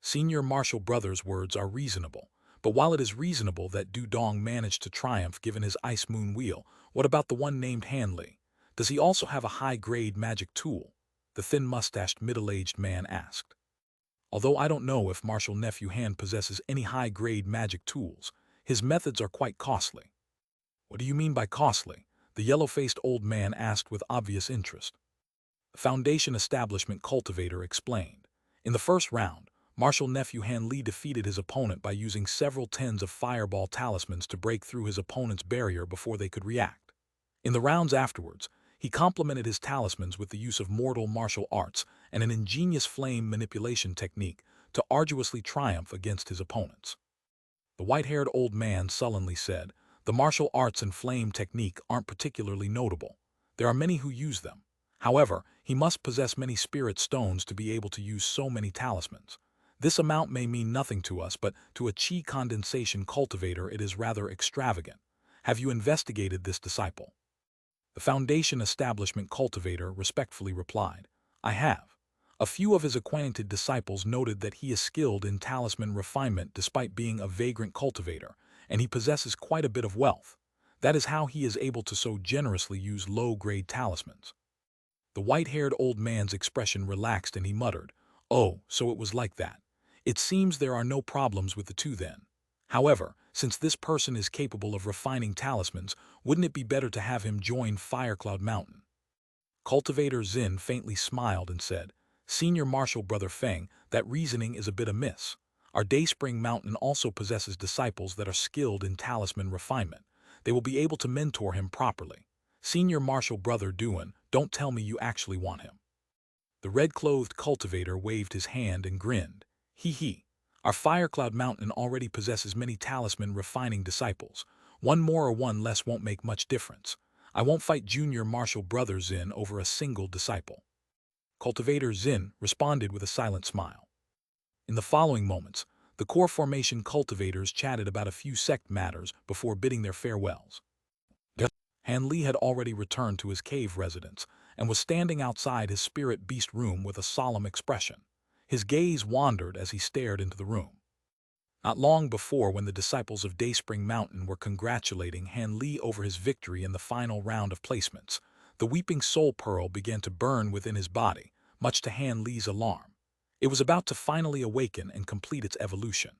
Senior Marshal Brothers' words are reasonable, but while it is reasonable that Dudong managed to triumph given his Ice Moon wheel, what about the one named Hanli? Does he also have a high-grade magic tool? The thin-mustached middle-aged man asked. Although I don't know if Marshal Nephew Han possesses any high-grade magic tools, his methods are quite costly. What do you mean by costly? The yellow-faced old man asked with obvious interest. The Foundation Establishment Cultivator explained. In the first round, Marshal Nephew Han Li defeated his opponent by using several tens of fireball talismans to break through his opponent's barrier before they could react. In the rounds afterwards, he complemented his talismans with the use of mortal martial arts and an ingenious flame manipulation technique to arduously triumph against his opponents. The white-haired old man sullenly said, "The martial arts and flame technique aren't particularly notable. There are many who use them. However, he must possess many spirit stones to be able to use so many talismans. This amount may mean nothing to us, but to a chi condensation cultivator it is rather extravagant. Have you investigated this disciple?" The Foundation Establishment Cultivator respectfully replied, "I have. A few of his acquainted disciples noted that he is skilled in talisman refinement despite being a vagrant cultivator, and he possesses quite a bit of wealth. That is how he is able to so generously use low-grade talismans." The white-haired old man's expression relaxed and he muttered, "Oh, so it was like that. It seems there are no problems with the two then. However, since this person is capable of refining talismans, wouldn't it be better to have him join Firecloud Mountain?" Cultivator Zin faintly smiled and said, "Senior Marshal Brother Feng, that reasoning is a bit amiss. Our Dayspring Mountain also possesses disciples that are skilled in talisman refinement. They will be able to mentor him properly. Senior Marshal Brother Duan, don't tell me you actually want him." The red-clothed cultivator waved his hand and grinned. "Hee. Our Firecloud Mountain already possesses many talisman refining disciples. One more or one less won't make much difference. I won't fight Junior Marshal Brother Zin over a single disciple." Cultivator Zin responded with a silent smile. In the following moments, the core formation cultivators chatted about a few sect matters before bidding their farewells. Han Li had already returned to his cave residence and was standing outside his spirit beast room with a solemn expression. His gaze wandered as he stared into the room. Not long before, when the disciples of Dayspring Mountain were congratulating Han Li over his victory in the final round of placements, the weeping soul pearl began to burn within his body, much to Han Li's alarm. It was about to finally awaken and complete its evolution.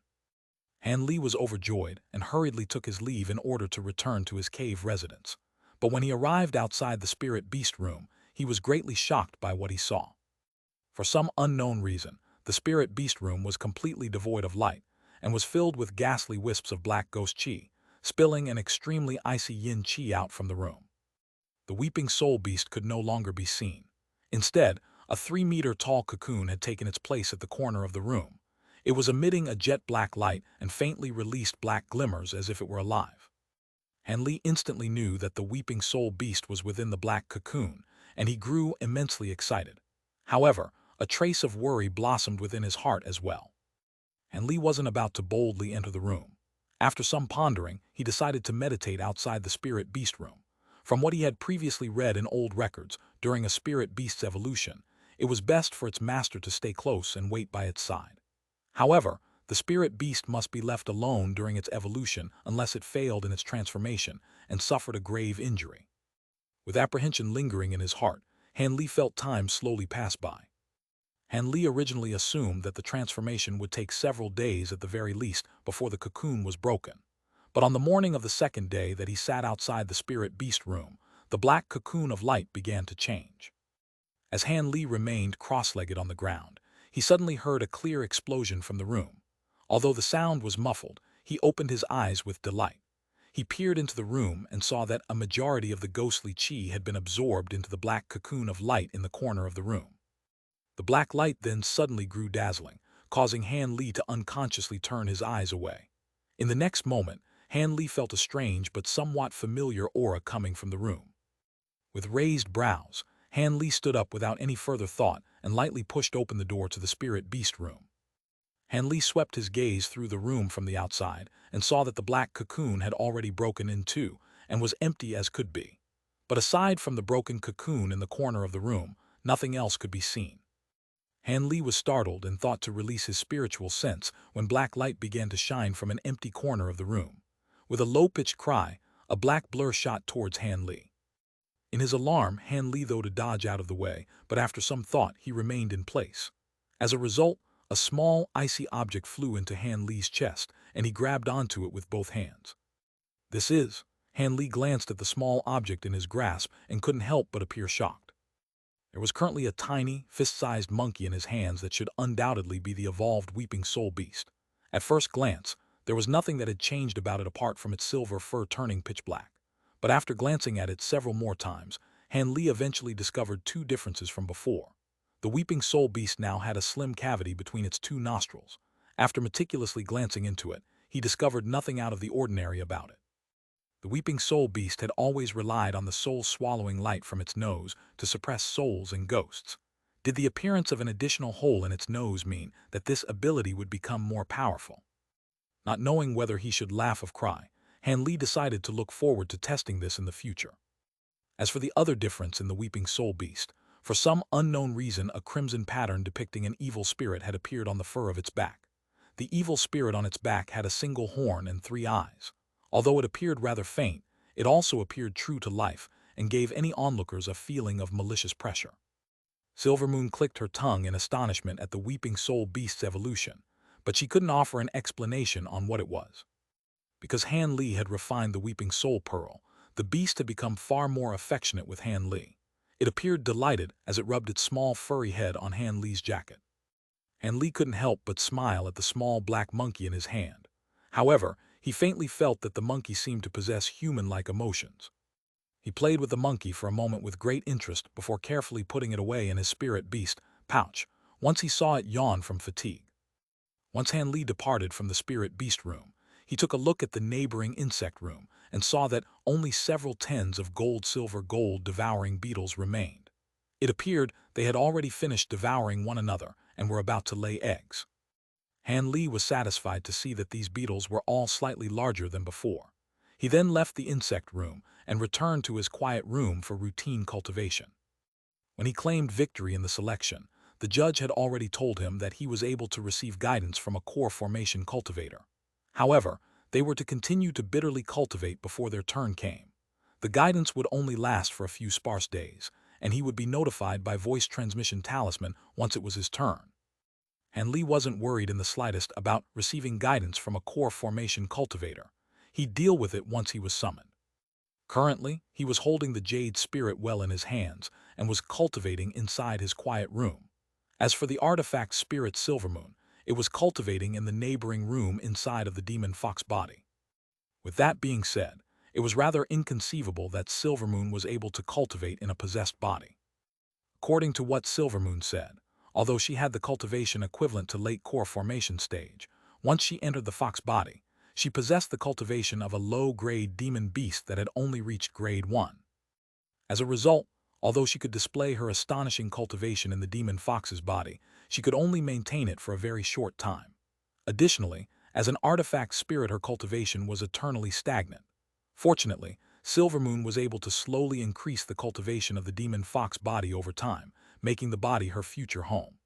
Han Li was overjoyed and hurriedly took his leave in order to return to his cave residence. But when he arrived outside the spirit beast room, he was greatly shocked by what he saw. For some unknown reason, the spirit beast room was completely devoid of light and was filled with ghastly wisps of black ghost chi, spilling an extremely icy yin chi out from the room. The weeping soul beast could no longer be seen. Instead, a 3-meter-tall cocoon had taken its place at the corner of the room. It was emitting a jet-black light and faintly released black glimmers as if it were alive. Han Li instantly knew that the weeping soul beast was within the black cocoon, and he grew immensely excited. However, a trace of worry blossomed within his heart as well. Han Li wasn't about to boldly enter the room. After some pondering, he decided to meditate outside the spirit beast room. From what he had previously read in old records, during a spirit beast's evolution, it was best for its master to stay close and wait by its side. However, the spirit beast must be left alone during its evolution unless it failed in its transformation and suffered a grave injury. With apprehension lingering in his heart, Han Li felt time slowly pass by. Han Li originally assumed that the transformation would take several days at the very least before the cocoon was broken. But on the morning of the second day that he sat outside the spirit beast room, the black cocoon of light began to change. As Han Li remained cross-legged on the ground, he suddenly heard a clear explosion from the room. Although the sound was muffled, he opened his eyes with delight. He peered into the room and saw that a majority of the ghostly chi had been absorbed into the black cocoon of light in the corner of the room. The black light then suddenly grew dazzling, causing Han Li to unconsciously turn his eyes away. In the next moment, Han Li felt a strange but somewhat familiar aura coming from the room. With raised brows, Han Li stood up without any further thought and lightly pushed open the door to the spirit beast room. Han Li swept his gaze through the room from the outside and saw that the black cocoon had already broken in two and was empty as could be. But aside from the broken cocoon in the corner of the room, nothing else could be seen. Han Li was startled and thought to release his spiritual sense when black light began to shine from an empty corner of the room. With a low-pitched cry, a black blur shot towards Han Li. In his alarm, Han Li thought to dodge out of the way, but after some thought, he remained in place. As a result, a small, icy object flew into Han Li's chest, and he grabbed onto it with both hands. Han Li glanced at the small object in his grasp and couldn't help but appear shocked. There was currently a tiny, fist-sized monkey in his hands that should undoubtedly be the evolved Weeping Soul Beast. At first glance, there was nothing that had changed about it apart from its silver fur turning pitch black. But after glancing at it several more times, Han Li eventually discovered two differences from before. The Weeping Soul Beast now had a slim cavity between its two nostrils. After meticulously glancing into it, he discovered nothing out of the ordinary about it. The Weeping Soul Beast had always relied on the soul-swallowing light from its nose to suppress souls and ghosts. Did the appearance of an additional hole in its nose mean that this ability would become more powerful? Not knowing whether he should laugh or cry, Han Li decided to look forward to testing this in the future. As for the other difference in the Weeping Soul Beast, for some unknown reason a crimson pattern depicting an evil spirit had appeared on the fur of its back. The evil spirit on its back had a single horn and 3 eyes. Although it appeared rather faint, it also appeared true to life and gave any onlookers a feeling of malicious pressure. Silvermoon clicked her tongue in astonishment at the Weeping Soul Beast's evolution, but she couldn't offer an explanation on what it was. Because Han Li had refined the Weeping Soul Pearl, the beast had become far more affectionate with Han Li. It appeared delighted as it rubbed its small furry head on Han Li's jacket. Han Li couldn't help but smile at the small black monkey in his hand. However, he faintly felt that the monkey seemed to possess human-like emotions. He played with the monkey for a moment with great interest before carefully putting it away in his spirit beast pouch, once he saw it yawn from fatigue. Once Han Li departed from the spirit beast room, he took a look at the neighboring insect room and saw that only several tens of gold devouring beetles remained. It appeared they had already finished devouring one another and were about to lay eggs. Han Li was satisfied to see that these beetles were all slightly larger than before. He then left the insect room and returned to his quiet room for routine cultivation. When he claimed victory in the selection, the judge had already told him that he was able to receive guidance from a core formation cultivator. However, they were to continue to bitterly cultivate before their turn came. The guidance would only last for a few sparse days, and he would be notified by voice transmission Talisman once it was his turn. Han Li wasn't worried in the slightest about receiving guidance from a core formation cultivator. He'd deal with it once he was summoned. Currently, he was holding the Jade spirit well in his hands and was cultivating inside his quiet room. As for the artifact spirit Silvermoon, it was cultivating in the neighboring room inside of the demon fox body. With that being said, it was rather inconceivable that Silvermoon was able to cultivate in a possessed body. According to what Silvermoon said, although she had the cultivation equivalent to late core formation stage, once she entered the fox body, she possessed the cultivation of a low-grade demon beast that had only reached grade 1. As a result, although she could display her astonishing cultivation in the demon fox's body, she could only maintain it for a very short time. Additionally, as an artifact spirit, her cultivation was eternally stagnant. Fortunately, Silvermoon was able to slowly increase the cultivation of the demon fox body over time, making the body her future home.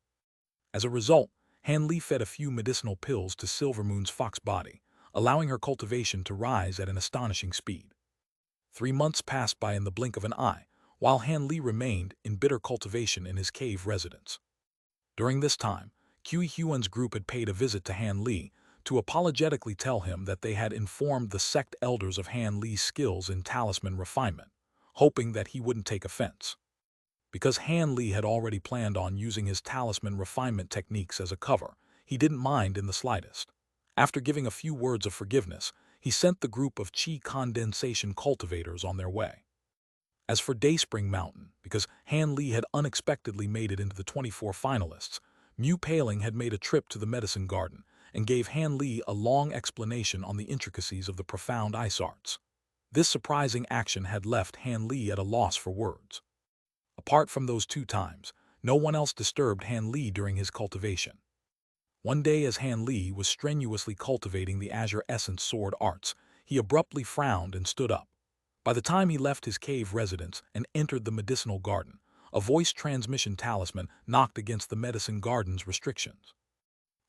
As a result, Han Li fed a few medicinal pills to Silvermoon's fox body, allowing her cultivation to rise at an astonishing speed. 3 months passed by in the blink of an eye, while Han Li remained in bitter cultivation in his cave residence. During this time, Kui Huan's group had paid a visit to Han Li to apologetically tell him that they had informed the sect elders of Han Li's skills in talisman refinement, hoping that he wouldn't take offense. Because Han Li had already planned on using his talisman refinement techniques as a cover, he didn't mind in the slightest. After giving a few words of forgiveness, he sent the group of Qi condensation cultivators on their way. As for Dayspring Mountain, because Han Li had unexpectedly made it into the 24 finalists, Mu Paling had made a trip to the medicine garden and gave Han Li a long explanation on the intricacies of the profound ice arts. This surprising action had left Han Li at a loss for words. Apart from those 2 times, no one else disturbed Han Li during his cultivation. One day as Han Li was strenuously cultivating the Azure Essence sword arts, he abruptly frowned and stood up. By the time he left his cave residence and entered the medicinal garden, a voice transmission talisman knocked against the medicine garden's restrictions.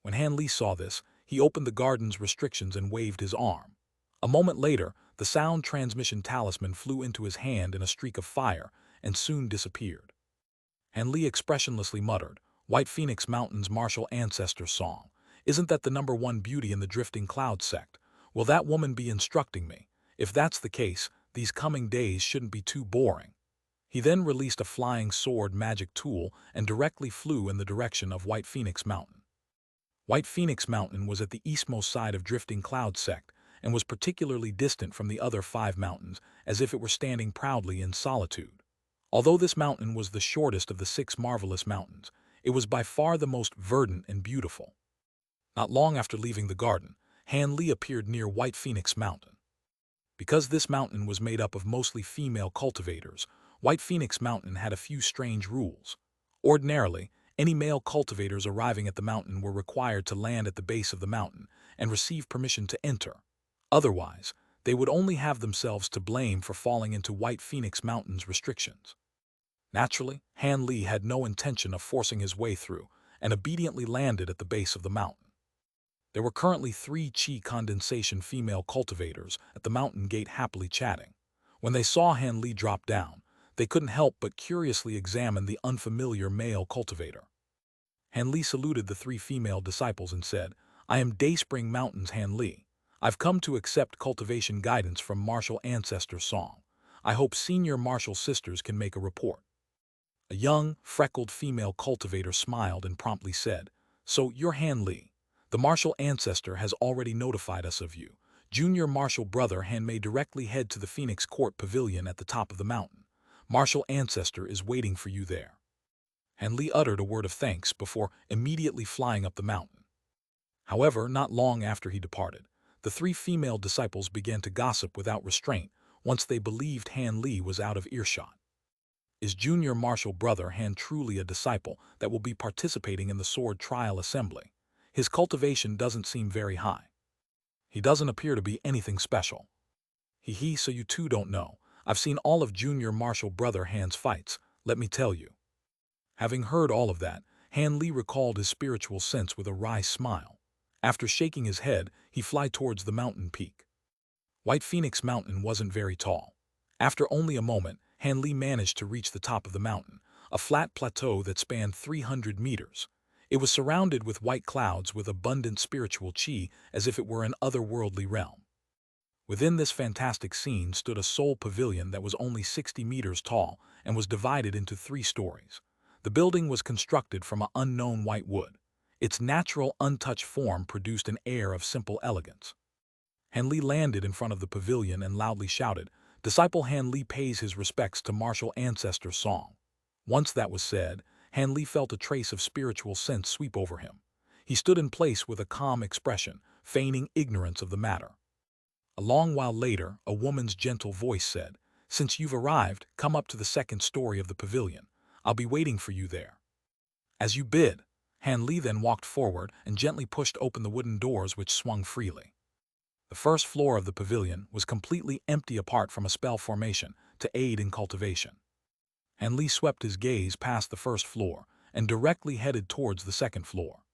When Han Li saw this, he opened the garden's restrictions and waved his arm. A moment later, the sound transmission talisman flew into his hand in a streak of fire and soon disappeared. Han Li expressionlessly muttered, "White Phoenix Mountain's martial ancestor song. Isn't that the #1 beauty in the Drifting Cloud sect? Will that woman be instructing me? If that's the case, these coming days shouldn't be too boring." He then released a flying sword magic tool and directly flew in the direction of White Phoenix Mountain. White Phoenix Mountain was at the eastmost side of Drifting Cloud sect and was particularly distant from the other 5 mountains, as if it were standing proudly in solitude. Although this mountain was the shortest of the 6 marvelous mountains, it was by far the most verdant and beautiful. Not long after leaving the garden, Han Li appeared near White Phoenix Mountain. Because this mountain was made up of mostly female cultivators, White Phoenix Mountain had a few strange rules. Ordinarily, any male cultivators arriving at the mountain were required to land at the base of the mountain and receive permission to enter. Otherwise, they would only have themselves to blame for falling into White Phoenix Mountain's restrictions. Naturally, Han Li had no intention of forcing his way through and obediently landed at the base of the mountain. There were currently 3 Qi condensation female cultivators at the mountain gate happily chatting. When they saw Han Li drop down, they couldn't help but curiously examine the unfamiliar male cultivator. Han Li saluted the 3 female disciples and said, "I am Dayspring Mountain's Han Li. I've come to accept cultivation guidance from martial ancestor Song. I hope senior martial sisters can make a report." A young, freckled female cultivator smiled and promptly said, "So you're Han Li. The martial ancestor has already notified us of you. Junior martial brother Han may directly head to the Phoenix Court Pavilion at the top of the mountain. Martial ancestor is waiting for you there." Han Li uttered a word of thanks before immediately flying up the mountain. However, not long after he departed, the 3 female disciples began to gossip without restraint once they believed Han Li was out of earshot. Is junior martial brother Han truly a disciple that will be participating in the sword trial assembly? His cultivation doesn't seem very high. He doesn't appear to be anything special. So you two don't know. I've seen all of junior martial brother Han's fights, let me tell you. Having heard all of that, Han Li recalled his spiritual sense with a wry smile. After shaking his head, he flew towards the mountain peak. White Phoenix Mountain wasn't very tall. After only a moment, Han Li managed to reach the top of the mountain, a flat plateau that spanned 300 meters. It was surrounded with white clouds with abundant spiritual qi as if it were an otherworldly realm. Within this fantastic scene stood a soul pavilion that was only 60 meters tall and was divided into 3 stories. The building was constructed from an unknown white wood. Its natural, untouched form produced an air of simple elegance. Han Li landed in front of the pavilion and loudly shouted, "Disciple Han Li pays his respects to martial ancestor Song." Once that was said, Han Li felt a trace of spiritual sense sweep over him. He stood in place with a calm expression, feigning ignorance of the matter. A long while later, a woman's gentle voice said, "Since you've arrived, come up to the 2nd story of the pavilion. I'll be waiting for you there." "As you bid." Han Li then walked forward and gently pushed open the wooden doors which swung freely. The 1st floor of the pavilion was completely empty apart from a spell formation to aid in cultivation. Han Li swept his gaze past the 1st floor and directly headed towards the 2nd floor.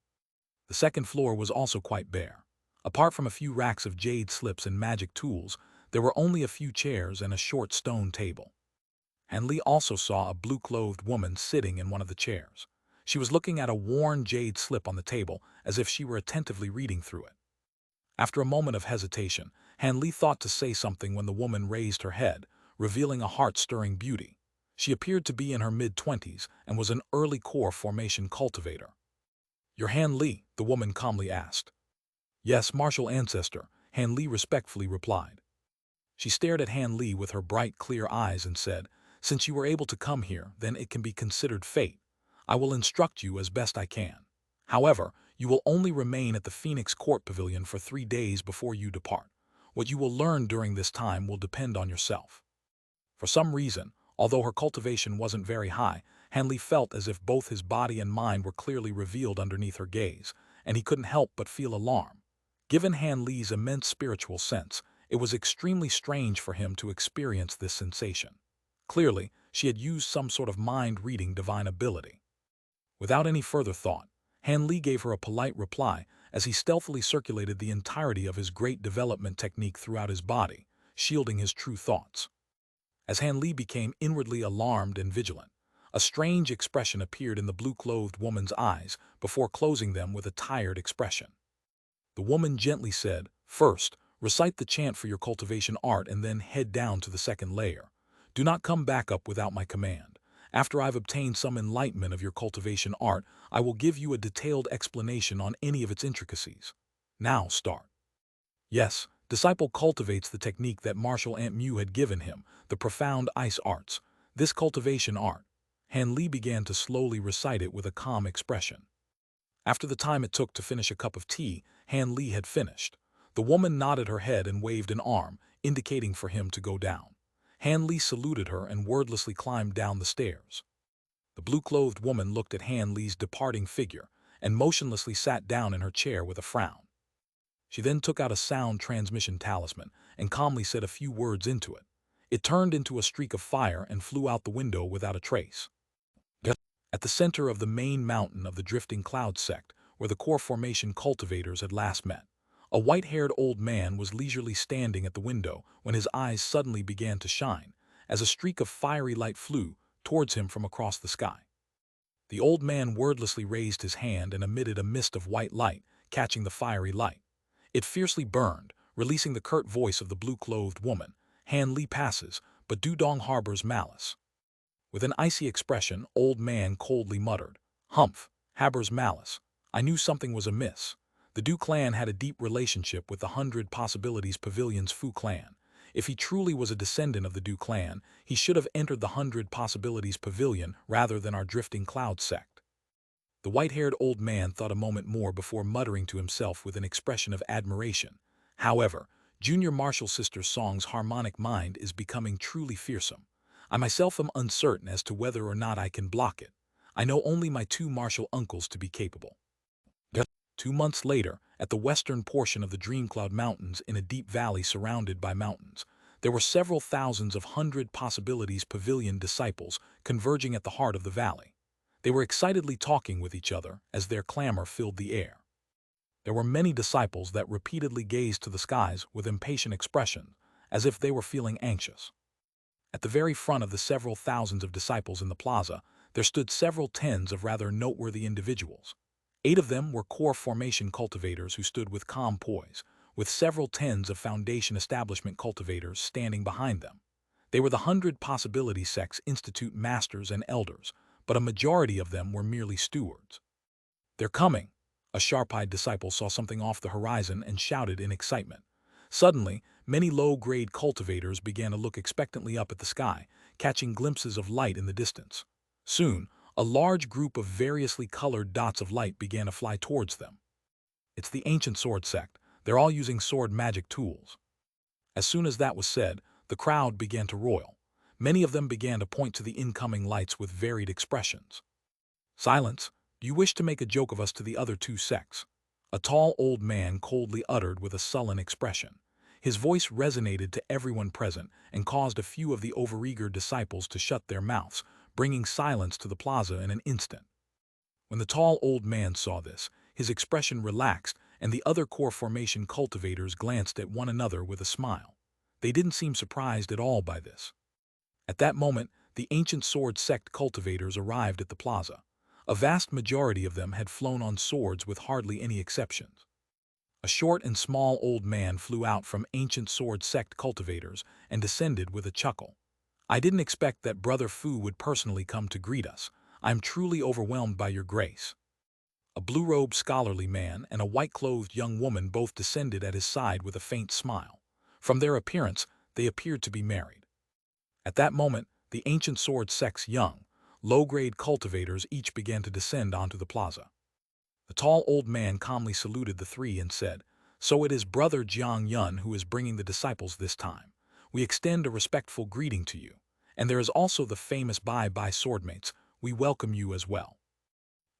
The 2nd floor was also quite bare. Apart from a few racks of jade slips and magic tools, there were only a few chairs and a short stone table. Han Li also saw a blue-clothed woman sitting in one of the chairs. She was looking at a worn jade slip on the table as if she were attentively reading through it. After a moment of hesitation, Han Li thought to say something when the woman raised her head, revealing a heart-stirring beauty. She appeared to be in her mid-20s and was an early core formation cultivator. "You're Han Li?" the woman calmly asked. "Yes, martial ancestor," Han Li respectfully replied. She stared at Han Li with her bright, clear eyes and said, "Since you were able to come here, then it can be considered fate. I will instruct you as best I can. However, you will only remain at the Phoenix Court Pavilion for 3 days before you depart. What you will learn during this time will depend on yourself." For some reason, although her cultivation wasn't very high, Han Li felt as if both his body and mind were clearly revealed underneath her gaze, and he couldn't help but feel alarm. Given Han Li's immense spiritual sense, it was extremely strange for him to experience this sensation. Clearly, she had used some sort of mind-reading divine ability. Without any further thought, Han Li gave her a polite reply as he stealthily circulated the entirety of his great development technique throughout his body, shielding his true thoughts. As Han Li became inwardly alarmed and vigilant, a strange expression appeared in the blue-clothed woman's eyes before closing them with a tired expression. The woman gently said, "First, recite the chant for your cultivation art and then head down to the second layer. Do not come back up without my command. After I've obtained some enlightenment of your cultivation art, I will give you a detailed explanation on any of its intricacies. Now start." Yes, disciple cultivates the technique that Martial Ant Mu had given him, the profound ice arts. This cultivation art. Han Li began to slowly recite it with a calm expression. After the time it took to finish a cup of tea, Han Li had finished. The woman nodded her head and waved an arm, indicating for him to go down. Han Li saluted her and wordlessly climbed down the stairs. The blue-clothed woman looked at Han Li's departing figure and motionlessly sat down in her chair with a frown. She then took out a sound transmission talisman and calmly said a few words into it. It turned into a streak of fire and flew out the window without a trace. At the center of the main mountain of the drifting cloud sect, where the core formation cultivators had last met, a white-haired old man was leisurely standing at the window when his eyes suddenly began to shine, as a streak of fiery light flew towards him from across the sky. The old man wordlessly raised his hand and emitted a mist of white light, catching the fiery light. It fiercely burned, releasing the curt voice of the blue-clothed woman. Han Li passes, but Dudong harbors malice. With an icy expression, old man coldly muttered, "Humph, harbors malice. I knew something was amiss." The Du clan had a deep relationship with the 100 Possibilities Pavilion's Fu clan. If he truly was a descendant of the Du clan, he should have entered the 100 Possibilities Pavilion rather than our drifting cloud sect. The white-haired old man thought a moment more before muttering to himself with an expression of admiration. However, Junior Martial Sister Song's harmonic mind is becoming truly fearsome. I myself am uncertain as to whether or not I can block it. I know only my two martial uncles to be capable. 2 months later, at the western portion of the Dreamcloud Mountains in a deep valley surrounded by mountains, there were several thousands of 100 Possibilities Pavilion disciples converging at the heart of the valley. They were excitedly talking with each other as their clamor filled the air. There were many disciples that repeatedly gazed to the skies with impatient expressions, as if they were feeling anxious. At the very front of the several thousands of disciples in the plaza, there stood several tens of rather noteworthy individuals. 8 of them were core formation cultivators who stood with calm poise, with several tens of foundation establishment cultivators standing behind them. They were the 100 Possibility Sect's Institute masters and elders, but a majority of them were merely stewards. "They're coming!" A sharp-eyed disciple saw something off the horizon and shouted in excitement. Suddenly, many low-grade cultivators began to look expectantly up at the sky, catching glimpses of light in the distance. Soon, a large group of variously colored dots of light began to fly towards them. "It's the ancient sword sect. They're all using sword magic tools." As soon as that was said, the crowd began to roil. Many of them began to point to the incoming lights with varied expressions. "Silence! Do you wish to make a joke of us to the other 2 sects?" A tall old man coldly uttered with a sullen expression. His voice resonated to everyone present and caused a few of the overeager disciples to shut their mouths, bringing silence to the plaza in an instant. When the tall old man saw this, his expression relaxed and the other core formation cultivators glanced at one another with a smile. They didn't seem surprised at all by this. At that moment, the ancient sword sect cultivators arrived at the plaza. A vast majority of them had flown on swords with hardly any exceptions. A short and small old man flew out from ancient sword sect cultivators and descended with a chuckle. "I didn't expect that Brother Fu would personally come to greet us. I'm truly overwhelmed by your grace." A blue-robed scholarly man and a white-clothed young woman both descended at his side with a faint smile. From their appearance, they appeared to be married. At that moment, the ancient sword sect's young, low-grade cultivators each began to descend onto the plaza. The tall old man calmly saluted the 3 and said, "So it is Brother Jiang Yun who is bringing the disciples this time. We extend a respectful greeting to you. And there is also the famous Bye-Bye Swordmates. We welcome you as well."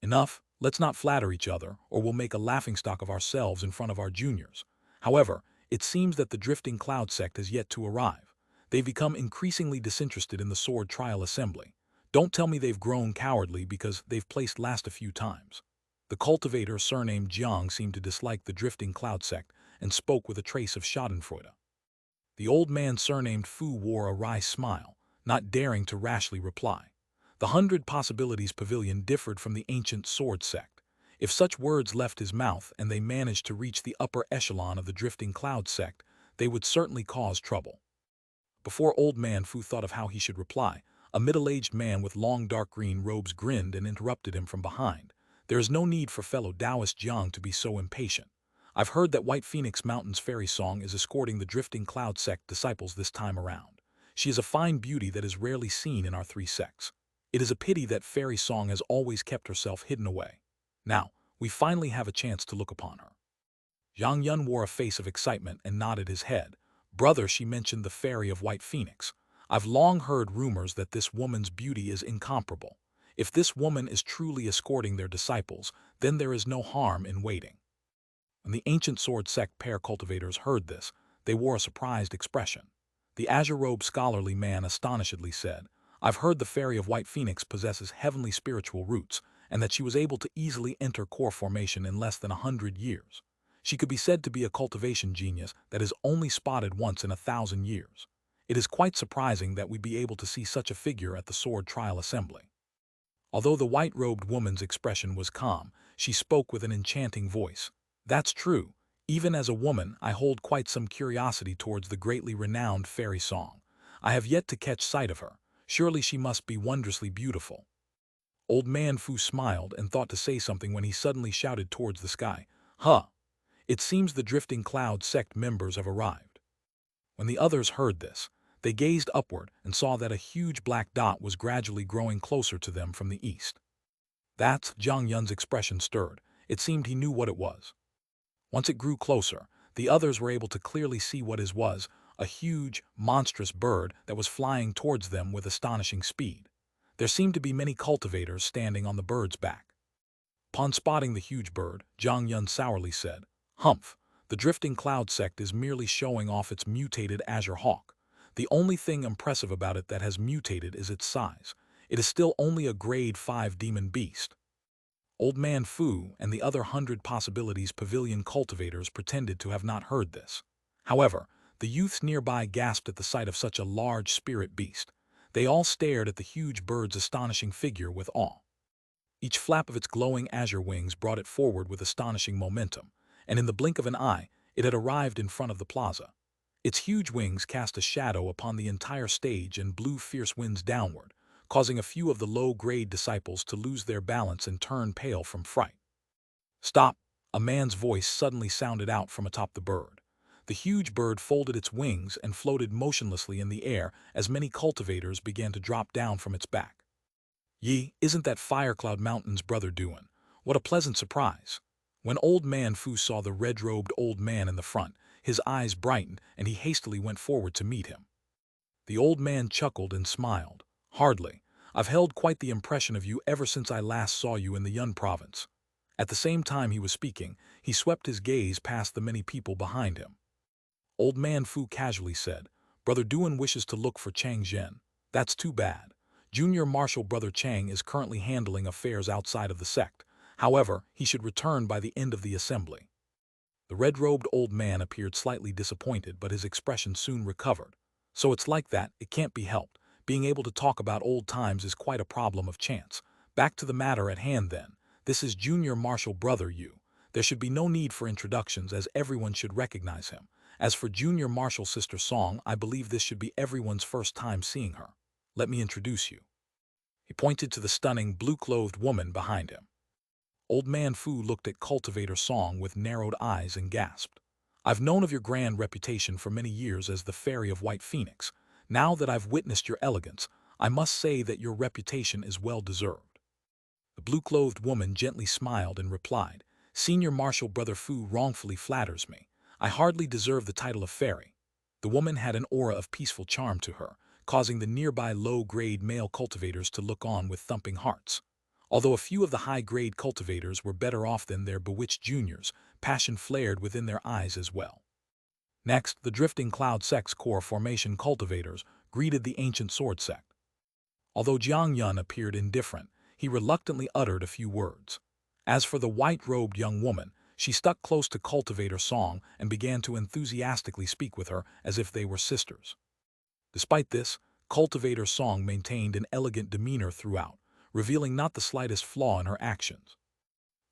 "Enough, let's not flatter each other, or we'll make a laughingstock of ourselves in front of our juniors. However, it seems that the drifting cloud sect has yet to arrive. They've become increasingly disinterested in the sword trial assembly. Don't tell me they've grown cowardly because they've placed last a few times. The cultivator surnamed Jiang seemed to dislike the drifting cloud sect and spoke with a trace of schadenfreude. The old man surnamed Fu wore a wry smile, not daring to rashly reply. The 100 Possibilities Pavilion differed from the ancient sword sect. If such words left his mouth and they managed to reach the upper echelon of the drifting cloud sect, they would certainly cause trouble. Before old man Fu thought of how he should reply, a middle-aged man with long dark green robes grinned and interrupted him from behind. There is no need for fellow Taoist Jiang to be so impatient. I've heard that White Phoenix Mountain's fairy song is escorting the drifting cloud sect disciples this time around. She is a fine beauty that is rarely seen in our three sects. It is a pity that fairy song has always kept herself hidden away. Now, we finally have a chance to look upon her. Zhang Yun wore a face of excitement and nodded his head. Brother, she mentioned the fairy of White Phoenix. I've long heard rumors that this woman's beauty is incomparable. If this woman is truly escorting their disciples, then there is no harm in waiting. When the ancient sword sect pair cultivators heard this, they wore a surprised expression. The azure-robed scholarly man astonishedly said, I've heard the fairy of White Phoenix possesses heavenly spiritual roots, and that she was able to easily enter core formation in less than 100 years. She could be said to be a cultivation genius that is only spotted once in 1,000 years. It is quite surprising that we be able to see such a figure at the sword trial assembly. Although the white-robed woman's expression was calm, she spoke with an enchanting voice. That's true. Even as a woman, I hold quite some curiosity towards the greatly renowned fairy song. I have yet to catch sight of her. Surely she must be wondrously beautiful. Old man Fu smiled and thought to say something when he suddenly shouted towards the sky, Huh! It seems the drifting cloud sect members have arrived. When the others heard this, they gazed upward and saw that a huge black dot was gradually growing closer to them from the east. That's Zhang Yun's expression stirred. It seemed he knew what it was. Once it grew closer, the others were able to clearly see what it was, a huge, monstrous bird that was flying towards them with astonishing speed. There seemed to be many cultivators standing on the bird's back. Upon spotting the huge bird, Zhang Yun sourly said, Humph, the drifting cloud sect is merely showing off its mutated azure hawk. The only thing impressive about it that has mutated is its size. It is still only a grade 5 demon beast. Old man Fu and the other 100 Possibilities Pavilion cultivators pretended to have not heard this. However, the youths nearby gasped at the sight of such a large spirit beast. They all stared at the huge bird's astonishing figure with awe. Each flap of its glowing azure wings brought it forward with astonishing momentum, and in the blink of an eye, it had arrived in front of the plaza. Its huge wings cast a shadow upon the entire stage and blew fierce winds downward, causing a few of the low-grade disciples to lose their balance and turn pale from fright. Stop! A man's voice suddenly sounded out from atop the bird. The huge bird folded its wings and floated motionlessly in the air as many cultivators began to drop down from its back. Yi, isn't that Firecloud Mountain's brother doing? What a pleasant surprise! When old man Fu saw the red-robed old man in the front, his eyes brightened and he hastily went forward to meet him. The old man chuckled and smiled. Hardly. I've held quite the impression of you ever since I last saw you in the Yun province. At the same time he was speaking, he swept his gaze past the many people behind him. Old man Fu casually said, Brother Duan wishes to look for Chang Zhen. That's too bad. Junior Marshal Brother Chang is currently handling affairs outside of the sect. However, he should return by the end of the assembly. The red-robed old man appeared slightly disappointed, but his expression soon recovered. So it's like that, it can't be helped. Being able to talk about old times is quite a problem of chance. Back to the matter at hand then. This is Junior Marshal Brother Yu. There should be no need for introductions as everyone should recognize him. As for Junior Marshal Sister Song, I believe this should be everyone's first time seeing her. Let me introduce you. He pointed to the stunning blue-clothed woman behind him. Old man Fu looked at Cultivator Song with narrowed eyes and gasped. I've known of your grand reputation for many years as the Fairy of White Phoenix. Now that I've witnessed your elegance, I must say that your reputation is well deserved. The blue-clothed woman gently smiled and replied, Senior Marshal Brother Fu wrongfully flatters me. I hardly deserve the title of fairy. The woman had an aura of peaceful charm to her, causing the nearby low-grade male cultivators to look on with thumping hearts. Although a few of the high-grade cultivators were better off than their bewitched juniors, passion flared within their eyes as well. Next, the drifting cloud sect's core formation cultivators greeted the ancient sword sect. Although Jiang Yun appeared indifferent, he reluctantly uttered a few words. As for the white-robed young woman, she stuck close to Cultivator Song and began to enthusiastically speak with her as if they were sisters. Despite this, Cultivator Song maintained an elegant demeanor throughout, revealing not the slightest flaw in her actions.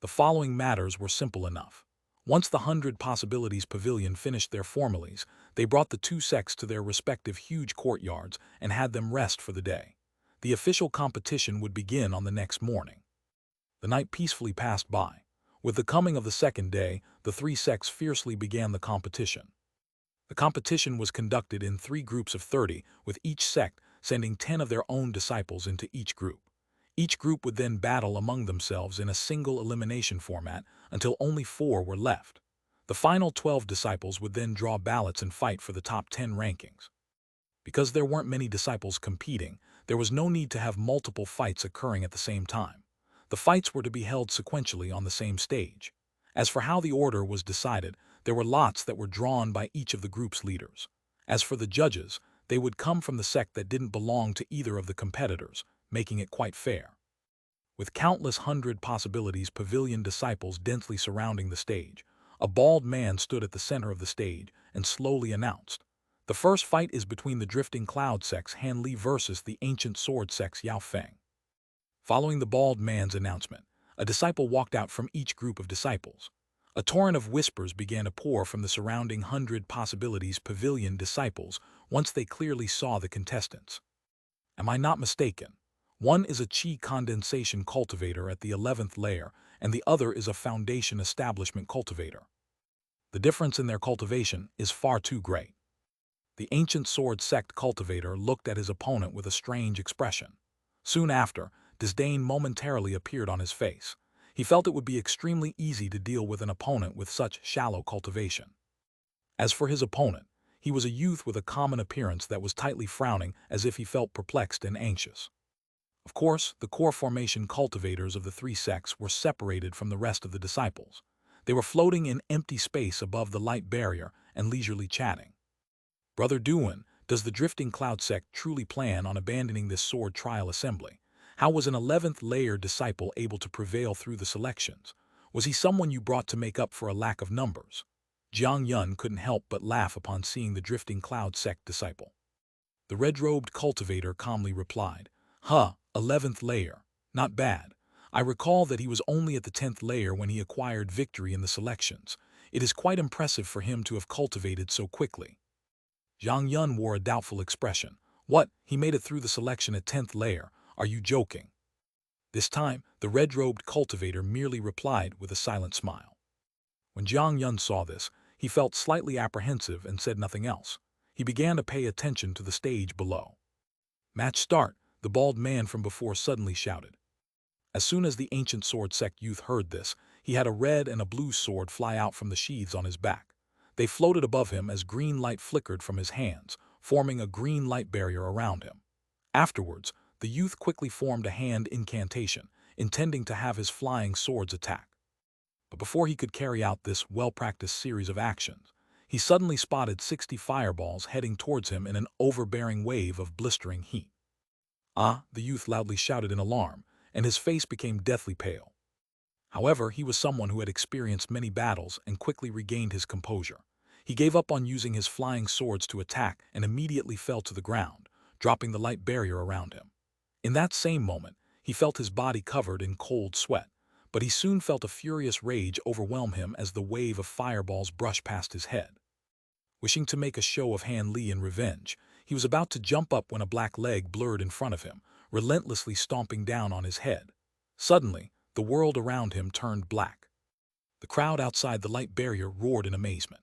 The following matters were simple enough. Once the 100 Possibilities Pavilion finished their formalities, they brought the two sects to their respective huge courtyards and had them rest for the day. The official competition would begin on the next morning. The night peacefully passed by. With the coming of the second day, the three sects fiercely began the competition. The competition was conducted in 3 groups of 30, with each sect sending 10 of their own disciples into each group. Each group would then battle among themselves in a single elimination format until only 4 were left. The final 12 disciples would then draw ballots and fight for the top 10 rankings. Because there weren't many disciples competing, there was no need to have multiple fights occurring at the same time. The fights were to be held sequentially on the same stage. As for how the order was decided, there were lots that were drawn by each of the group's leaders. As for the judges, they would come from the sect that didn't belong to either of the competitors, making it quite fair. With countless 100 Possibilities Pavilion disciples densely surrounding the stage, a bald man stood at the center of the stage and slowly announced, "The first fight is between the Drifting Cloud sect's Han Li versus the Ancient Sword sect's Yao Feng." Following the bald man's announcement, a disciple walked out from each group of disciples. A torrent of whispers began to pour from the surrounding 100 Possibilities Pavilion disciples once they clearly saw the contestants. Am I not mistaken? One is a chi condensation cultivator at the 11th layer, and the other is a foundation establishment cultivator. The difference in their cultivation is far too great. The ancient sword sect cultivator looked at his opponent with a strange expression. Soon after, disdain momentarily appeared on his face. He felt it would be extremely easy to deal with an opponent with such shallow cultivation. As for his opponent, he was a youth with a common appearance that was tightly frowning as if he felt perplexed and anxious. Of course, the core formation cultivators of the 3 sects were separated from the rest of the disciples. They were floating in empty space above the light barrier and leisurely chatting. "Brother Duan, does the Drifting Cloud sect truly plan on abandoning this sword trial assembly? How was an 11th layer disciple able to prevail through the selections? Was he someone you brought to make up for a lack of numbers?" Jiang Yun couldn't help but laugh upon seeing the Drifting Cloud sect disciple. The red-robed cultivator calmly replied, 11th layer. Not bad. I recall that he was only at the 10th layer when he acquired victory in the selections. It is quite impressive for him to have cultivated so quickly." Jiang Yun wore a doubtful expression. "What, he made it through the selection at 10th layer? Are you joking?" This time, the red-robed cultivator merely replied with a silent smile. When Jiang Yun saw this, he felt slightly apprehensive and said nothing else. He began to pay attention to the stage below. "Match start," the bald man from before suddenly shouted. As soon as the ancient sword sect youth heard this, he had a red and a blue sword fly out from the sheaths on his back. They floated above him as green light flickered from his hands, forming a green light barrier around him. Afterwards, the youth quickly formed a hand incantation, intending to have his flying swords attack. But before he could carry out this well-practiced series of actions, he suddenly spotted 60 fireballs heading towards him in an overbearing wave of blistering heat. "Ah!" the youth loudly shouted in alarm, and his face became deathly pale. However, he was someone who had experienced many battles and quickly regained his composure. He gave up on using his flying swords to attack and immediately fell to the ground, dropping the light barrier around him. In that same moment, he felt his body covered in cold sweat, but he soon felt a furious rage overwhelm him as the wave of fireballs brushed past his head. Wishing to make a show of Han Li in revenge, he was about to jump up when a black leg blurred in front of him, relentlessly stomping down on his head. Suddenly, the world around him turned black. The crowd outside the light barrier roared in amazement.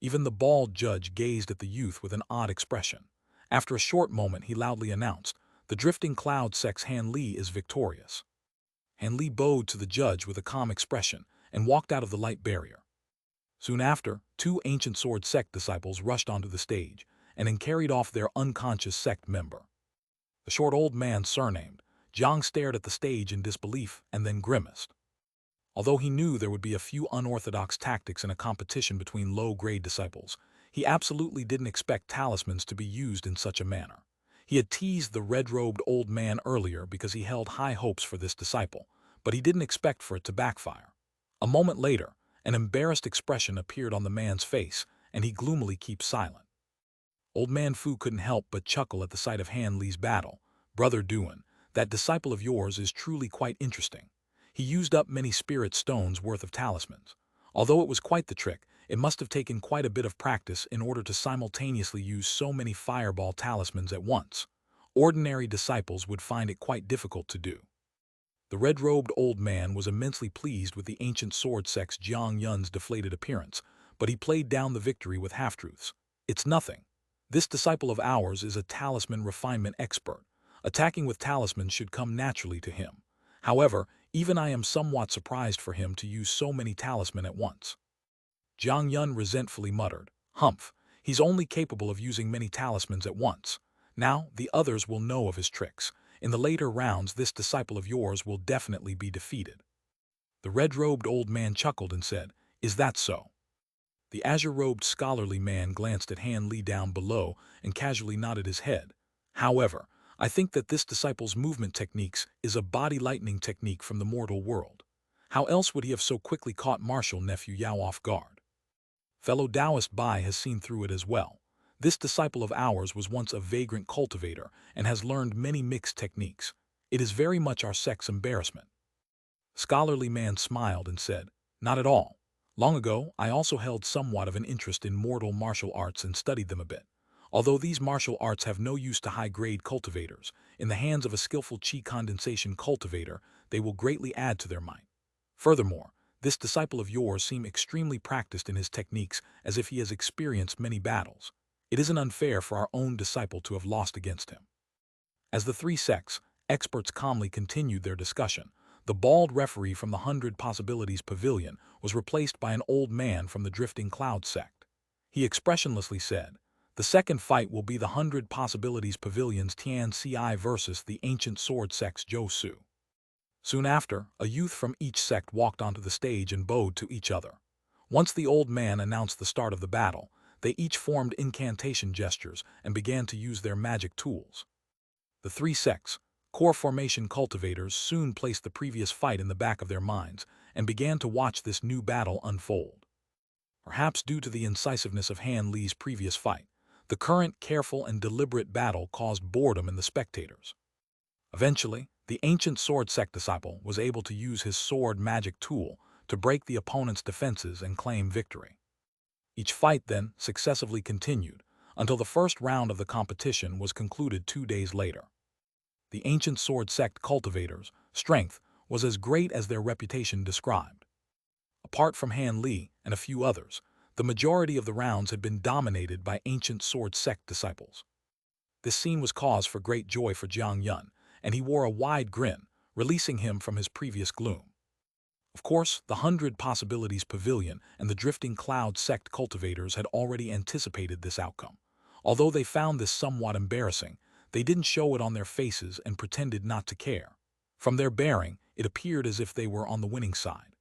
Even the bald judge gazed at the youth with an odd expression. After a short moment, he loudly announced, "The Drifting Cloud sect's Han Li is victorious." Han Li bowed to the judge with a calm expression and walked out of the light barrier. Soon after, 2 ancient sword sect disciples rushed onto the stage and carried off their unconscious sect member. The short old man surnamed Jiang stared at the stage in disbelief and then grimaced. Although he knew there would be a few unorthodox tactics in a competition between low-grade disciples, He absolutely didn't expect talismans to be used in such a manner. He had teased the red-robed old man earlier because he held high hopes for this disciple, but he didn't expect for it to backfire. A moment later, an embarrassed expression appeared on the man's face, and he gloomily keeps silent. Old man Fu couldn't help but chuckle at the sight of Han Li's battle. "Brother Duan, that disciple of yours is truly quite interesting. He used up many spirit stones worth of talismans. Although it was quite the trick, it must have taken quite a bit of practice in order to simultaneously use so many fireball talismans at once. Ordinary disciples would find it quite difficult to do." The red-robed old man was immensely pleased with the ancient sword sect's Jiang Yun's deflated appearance, but he played down the victory with half-truths. "It's nothing. This disciple of ours is a talisman refinement expert. Attacking with talismans should come naturally to him. However, even I am somewhat surprised for him to use so many talisman at once." Jiang Yun resentfully muttered, "Humph, he's only capable of using many talismans at once. Now, the others will know of his tricks. In the later rounds, this disciple of yours will definitely be defeated." The red-robed old man chuckled and said, "Is that so?" The azure-robed scholarly man glanced at Han Li down below and casually nodded his head. "However, I think that this disciple's movement techniques is a body lightning technique from the mortal world. How else would he have so quickly caught martial nephew Yao off guard? Fellow Taoist Bai has seen through it as well. This disciple of ours was once a vagrant cultivator and has learned many mixed techniques. It is very much our sect's embarrassment." Scholarly man smiled and said, "Not at all. Long ago, I also held somewhat of an interest in mortal martial arts and studied them a bit. Although these martial arts have no use to high-grade cultivators, in the hands of a skillful qi condensation cultivator, they will greatly add to their might. Furthermore, this disciple of yours seems extremely practiced in his techniques as if he has experienced many battles. It isn't unfair for our own disciple to have lost against him." As the three sects, experts calmly continued their discussion, the bald referee from the 100 Possibilities Pavilion was replaced by an old man from the Drifting Cloud sect. He expressionlessly said, "The second fight will be the 100 Possibilities Pavilion's Tian Ci versus the Ancient Sword sect's Zhou Su." Soon after, a youth from each sect walked onto the stage and bowed to each other. Once the old man announced the start of the battle, they each formed incantation gestures and began to use their magic tools. The three sects, core formation cultivators, soon placed the previous fight in the back of their minds and began to watch this new battle unfold. Perhaps due to the incisiveness of Han Li's previous fight, the current careful and deliberate battle caused boredom in the spectators. Eventually, the ancient sword sect disciple was able to use his sword magic tool to break the opponent's defenses and claim victory. Each fight then successively continued until the first round of the competition was concluded 2 days later. The ancient sword sect cultivators' strength was as great as their reputation described. Apart from Han Li and a few others, the majority of the rounds had been dominated by ancient sword sect disciples. This scene was cause for great joy for Jiang Yun, and he wore a wide grin, releasing him from his previous gloom. Of course, the 100 Possibilities Pavilion and the Drifting Cloud sect cultivators had already anticipated this outcome. Although they found this somewhat embarrassing, they didn't show it on their faces and pretended not to care. From their bearing, it appeared as if they were on the winning side.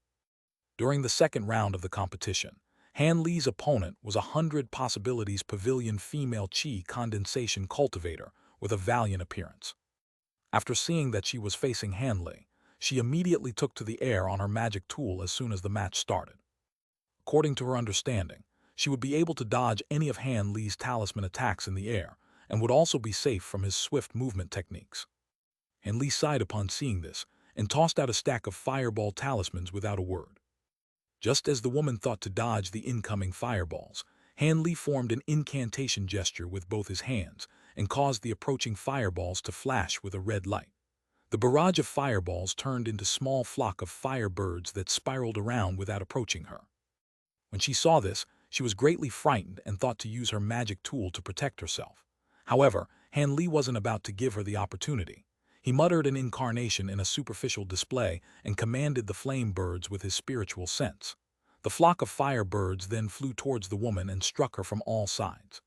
During the second round of the competition, Han Li's opponent was a 100 Possibilities Pavilion female qi condensation cultivator with a valiant appearance. After seeing that she was facing Han Li, she immediately took to the air on her magic tool as soon as the match started. According to her understanding, she would be able to dodge any of Han Li's talisman attacks in the air and would also be safe from his swift movement techniques. Han Li sighed upon seeing this and tossed out a stack of fireball talismans without a word. Just as the woman thought to dodge the incoming fireballs, Han Li formed an incantation gesture with both his hands and caused the approaching fireballs to flash with a red light. The barrage of fireballs turned into a small flock of firebirds that spiraled around without approaching her. When she saw this, she was greatly frightened and thought to use her magic tool to protect herself. However, Han Li wasn't about to give her the opportunity. He muttered an incarnation in a superficial display and commanded the flame birds with his spiritual sense. The flock of firebirds then flew towards the woman and struck her from all sides.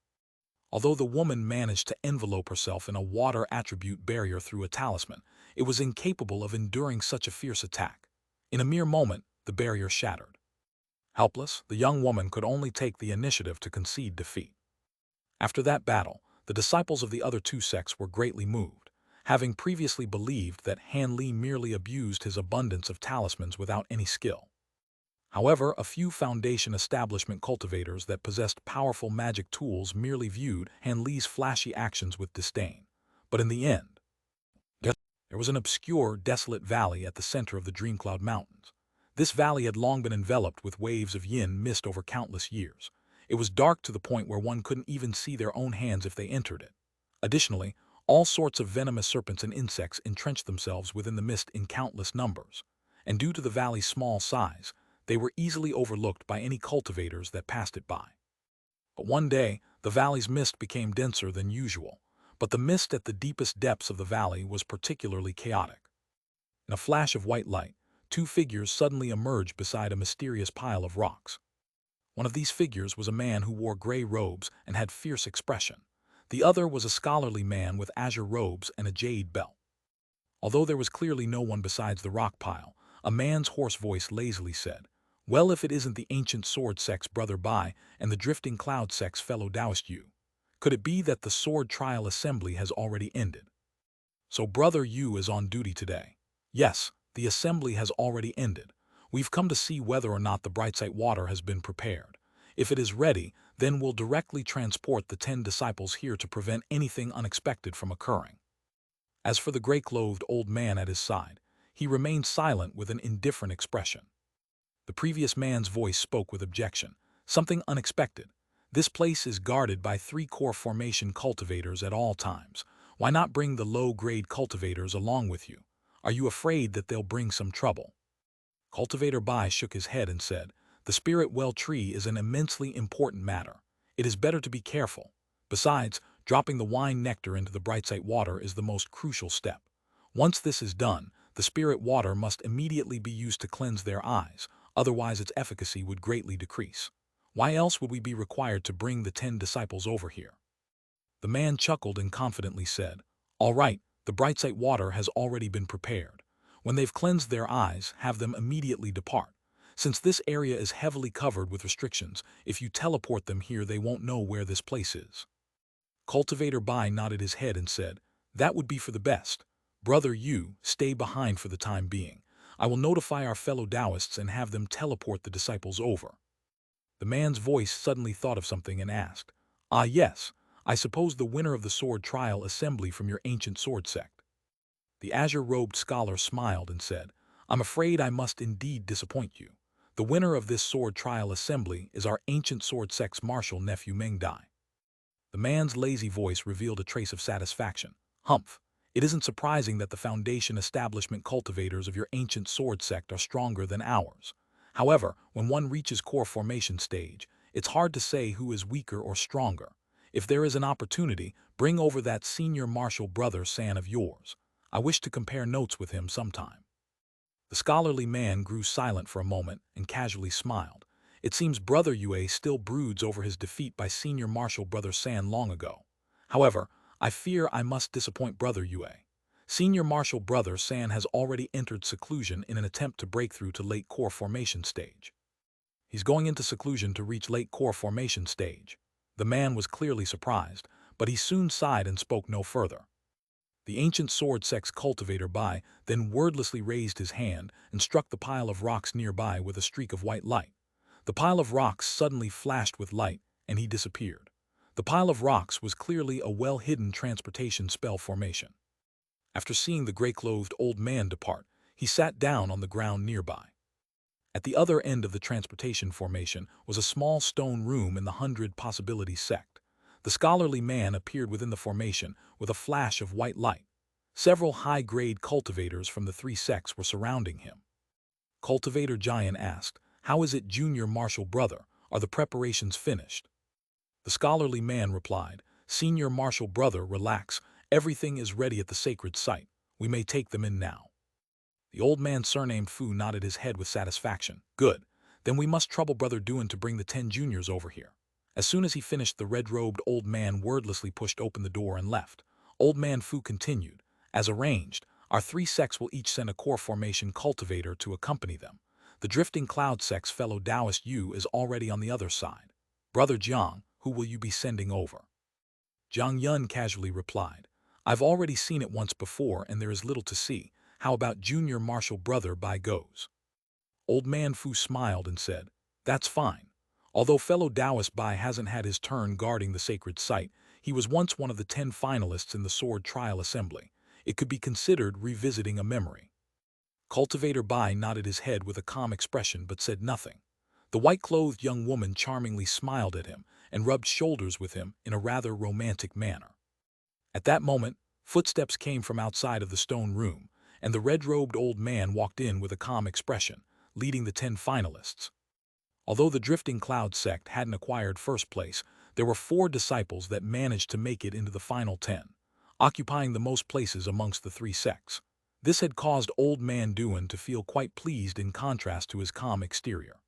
Although the woman managed to envelope herself in a water attribute barrier through a talisman, it was incapable of enduring such a fierce attack. In a mere moment, the barrier shattered. Helpless, the young woman could only take the initiative to concede defeat. After that battle, the disciples of the other two sects were greatly moved, having previously believed that Han Li merely abused his abundance of talismans without any skill. However, a few Foundation establishment cultivators that possessed powerful magic tools merely viewed Han Li's flashy actions with disdain. But in the end, there was an obscure, desolate valley at the center of the Dreamcloud Mountains. This valley had long been enveloped with waves of yin mist over countless years. It was dark to the point where one couldn't even see their own hands if they entered it. Additionally, all sorts of venomous serpents and insects entrenched themselves within the mist in countless numbers, and due to the valley's small size, they were easily overlooked by any cultivators that passed it by. But one day, the valley's mist became denser than usual, but the mist at the deepest depths of the valley was particularly chaotic. In a flash of white light, two figures suddenly emerged beside a mysterious pile of rocks. One of these figures was a man who wore gray robes and had fierce expression. The other was a scholarly man with azure robes and a jade belt. Although there was clearly no one besides the rock pile, a man's hoarse voice lazily said, "Well, if it isn't the ancient sword sect's brother Bai and the drifting cloud sect's fellow Taoist Yu, could it be that the sword trial assembly has already ended? So brother Yu is on duty today." "Yes, the assembly has already ended. We've come to see whether or not the Brightsite water has been prepared. If it is ready, then we'll directly transport the 10 disciples here to prevent anything unexpected from occurring." As for the gray-clothed old man at his side, he remained silent with an indifferent expression. The previous man's voice spoke with objection. "Something unexpected. This place is guarded by 3 core formation cultivators at all times. Why not bring the low-grade cultivators along with you? Are you afraid that they'll bring some trouble?" Cultivator Bai shook his head and said, "The spirit well tree is an immensely important matter. It is better to be careful. Besides, dropping the wine nectar into the Brightsite water is the most crucial step. Once this is done, the spirit water must immediately be used to cleanse their eyes, otherwise its efficacy would greatly decrease. Why else would we be required to bring the 10 disciples over here?" The man chuckled and confidently said, "All right, the Brightsite water has already been prepared. When they've cleansed their eyes, have them immediately depart. Since this area is heavily covered with restrictions, if you teleport them here they won't know where this place is." Cultivator Bai nodded his head and said, "That would be for the best. Brother Yu, stay behind for the time being. I will notify our fellow Taoists and have them teleport the disciples over." The man's voice suddenly thought of something and asked, "Ah yes, I suppose the winner of the sword trial assembly from your ancient sword sect." The azure-robed scholar smiled and said, "I'm afraid I must indeed disappoint you. The winner of this sword trial assembly is our ancient sword sect's martial nephew Meng Dai." The man's lazy voice revealed a trace of satisfaction. "Humph. It isn't surprising that the Foundation establishment cultivators of your ancient sword sect are stronger than ours. However, when one reaches core formation stage, it's hard to say who is weaker or stronger. If there is an opportunity, bring over that senior martial brother San of yours. I wish to compare notes with him sometime." The scholarly man grew silent for a moment and casually smiled. "It seems Brother Yue still broods over his defeat by senior martial brother San long ago. However, I fear I must disappoint Brother Yue. Senior martial brother San has already entered seclusion in an attempt to break through to late core formation stage. He's going into seclusion to reach late core formation stage." The man was clearly surprised, but he soon sighed and spoke no further. The ancient sword sect's cultivator Bai then wordlessly raised his hand and struck the pile of rocks nearby with a streak of white light. The pile of rocks suddenly flashed with light, and he disappeared. The pile of rocks was clearly a well-hidden transportation spell formation. After seeing the gray-clothed old man depart, he sat down on the ground nearby. At the other end of the transportation formation was a small stone room in the 100 Possibilities sect. The scholarly man appeared within the formation with a flash of white light. Several high-grade cultivators from the 3 sects were surrounding him. Cultivator Giant asked, "How is it, junior martial brother? Are the preparations finished?" The scholarly man replied, "Senior martial brother, relax. Everything is ready at the sacred site. We may take them in now." The old man surnamed Fu nodded his head with satisfaction. "Good. Then we must trouble Brother Duan to bring the 10 juniors over here." As soon as he finished, the red-robed old man wordlessly pushed open the door and left. Old man Fu continued, "As arranged, our 3 sects will each send a core formation cultivator to accompany them. The drifting cloud sect's fellow Taoist Yu is already on the other side. Brother Jiang, who will you be sending over? Jiang Yun casually replied, I've already seen it once before and there is little to see. How about Junior Marshal Brother Bai goes? Old Man Fu smiled and said, That's fine. Although fellow Taoist Bai hasn't had his turn guarding the sacred site, he was once one of the 10 finalists in the sword trial assembly. It could be considered revisiting a memory. Cultivator Bai nodded his head with a calm expression but said nothing. The white-clothed young woman charmingly smiled at him and rubbed shoulders with him in a rather romantic manner. At that moment, footsteps came from outside of the stone room, and the red-robed old man walked in with a calm expression, leading the 10 finalists. Although the Drifting Cloud sect hadn't acquired first place, there were 4 disciples that managed to make it into the final 10, occupying the most places amongst the 3 sects. This had caused Old Man Duan to feel quite pleased in contrast to his calm exterior.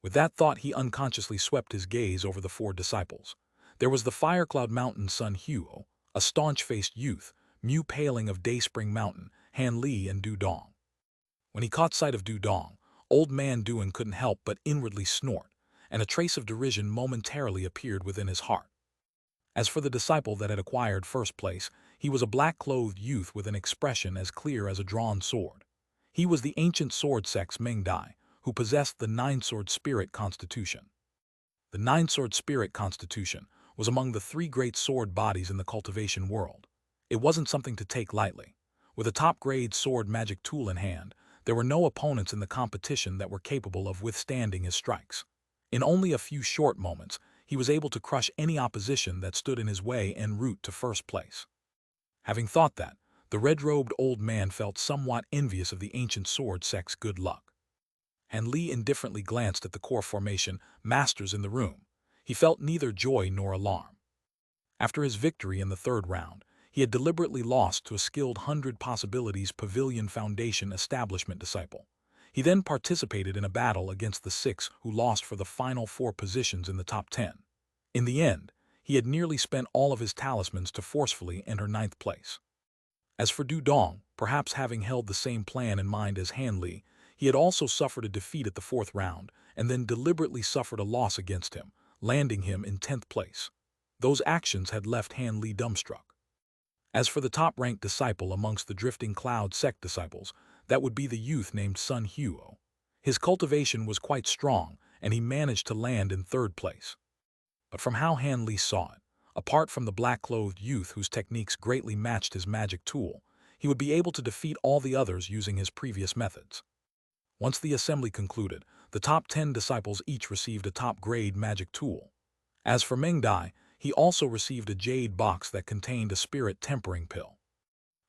With that thought, he unconsciously swept his gaze over the 4 disciples. There was the Firecloud Mountain Sun Huo, a staunch-faced youth, Mu Paling of Dayspring Mountain, Han Li, and Du Dong. When he caught sight of Du Dong, Old Man Duan couldn't help but inwardly snort, and a trace of derision momentarily appeared within his heart. As for the disciple that had acquired first place, he was a black-clothed youth with an expression as clear as a drawn sword. He was the ancient sword sect's Meng Dai, who possessed the Nine-Sword Spirit Constitution. The Nine-Sword Spirit Constitution was among the 3 great sword bodies in the cultivation world. It wasn't something to take lightly. With a top-grade sword magic tool in hand, there were no opponents in the competition that were capable of withstanding his strikes. In only a few short moments, he was able to crush any opposition that stood in his way en route to first place. Having thought that, the red-robed old man felt somewhat envious of the ancient sword sect's good luck. Han Li indifferently glanced at the core formation masters in the room. He felt neither joy nor alarm. After his victory in the 3rd round, he had deliberately lost to a skilled 100 Possibilities Pavilion Foundation establishment disciple. He then participated in a battle against the 6 who lost for the final 4 positions in the top 10. In the end, he had nearly spent all of his talismans to forcefully enter 9th place. As for Du Dong, perhaps having held the same plan in mind as Han Li, he had also suffered a defeat at the 4th round and then deliberately suffered a loss against him, landing him in 10th place. Those actions had left Han Li dumbstruck. As for the top-ranked disciple amongst the Drifting Cloud sect disciples, that would be the youth named Sun Huo. His cultivation was quite strong, and he managed to land in 3rd place. But from how Han Li saw it, apart from the black-clothed youth whose techniques greatly matched his magic tool, he would be able to defeat all the others using his previous methods. Once the assembly concluded, the top 10 disciples each received a top-grade magic tool. As for Meng Dai, he also received a jade box that contained a spirit tempering pill.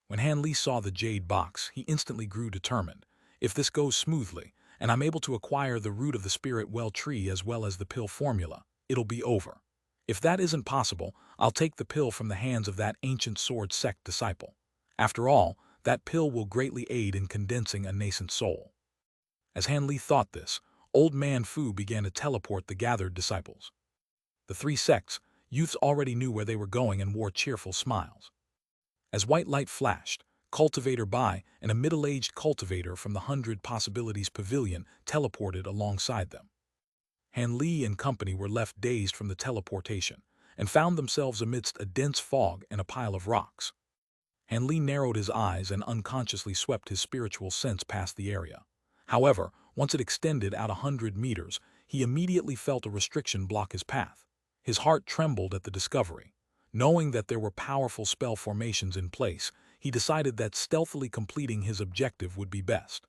When Han Li saw the jade box, he instantly grew determined. If this goes smoothly, and I'm able to acquire the root of the spirit well tree as well as the pill formula, it'll be over. If that isn't possible, I'll take the pill from the hands of that ancient sword sect disciple. After all, that pill will greatly aid in condensing a nascent soul. As Han Li thought this, Old Man Fu began to teleport the gathered disciples. The 3 sects, youths already knew where they were going and wore cheerful smiles. As white light flashed, Cultivator Bai and a middle-aged cultivator from the 100 Possibilities Pavilion teleported alongside them. Han Li and company were left dazed from the teleportation and found themselves amidst a dense fog and a pile of rocks. Han Li narrowed his eyes and unconsciously swept his spiritual sense past the area. However, once it extended out 100 meters, he immediately felt a restriction block his path. His heart trembled at the discovery. Knowing that there were powerful spell formations in place, he decided that stealthily completing his objective would be best.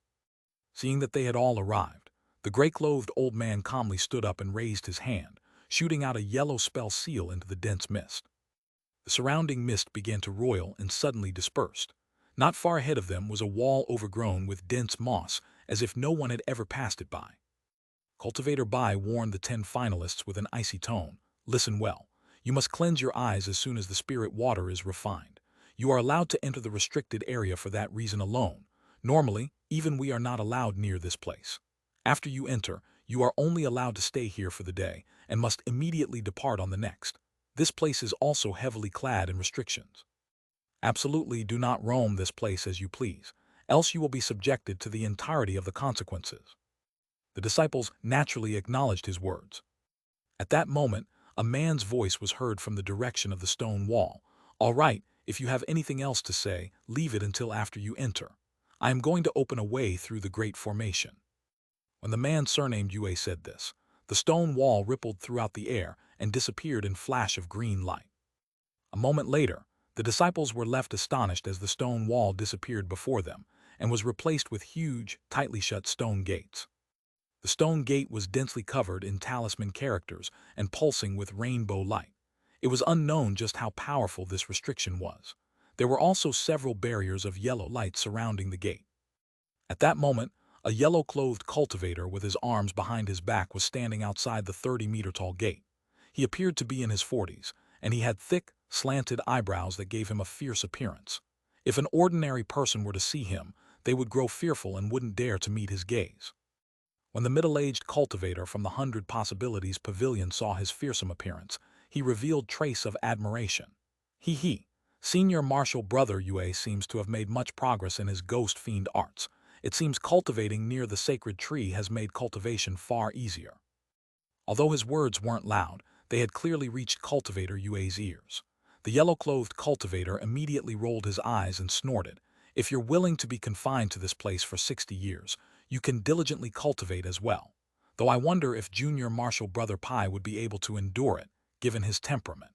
Seeing that they had all arrived, the gray-clothed old man calmly stood up and raised his hand, shooting out a yellow spell seal into the dense mist. The surrounding mist began to roil and suddenly dispersed. Not far ahead of them was a wall overgrown with dense moss, as if no one had ever passed it by. Cultivator Bai warned the 10 finalists with an icy tone, "Listen well. You must cleanse your eyes as soon as the spirit water is refined. You are allowed to enter the restricted area for that reason alone. Normally, even we are not allowed near this place. After you enter, you are only allowed to stay here for the day and must immediately depart on the next. This place is also heavily clad in restrictions. Absolutely do not roam this place as you please, else you will be subjected to the entirety of the consequences." The disciples naturally acknowledged his words. At that moment, a man's voice was heard from the direction of the stone wall. "All right, if you have anything else to say, leave it until after you enter. I am going to open a way through the great formation." When the man surnamed Yue said this, the stone wall rippled throughout the air and disappeared in a flash of green light. A moment later, the disciples were left astonished as the stone wall disappeared before them and was replaced with huge, tightly shut stone gates. The stone gate was densely covered in talisman characters and pulsing with rainbow light. It was unknown just how powerful this restriction was. There were also several barriers of yellow light surrounding the gate. At that moment, a yellow-clothed cultivator with his arms behind his back was standing outside the 30-meter-tall gate. He appeared to be in his 40s, and he had thick, slanted eyebrows that gave him a fierce appearance. If an ordinary person were to see him, they would grow fearful and wouldn't dare to meet his gaze. When the middle-aged cultivator from the 100 Possibilities Pavilion saw his fearsome appearance, he revealed trace of admiration. He, Senior Martial Brother Yue seems to have made much progress in his ghost fiend arts. It seems cultivating near the sacred tree has made cultivation far easier. Although his words weren't loud, they had clearly reached Cultivator Yue's ears. The yellow-clothed cultivator immediately rolled his eyes and snorted. "If you're willing to be confined to this place for 60 years, you can diligently cultivate as well. Though I wonder if Junior Martial Brother Pai would be able to endure it, given his temperament."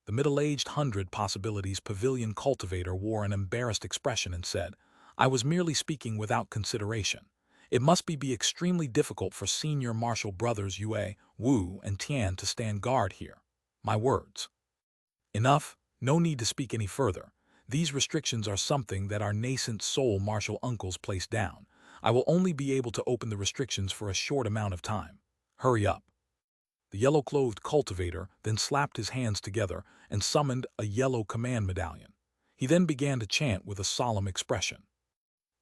The middle-aged 100 Possibilities Pavilion cultivator wore an embarrassed expression and said, "I was merely speaking without consideration. It must be extremely difficult for Senior Martial Brothers Yue, Wu, and Tian to stand guard here. My words." "Enough, no need to speak any further. These restrictions are something that our nascent soul martial uncles placed down. I will only be able to open the restrictions for a short amount of time. Hurry up." The yellow-clothed cultivator then slapped his hands together and summoned a yellow command medallion. He then began to chant with a solemn expression.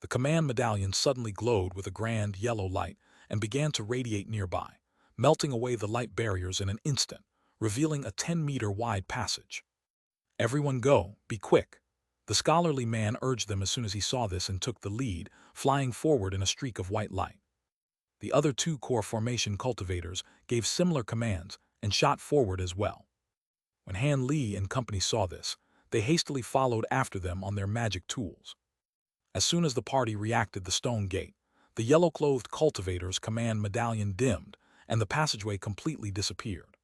The command medallion suddenly glowed with a grand yellow light and began to radiate nearby, melting away the light barriers in an instant, revealing a 10-meter-wide passage. "Everyone go, be quick." The scholarly man urged them as soon as he saw this and took the lead, flying forward in a streak of white light. The other two core formation cultivators gave similar commands and shot forward as well. When Han Li and company saw this, they hastily followed after them on their magic tools. As soon as the party reacted the stone gate, the yellow-clothed cultivator's command medallion dimmed, and the passageway completely disappeared.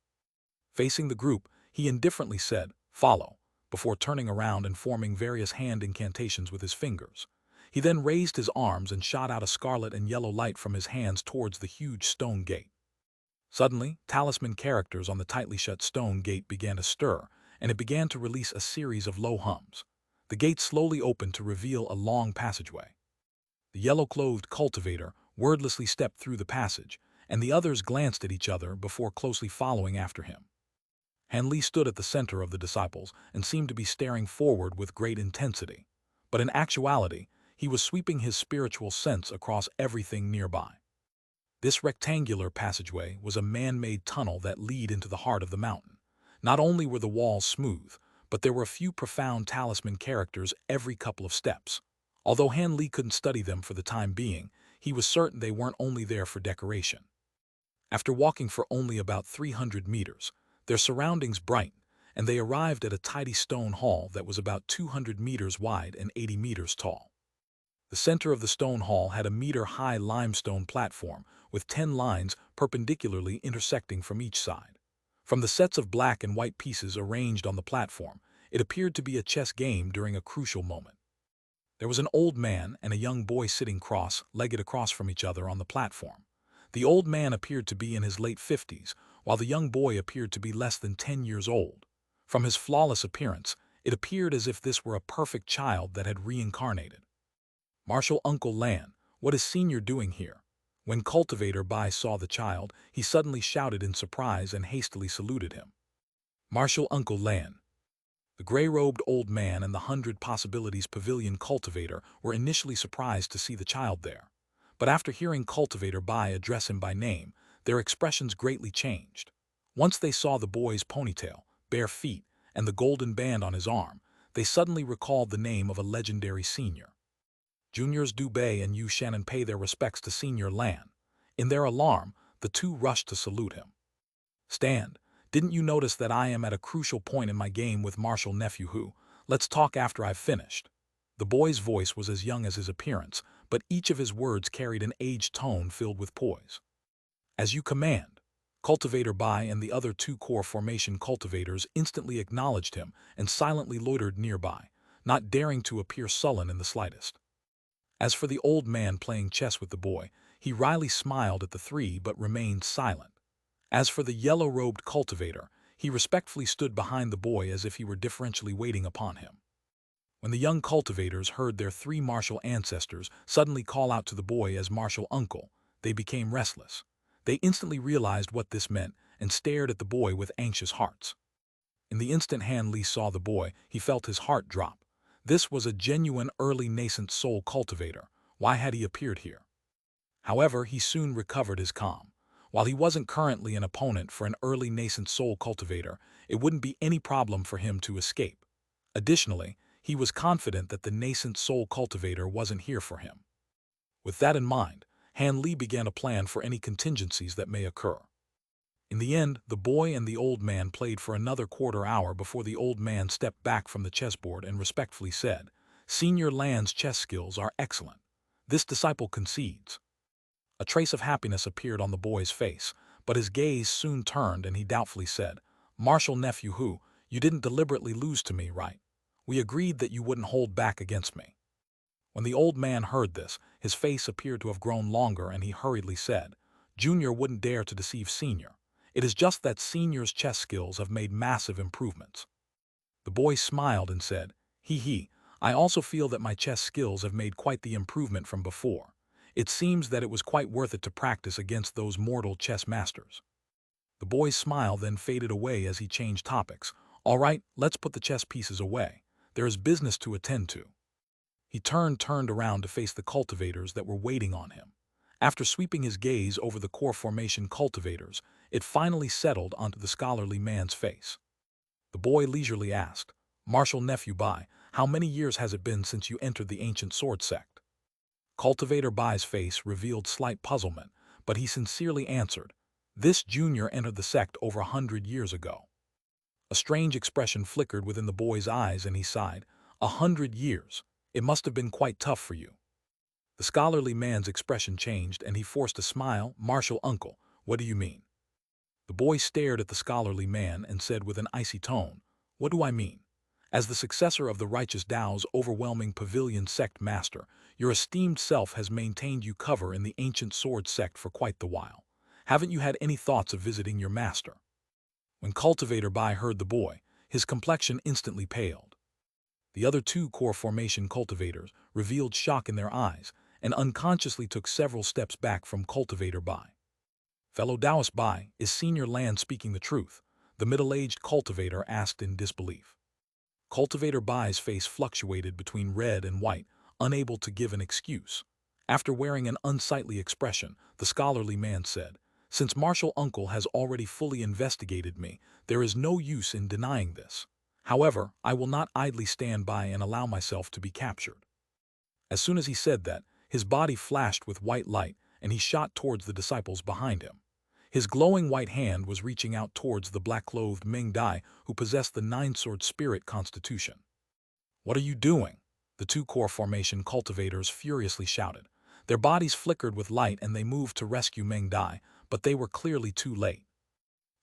Facing the group, he indifferently said, "Follow," before turning around and forming various hand incantations with his fingers. He then raised his arms and shot out a scarlet and yellow light from his hands towards the huge stone gate. Suddenly, talisman characters on the tightly shut stone gate began to stir, and it began to release a series of low hums. The gate slowly opened to reveal a long passageway. The yellow-clothed cultivator wordlessly stepped through the passage, and the others glanced at each other before closely following after him. Han Li stood at the center of the disciples and seemed to be staring forward with great intensity. But in actuality, he was sweeping his spiritual sense across everything nearby. This rectangular passageway was a man-made tunnel that led into the heart of the mountain. Not only were the walls smooth, but there were a few profound talisman characters every couple of steps. Although Han Li couldn't study them for the time being, he was certain they weren't only there for decoration. After walking for only about 300 meters, their surroundings brightened, and they arrived at a tidy stone hall that was about 200 meters wide and 80 meters tall. The center of the stone hall had a meter-high limestone platform with 10 lines perpendicularly intersecting from each side. From the sets of black and white pieces arranged on the platform, it appeared to be a chess game during a crucial moment. There was an old man and a young boy sitting cross-legged across from each other on the platform. The old man appeared to be in his late 50s, while the young boy appeared to be less than 10 years old. From his flawless appearance, it appeared as if this were a perfect child that had reincarnated. "Martial Uncle Lan, what is Senior doing here?" When Cultivator Bai saw the child, he suddenly shouted in surprise and hastily saluted him. "Martial Uncle Lan." The gray-robed old man and the 100 Possibilities Pavilion cultivator were initially surprised to see the child there. But after hearing Cultivator Bai address him by name, their expressions greatly changed. Once they saw the boy's ponytail, bare feet, and the golden band on his arm, they suddenly recalled the name of a legendary senior. Juniors Du Bei and Yu Shannon pay their respects to Senior Lan. In their alarm, the two rushed to salute him. "Stand, didn't you notice that I am at a crucial point in my game with Marshal Nephew Who? Let's talk after I've finished." The boy's voice was as young as his appearance, but each of his words carried an aged tone filled with poise. "As you command." Cultivator Bai and the other two core formation cultivators instantly acknowledged him and silently loitered nearby, not daring to appear sullen in the slightest. As for the old man playing chess with the boy, he wryly smiled at the three but remained silent. As for the yellow-robed cultivator, he respectfully stood behind the boy as if he were deferentially waiting upon him. When the young cultivators heard their three martial ancestors suddenly call out to the boy as martial uncle, they became restless. They instantly realized what this meant and stared at the boy with anxious hearts. In the instant Han Li saw the boy, he felt his heart drop. This was a genuine early nascent soul cultivator. Why had he appeared here? However, he soon recovered his calm. While he wasn't currently an opponent for an early nascent soul cultivator, it wouldn't be any problem for him to escape. Additionally, he was confident that the nascent soul cultivator wasn't here for him. With that in mind, Han Li began a plan for any contingencies that may occur. In the end, the boy and the old man played for another quarter hour before the old man stepped back from the chessboard and respectfully said, "Senior Lan's chess skills are excellent. This disciple concedes." A trace of happiness appeared on the boy's face, but his gaze soon turned and he doubtfully said, "Marshal Nephew Who, you didn't deliberately lose to me, right? We agreed that you wouldn't hold back against me." When the old man heard this, his face appeared to have grown longer and he hurriedly said, "Junior wouldn't dare to deceive Senior. It is just that Senior's chess skills have made massive improvements." The boy smiled and said, "He, I also feel that my chess skills have made quite the improvement from before. It seems that it was quite worth it to practice against those mortal chess masters." The boy's smile then faded away as he changed topics. "All right, let's put the chess pieces away. There is business to attend to." He turned around to face the cultivators that were waiting on him. After sweeping his gaze over the core formation cultivators, it finally settled onto the scholarly man's face. The boy leisurely asked, "Marshal Nephew Bai, how many years has it been since you entered the ancient sword sect?" Cultivator Bai's face revealed slight puzzlement, but he sincerely answered, "This junior entered the sect over 100 years ago." A strange expression flickered within the boy's eyes and he sighed, 100 years. It must have been quite tough for you." The scholarly man's expression changed and he forced a smile. "Marshal Uncle, what do you mean?" The boy stared at the scholarly man and said with an icy tone, "What do I mean? As the successor of the righteous Tao's overwhelming pavilion sect master, your esteemed self has maintained you cover in the ancient sword sect for quite the while. Haven't you had any thoughts of visiting your master?" When Cultivator Bai heard the boy, his complexion instantly paled. The other two core formation cultivators revealed shock in their eyes and unconsciously took several steps back from Cultivator Bai. "Fellow Taoist Bai, is Senior Lan speaking the truth?" the middle-aged cultivator asked in disbelief. Cultivator Bai's face fluctuated between red and white, unable to give an excuse. After wearing an unsightly expression, the scholarly man said, "Since Marshal Uncle has already fully investigated me, there is no use in denying this. However, I will not idly stand by and allow myself to be captured." As soon as he said that, his body flashed with white light and he shot towards the disciples behind him. His glowing white hand was reaching out towards the black-clothed Meng Dai who possessed the nine-sword spirit constitution. "What are you doing?" the two core formation cultivators furiously shouted. Their bodies flickered with light and they moved to rescue Meng Dai, but they were clearly too late.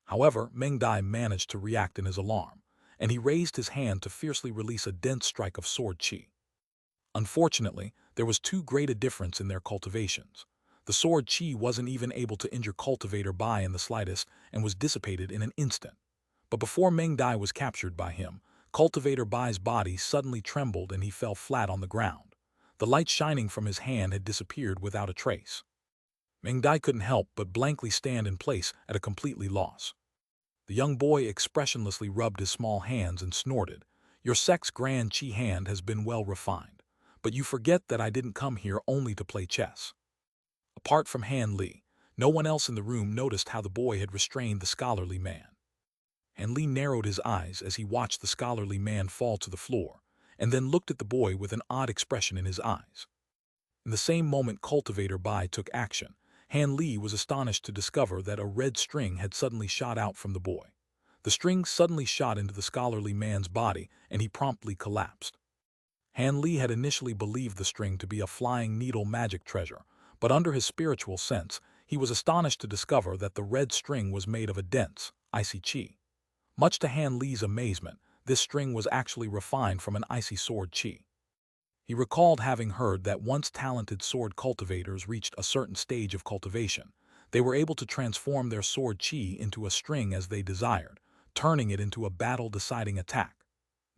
However, Meng Dai managed to react in his alarm, and he raised his hand to fiercely release a dense strike of sword chi. Unfortunately, there was too great a difference in their cultivations. The sword chi wasn't even able to injure Cultivator Bai in the slightest and was dissipated in an instant. But before Meng Dai was captured by him, Cultivator Bai's body suddenly trembled and he fell flat on the ground. The light shining from his hand had disappeared without a trace. Meng Dai couldn't help but blankly stand in place at a completely loss. The young boy expressionlessly rubbed his small hands and snorted, "Your sect's grand chi hand has been well refined, but you forget that I didn't come here only to play chess." Apart from Han Li, no one else in the room noticed how the boy had restrained the scholarly man. Han Li narrowed his eyes as he watched the scholarly man fall to the floor, and then looked at the boy with an odd expression in his eyes. In the same moment Cultivator Bai took action, Han Li was astonished to discover that a red string had suddenly shot out from the boy. The string suddenly shot into the scholarly man's body, and he promptly collapsed. Han Li had initially believed the string to be a flying needle magic treasure, but under his spiritual sense, he was astonished to discover that the red string was made of a dense, icy qi. Much to Han Li's amazement, this string was actually refined from an icy sword qi. He recalled having heard that once talented sword cultivators reached a certain stage of cultivation, they were able to transform their sword qi into a string as they desired, turning it into a battle-deciding attack.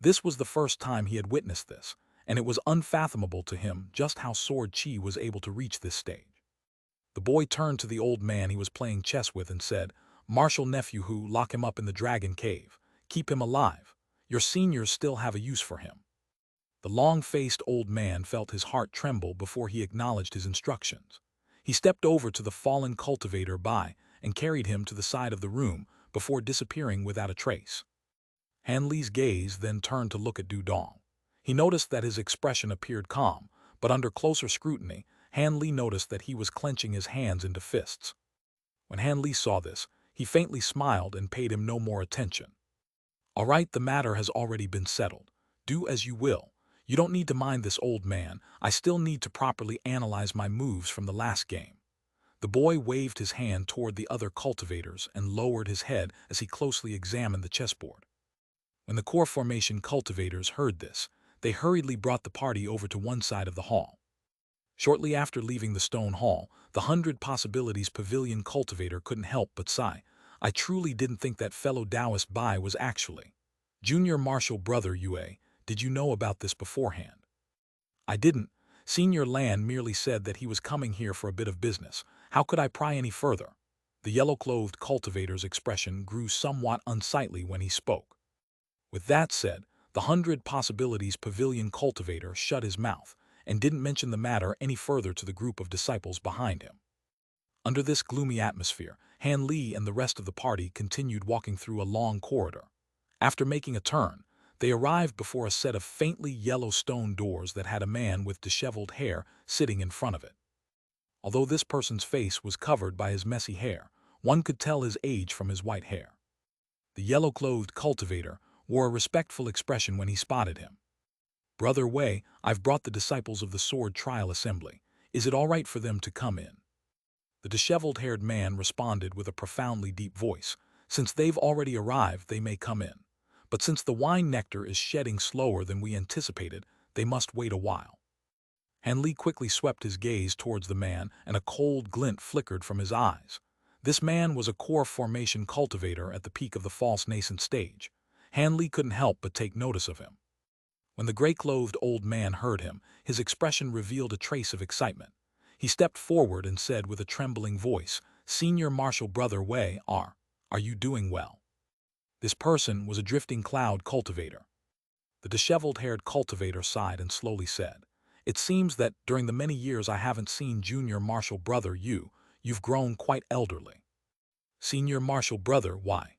This was the first time he had witnessed this, and it was unfathomable to him just how sword qi was able to reach this stage. The boy turned to the old man he was playing chess with and said, "Martial nephew who, lock him up in the dragon cave. Keep him alive. Your seniors still have a use for him." The long-faced old man felt his heart tremble before he acknowledged his instructions. He stepped over to the fallen cultivator by and carried him to the side of the room before disappearing without a trace. Han Li's gaze then turned to look at Du Dong. He noticed that his expression appeared calm, but under closer scrutiny, Han Li noticed that he was clenching his hands into fists. When Han Li saw this, he faintly smiled and paid him no more attention. "All right, the matter has already been settled. Do as you will. You don't need to mind this old man. I still need to properly analyze my moves from the last game." The boy waved his hand toward the other cultivators and lowered his head as he closely examined the chessboard. When the core formation cultivators heard this, they hurriedly brought the party over to one side of the hall. Shortly after leaving the stone hall, the 100 Possibilities Pavilion cultivator couldn't help but sigh. "I truly didn't think that fellow Taoist Bai was actually Junior Martial Brother Yue. Did you know about this beforehand?" "I didn't. Senior Lan merely said that he was coming here for a bit of business. How could I pry any further?" The yellow-clothed cultivator's expression grew somewhat unsightly when he spoke. With that said, the 100 Possibilities Pavilion cultivator shut his mouth and didn't mention the matter any further to the group of disciples behind him. Under this gloomy atmosphere, Han Li and the rest of the party continued walking through a long corridor. After making a turn, they arrived before a set of faintly yellow stone doors that had a man with disheveled hair sitting in front of it. Although this person's face was covered by his messy hair, one could tell his age from his white hair. The yellow-clothed cultivator wore a respectful expression when he spotted him. "Brother Wei, I've brought the disciples of the Sword Trial Assembly. Is it all right for them to come in?" The disheveled-haired man responded with a profoundly deep voice. "Since they've already arrived, they may come in. But since the wine nectar is shedding slower than we anticipated, they must wait a while." Han Li quickly swept his gaze towards the man, and a cold glint flickered from his eyes. This man was a core formation cultivator at the peak of the false nascent stage. Han Li couldn't help but take notice of him. When the gray-clothed old man heard him, his expression revealed a trace of excitement. He stepped forward and said with a trembling voice, "Senior Martial Brother Wei, are you doing well?" This person was a drifting cloud cultivator. The disheveled-haired cultivator sighed and slowly said, "It seems that during the many years I haven't seen Junior Martial Brother you've grown quite elderly." "Senior Martial Brother, why?"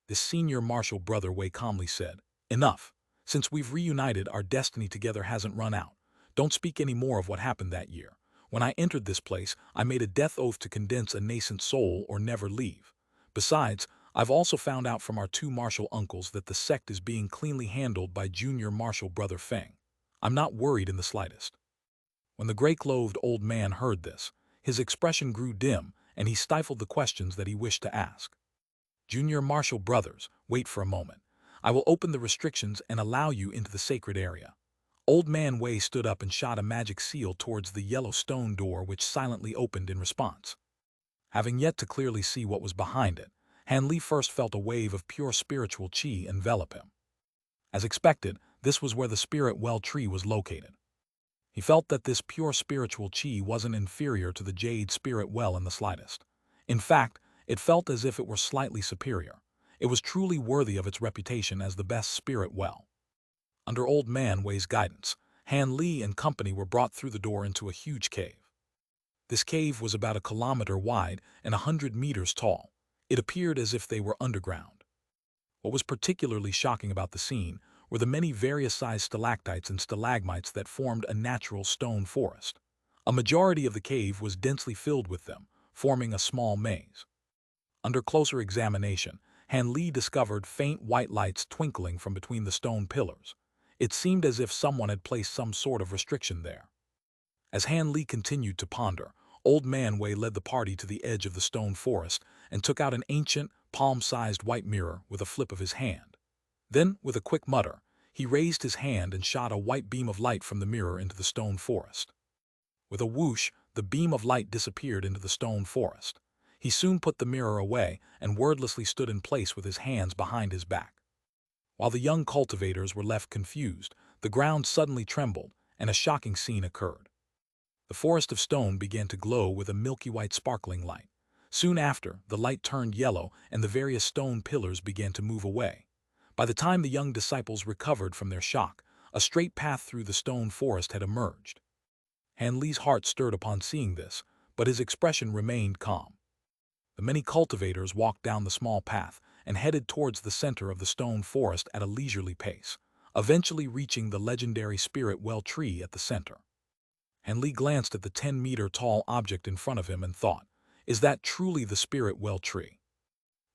This Senior Martial Brother Wei calmly said, "Enough. Since we've reunited, our destiny together hasn't run out. Don't speak any more of what happened that year. When I entered this place, I made a death oath to condense a nascent soul or never leave. Besides, I've also found out from our two martial uncles that the sect is being cleanly handled by Junior Martial Brother Feng. I'm not worried in the slightest." When the gray-clothed old man heard this, his expression grew dim and he stifled the questions that he wished to ask. "Junior Martial Brothers, wait for a moment. I will open the restrictions and allow you into the sacred area." Old Man Wei stood up and shot a magic seal towards the yellow stone door, which silently opened in response. Having yet to clearly see what was behind it, Han Li first felt a wave of pure spiritual qi envelop him. As expected, this was where the spirit well tree was located. He felt that this pure spiritual qi wasn't inferior to the Jade spirit well in the slightest. In fact, it felt as if it were slightly superior. It was truly worthy of its reputation as the best spirit well. Under Old Man Wei's guidance, Han Li and company were brought through the door into a huge cave. This cave was about 1 kilometer wide and 100 meters tall. It appeared as if they were underground. What was particularly shocking about the scene were the many various-sized stalactites and stalagmites that formed a natural stone forest. A majority of the cave was densely filled with them, forming a small maze. Under closer examination, Han Li discovered faint white lights twinkling from between the stone pillars. It seemed as if someone had placed some sort of restriction there. As Han Li continued to ponder, Old Man Wei led the party to the edge of the stone forest and took out an ancient, palm-sized white mirror with a flip of his hand. Then, with a quick mutter, he raised his hand and shot a white beam of light from the mirror into the stone forest. With a whoosh, the beam of light disappeared into the stone forest. He soon put the mirror away and wordlessly stood in place with his hands behind his back. While the young cultivators were left confused, the ground suddenly trembled, and a shocking scene occurred. The forest of stone began to glow with a milky white sparkling light. Soon after, the light turned yellow and the various stone pillars began to move away. By the time the young disciples recovered from their shock, a straight path through the stone forest had emerged. Han Li's heart stirred upon seeing this, but his expression remained calm. The many cultivators walked down the small path and headed towards the center of the stone forest at a leisurely pace, eventually reaching the legendary spirit well tree at the center. Han Li glanced at the 10-meter-tall object in front of him and thought, is that truly the spirit well tree?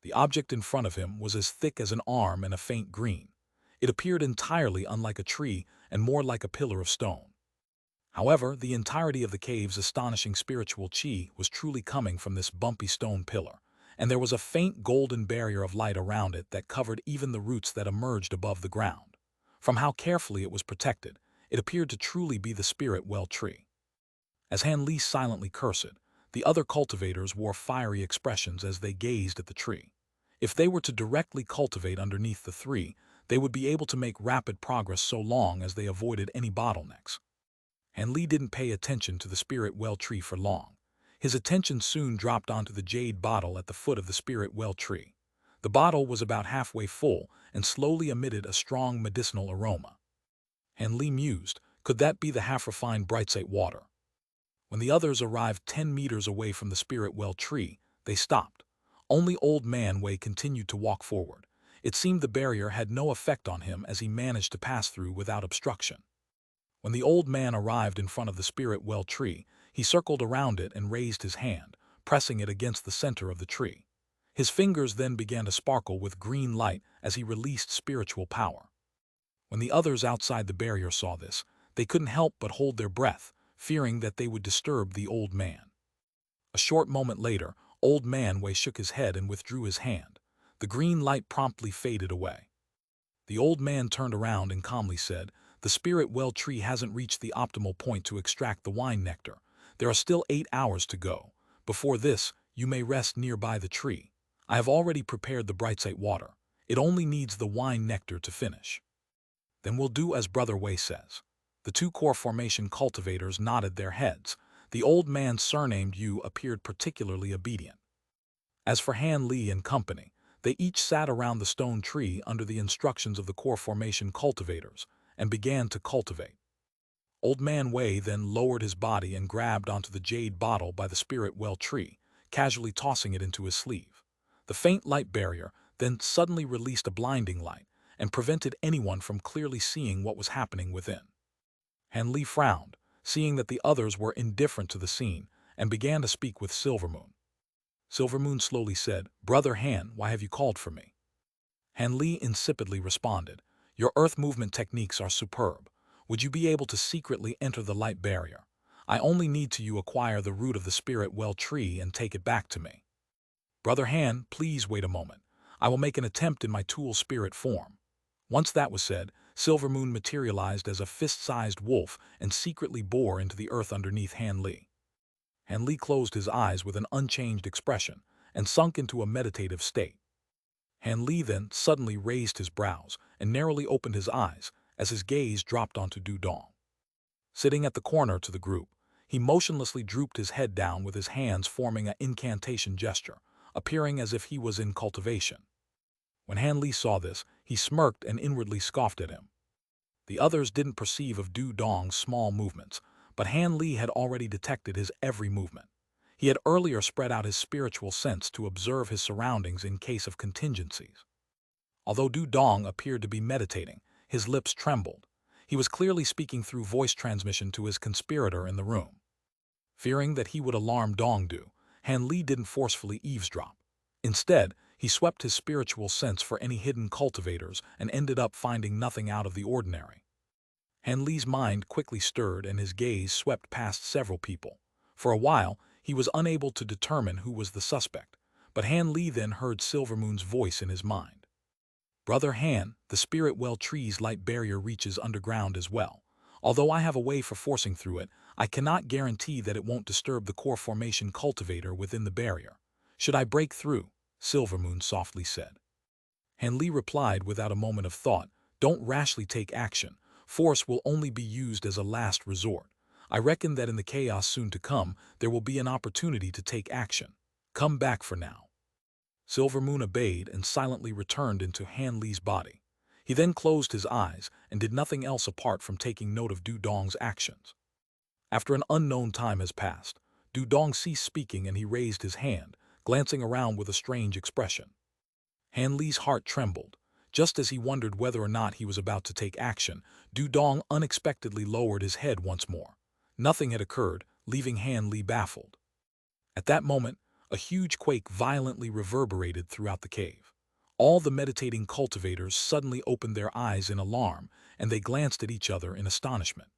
The object in front of him was as thick as an arm and a faint green. It appeared entirely unlike a tree and more like a pillar of stone. However, the entirety of the cave's astonishing spiritual chi was truly coming from this bumpy stone pillar, and there was a faint golden barrier of light around it that covered even the roots that emerged above the ground. From how carefully it was protected, it appeared to truly be the spirit well tree. As Han Li silently cursed, the other cultivators wore fiery expressions as they gazed at the tree. If they were to directly cultivate underneath the tree, they would be able to make rapid progress so long as they avoided any bottlenecks. Han Li didn't pay attention to the spirit well tree for long. His attention soon dropped onto the jade bottle at the foot of the spirit well tree. The bottle was about halfway full and slowly emitted a strong medicinal aroma. Han Li mused, could that be the half-refined brightsite water? When the others arrived 10 meters away from the spirit well tree, they stopped. Only Old Man Wei continued to walk forward. It seemed the barrier had no effect on him as he managed to pass through without obstruction. When the old man arrived in front of the spirit well tree, he circled around it and raised his hand, pressing it against the center of the tree. His fingers then began to sparkle with green light as he released spiritual power. When the others outside the barrier saw this, they couldn't help but hold their breath, fearing that they would disturb the old man. A short moment later, Old Man Wei shook his head and withdrew his hand. The green light promptly faded away. The old man turned around and calmly said, the spirit well tree hasn't reached the optimal point to extract the wine nectar. There are still 8 hours to go. Before this, you may rest nearby the tree. I have already prepared the brightsite water. It only needs the wine nectar to finish. Then we'll do as Brother Wei says. The two core formation cultivators nodded their heads. The old man surnamed Yu appeared particularly obedient. As for Han Li and company, they each sat around the stone tree under the instructions of the core formation cultivators and began to cultivate. Old Man Wei then lowered his body and grabbed onto the jade bottle by the spirit well tree, casually tossing it into his sleeve. The faint light barrier then suddenly released a blinding light and prevented anyone from clearly seeing what was happening within. Han Li frowned, seeing that the others were indifferent to the scene, and began to speak with Silvermoon. Silvermoon slowly said, Brother Han, why have you called for me? Han Li insipidly responded, your earth movement techniques are superb. Would you be able to secretly enter the light barrier? I only need to acquire the root of the spirit well tree and take it back to me. Brother Han, please wait a moment. I will make an attempt in my tool spirit form. Once that was said, Silvermoon materialized as a fist-sized wolf and secretly bore into the earth underneath Han Li. Han Li closed his eyes with an unchanged expression and sunk into a meditative state. Han Li then suddenly raised his brows and narrowly opened his eyes as his gaze dropped onto Du Dong. Sitting at the corner to the group, he motionlessly drooped his head down with his hands forming an incantation gesture, appearing as if he was in cultivation. When Han Li saw this, he smirked and inwardly scoffed at him. The others didn't perceive of Du Dong's small movements, but Han Li had already detected his every movement. He had earlier spread out his spiritual sense to observe his surroundings in case of contingencies. Although Du Dong appeared to be meditating, his lips trembled. He was clearly speaking through voice transmission to his conspirator in the room. Fearing that he would alarm Dongdu, Han Li didn't forcefully eavesdrop. Instead, he swept his spiritual sense for any hidden cultivators and ended up finding nothing out of the ordinary. Han Li's mind quickly stirred and his gaze swept past several people. For a while, he was unable to determine who was the suspect, but Han Li then heard Silvermoon's voice in his mind. Brother Han, the spirit well tree's light barrier reaches underground as well. Although I have a way for forcing through it, I cannot guarantee that it won't disturb the core formation cultivator within the barrier. Should I break through? Silvermoon softly said. Han Li replied without a moment of thought, don't rashly take action. Force will only be used as a last resort. I reckon that in the chaos soon to come, there will be an opportunity to take action. Come back for now. Silvermoon obeyed and silently returned into Han Li's body. He then closed his eyes and did nothing else apart from taking note of Du Dong's actions. After an unknown time has passed, Du Dong ceased speaking and he raised his hand, glancing around with a strange expression. Han Li's heart trembled. Just as he wondered whether or not he was about to take action, Du Dong unexpectedly lowered his head once more. Nothing had occurred, leaving Han Li baffled. At that moment, a huge quake violently reverberated throughout the cave. All the meditating cultivators suddenly opened their eyes in alarm, and they glanced at each other in astonishment.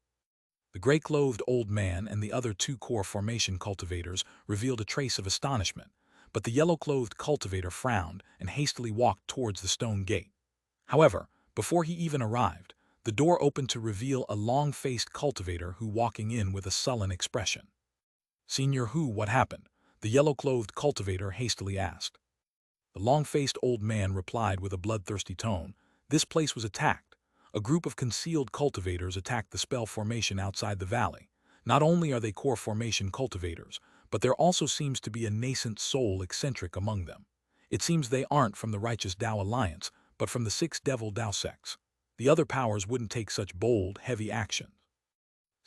The gray-clothed old man and the other two core formation cultivators revealed a trace of astonishment, but the yellow-clothed cultivator frowned and hastily walked towards the stone gate. However, before he even arrived, the door opened to reveal a long-faced cultivator who walking in with a sullen expression. Senior Hu, what happened? The yellow-clothed cultivator hastily asked. The long-faced old man replied with a bloodthirsty tone, this place was attacked. A group of concealed cultivators attacked the spell formation outside the valley. Not only are they core formation cultivators, but there also seems to be a nascent soul eccentric among them. It seems they aren't from the Righteous Tao Alliance, but from the 6 Devil Tao sects. The other powers wouldn't take such bold, heavy actions.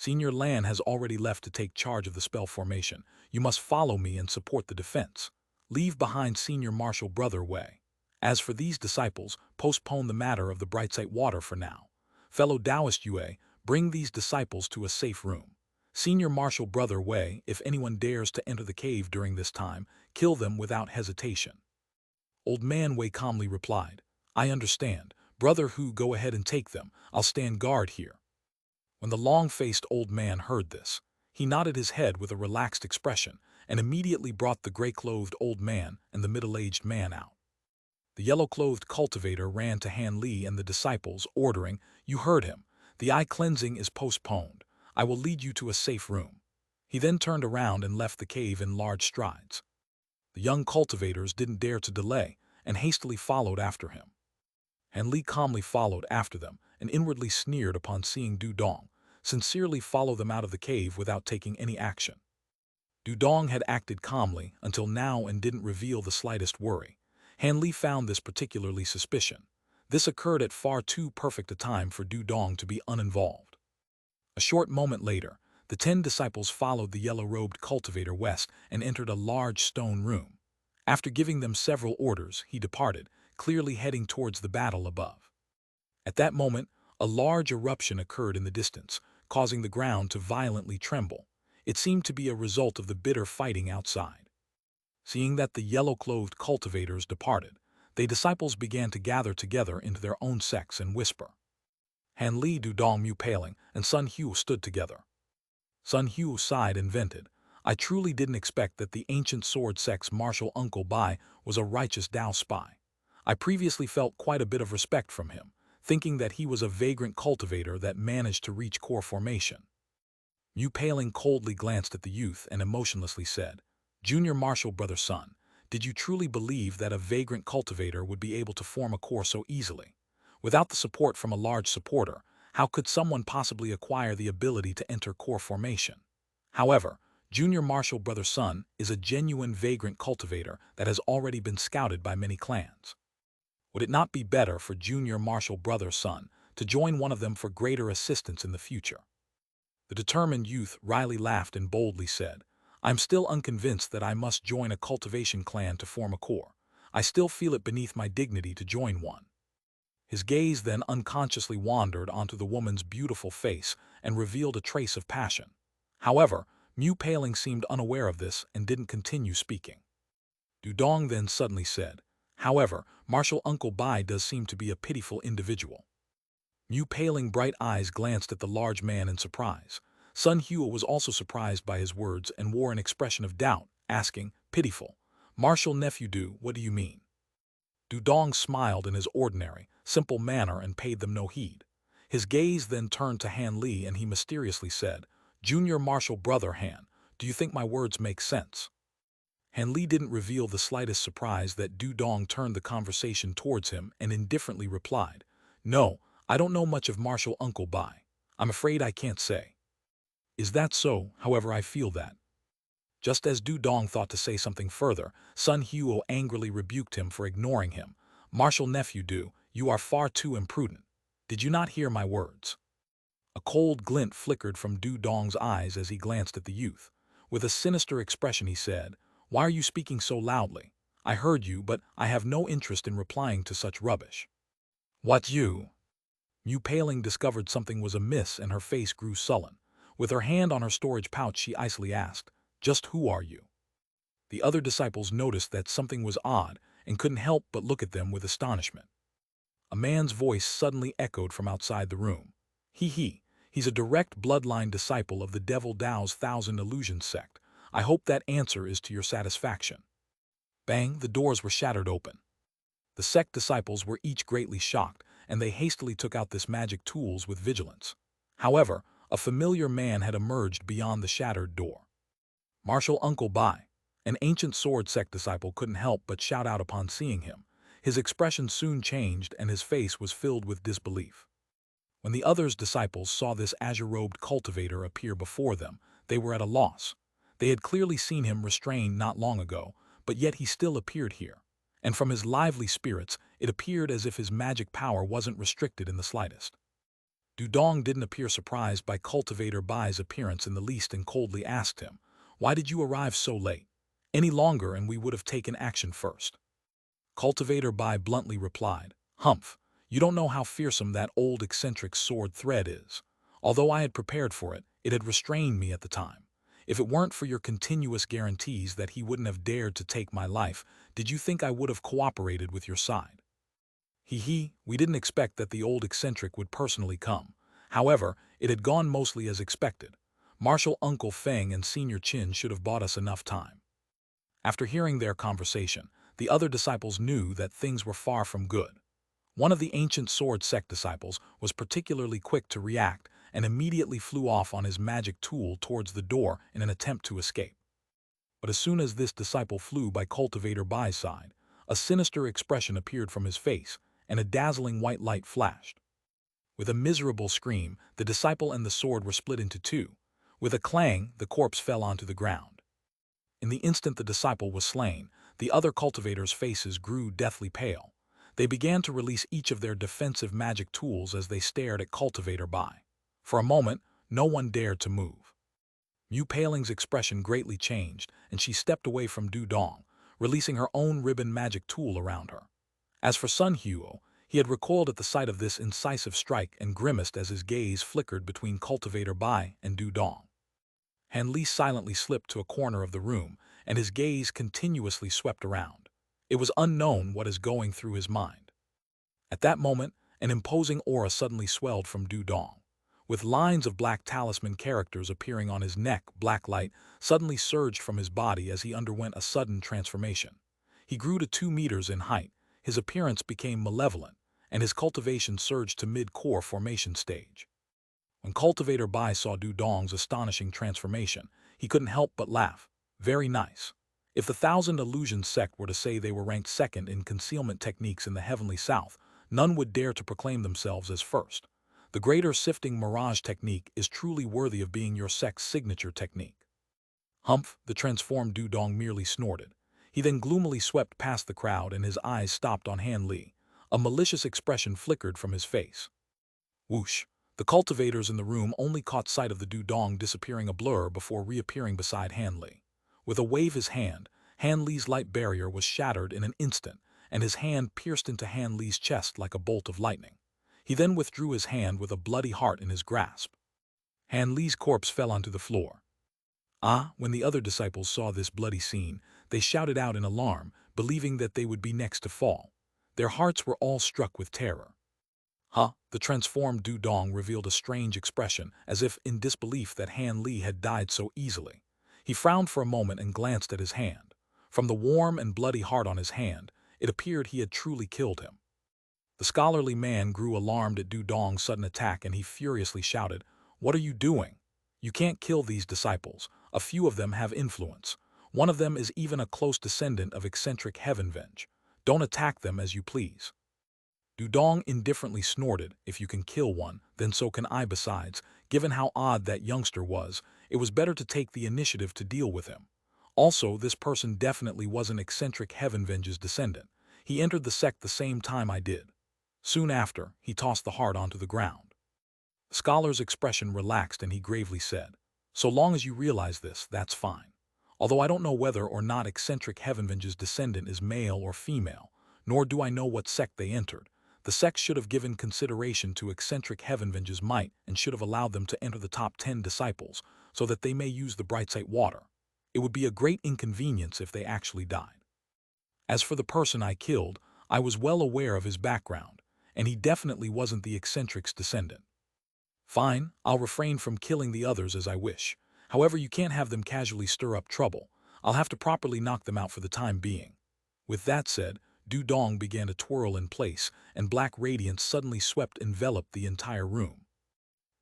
Senior Lan has already left to take charge of the spell formation. You must follow me and support the defense. Leave behind Senior Marshal Brother Wei. As for these disciples, postpone the matter of the Brightsite water for now. Fellow Taoist Yue, bring these disciples to a safe room. Senior Marshal Brother Wei, if anyone dares to enter the cave during this time, kill them without hesitation. Old Man Wei calmly replied, I understand. Brother Hu, go ahead and take them. I'll stand guard here. When the long-faced old man heard this, he nodded his head with a relaxed expression and immediately brought the gray-clothed old man and the middle-aged man out. The yellow-clothed cultivator ran to Han Li and the disciples, ordering, you heard him. The eye cleansing is postponed. I will lead you to a safe room. He then turned around and left the cave in large strides. The young cultivators didn't dare to delay and hastily followed after him. Han Li calmly followed after them and inwardly sneered upon seeing Du Dong sincerely follow them out of the cave without taking any action. Du Dong had acted calmly until now and didn't reveal the slightest worry. Han Li found this particularly suspicious. This occurred at far too perfect a time for Du Dong to be uninvolved. A short moment later, the 10 disciples followed the yellow-robed cultivator west and entered a large stone room. After giving them several orders, he departed, clearly heading towards the battle above. At that moment, a large eruption occurred in the distance, causing the ground to violently tremble. It seemed to be a result of the bitter fighting outside. Seeing that the yellow-clothed cultivators departed, the disciples began to gather together into their own sects and whisper. Han Li, Du Dong, Mu Paling, and Sun Hu stood together. Sun Hu sighed and vented, I truly didn't expect that the ancient sword sect's martial Uncle Bai was a righteous Tao spy. I previously felt quite a bit of respect from him, thinking that he was a vagrant cultivator that managed to reach core formation. Mu Paling coldly glanced at the youth and emotionlessly said, Junior Marshal Brother Sun, did you truly believe that a vagrant cultivator would be able to form a core so easily? Without the support from a large supporter, how could someone possibly acquire the ability to enter core formation? However, Junior Marshal Brother Sun is a genuine vagrant cultivator that has already been scouted by many clans. Would it not be better for Junior Marshal Brother Sun to join one of them for greater assistance in the future? The determined youth wryly laughed and boldly said, I'm still unconvinced that I must join a cultivation clan to form a core. I still feel it beneath my dignity to join one. His gaze then unconsciously wandered onto the woman's beautiful face and revealed a trace of passion. However, Mu Paling seemed unaware of this and didn't continue speaking. Dudong then suddenly said, "However, Martial Uncle Bai does seem to be a pitiful individual." Mu Paling bright eyes glanced at the large man in surprise. Sun Hua was also surprised by his words and wore an expression of doubt, asking, "Pitiful? Martial nephew Du, what do you mean?" Dudong smiled in his ordinary, simple manner and paid them no heed. His gaze then turned to Han Li and he mysteriously said, "Junior Martial Brother Han, do you think my words make sense?" Han Li didn't reveal the slightest surprise that Dudong turned the conversation towards him and indifferently replied, "No, I don't know much of Martial Uncle Bai. I'm afraid I can't say." "Is that so? However, I feel that." Just as Dudong thought to say something further, Sun Huo angrily rebuked him for ignoring him. "Martial nephew Du, you are far too imprudent. Did you not hear my words?" A cold glint flickered from Dudong's eyes as he glanced at the youth. With a sinister expression he said, "Why are you speaking so loudly? I heard you, but I have no interest in replying to such rubbish." "What you?" Mu Paling discovered something was amiss and her face grew sullen. With her hand on her storage pouch she icily asked, "Just who are you?" The other disciples noticed that something was odd and couldn't help but look at them with astonishment. A man's voice suddenly echoed from outside the room. He's a direct bloodline disciple of the Devil Dao's Thousand Illusions sect. I hope that answer is to your satisfaction." Bang, the doors were shattered open. The sect disciples were each greatly shocked, and they hastily took out this magic tools with vigilance. However, a familiar man had emerged beyond the shattered door. Martial Uncle Bai, an ancient sword sect disciple, couldn't help but shout out upon seeing him. His expression soon changed and his face was filled with disbelief. When the others' disciples saw this azure-robed cultivator appear before them, they were at a loss. They had clearly seen him restrained not long ago, but yet he still appeared here. And from his lively spirits, it appeared as if his magic power wasn't restricted in the slightest. Dudong didn't appear surprised by Cultivator Bai's appearance in the least and coldly asked him, "Why did you arrive so late? Any longer and we would have taken action first." Cultivator Bai bluntly replied, "Humph, you don't know how fearsome that old eccentric sword thread is. Although I had prepared for it, it had restrained me at the time. If it weren't for your continuous guarantees that he wouldn't have dared to take my life, did you think I would have cooperated with your side?" We didn't expect that the old eccentric would personally come. However, it had gone mostly as expected. Martial Uncle Feng and Senior Qin should have bought us enough time. After hearing their conversation, the other disciples knew that things were far from good. One of the ancient sword sect disciples was particularly quick to react and immediately flew off on his magic tool towards the door in an attempt to escape. But as soon as this disciple flew by Cultivator Bai's side, a sinister expression appeared from his face, and a dazzling white light flashed. With a miserable scream, the disciple and the sword were split into two. With a clang, the corpse fell onto the ground. In the instant the disciple was slain, the other cultivators' faces grew deathly pale. They began to release each of their defensive magic tools as they stared at Cultivator Bai. For a moment, no one dared to move. Mu Paling's expression greatly changed, and she stepped away from Dudong, releasing her own ribbon magic tool around her. As for Sun Huo, he had recoiled at the sight of this incisive strike and grimaced as his gaze flickered between Cultivator Bai and Dudong. Han Li silently slipped to a corner of the room, and his gaze continuously swept around. It was unknown what is going through his mind. At that moment, an imposing aura suddenly swelled from Dudong. With lines of black talisman characters appearing on his neck, black light suddenly surged from his body as he underwent a sudden transformation. He grew to 2 meters in height, his appearance became malevolent, and his cultivation surged to mid-core formation stage. When Cultivator Bai saw Dudong's astonishing transformation, he couldn't help but laugh. Very nice. If the Thousand Illusions sect were to say they were ranked second in concealment techniques in the Heavenly South, none would dare to proclaim themselves as first. The Greater Sifting Mirage technique is truly worthy of being your sect's signature technique. Humph, the transformed Dudong merely snorted. He then gloomily swept past the crowd and his eyes stopped on Han Li. A malicious expression flickered from his face. Whoosh! The cultivators in the room only caught sight of the Dudong disappearing a blur before reappearing beside Han Li. With a wave of his hand, Han Li's light barrier was shattered in an instant, and his hand pierced into Han Li's chest like a bolt of lightning. He then withdrew his hand with a bloody heart in his grasp. Han Li's corpse fell onto the floor. When the other disciples saw this bloody scene, they shouted out in alarm, believing that they would be next to fall. Their hearts were all struck with terror. The transformed Dudong revealed a strange expression, as if in disbelief that Han Li had died so easily. He frowned for a moment and glanced at his hand. From the warm and bloody heart on his hand, it appeared he had truly killed him. The scholarly man grew alarmed at Dudong's sudden attack, and he furiously shouted, "What are you doing? You can't kill these disciples. A few of them have influence. One of them is even a close descendant of eccentric heaven-venge. Don't attack them as you please." Dudong indifferently snorted, "If you can kill one, then so can I. Besides, given how odd that youngster was, it was better to take the initiative to deal with him. Also, this person definitely was an eccentric heaven-venge's descendant. He entered the sect the same time I did." Soon after, he tossed the heart onto the ground. The scholar's expression relaxed and he gravely said, "So long as you realize this, that's fine. Although I don't know whether or not eccentric heaven-venge's descendant is male or female, nor do I know what sect they entered. The sect should have given consideration to eccentric heaven-venge's might and should have allowed them to enter the top 10 disciples so that they may use the brightsite water. It would be a great inconvenience if they actually died. As for the person I killed, I was well aware of his background, and he definitely wasn't the eccentric's descendant. Fine, I'll refrain from killing the others as I wish. However, you can't have them casually stir up trouble. I'll have to properly knock them out for the time being." With that said, Dudong began to twirl in place, and black radiance suddenly enveloped the entire room.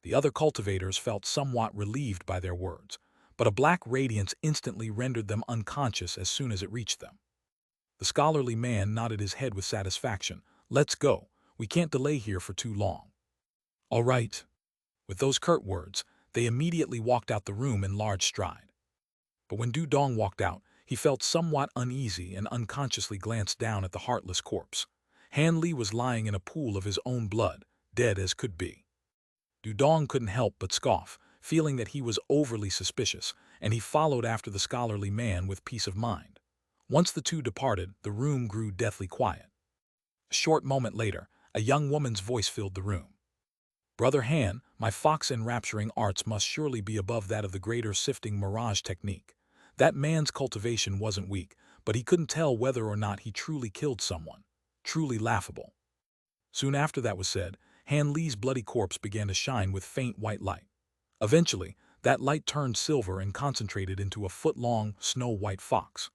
The other cultivators felt somewhat relieved by their words, but a black radiance instantly rendered them unconscious as soon as it reached them. The scholarly man nodded his head with satisfaction. "Let's go. We can't delay here for too long." "All right." With those curt words, they immediately walked out the room in large stride. But when Dudong walked out, he felt somewhat uneasy and unconsciously glanced down at the heartless corpse. Han Li was lying in a pool of his own blood, dead as could be. Dudong couldn't help but scoff, feeling that he was overly suspicious, and he followed after the scholarly man with peace of mind. Once the two departed, the room grew deathly quiet. A short moment later, a young woman's voice filled the room. "Brother Han, my fox-enrapturing arts must surely be above that of the greater sifting mirage technique. That man's cultivation wasn't weak, but he couldn't tell whether or not he truly killed someone. Truly laughable." Soon after that was said, Han Li's bloody corpse began to shine with faint white light. Eventually, that light turned silver and concentrated into a foot-long, snow-white fox.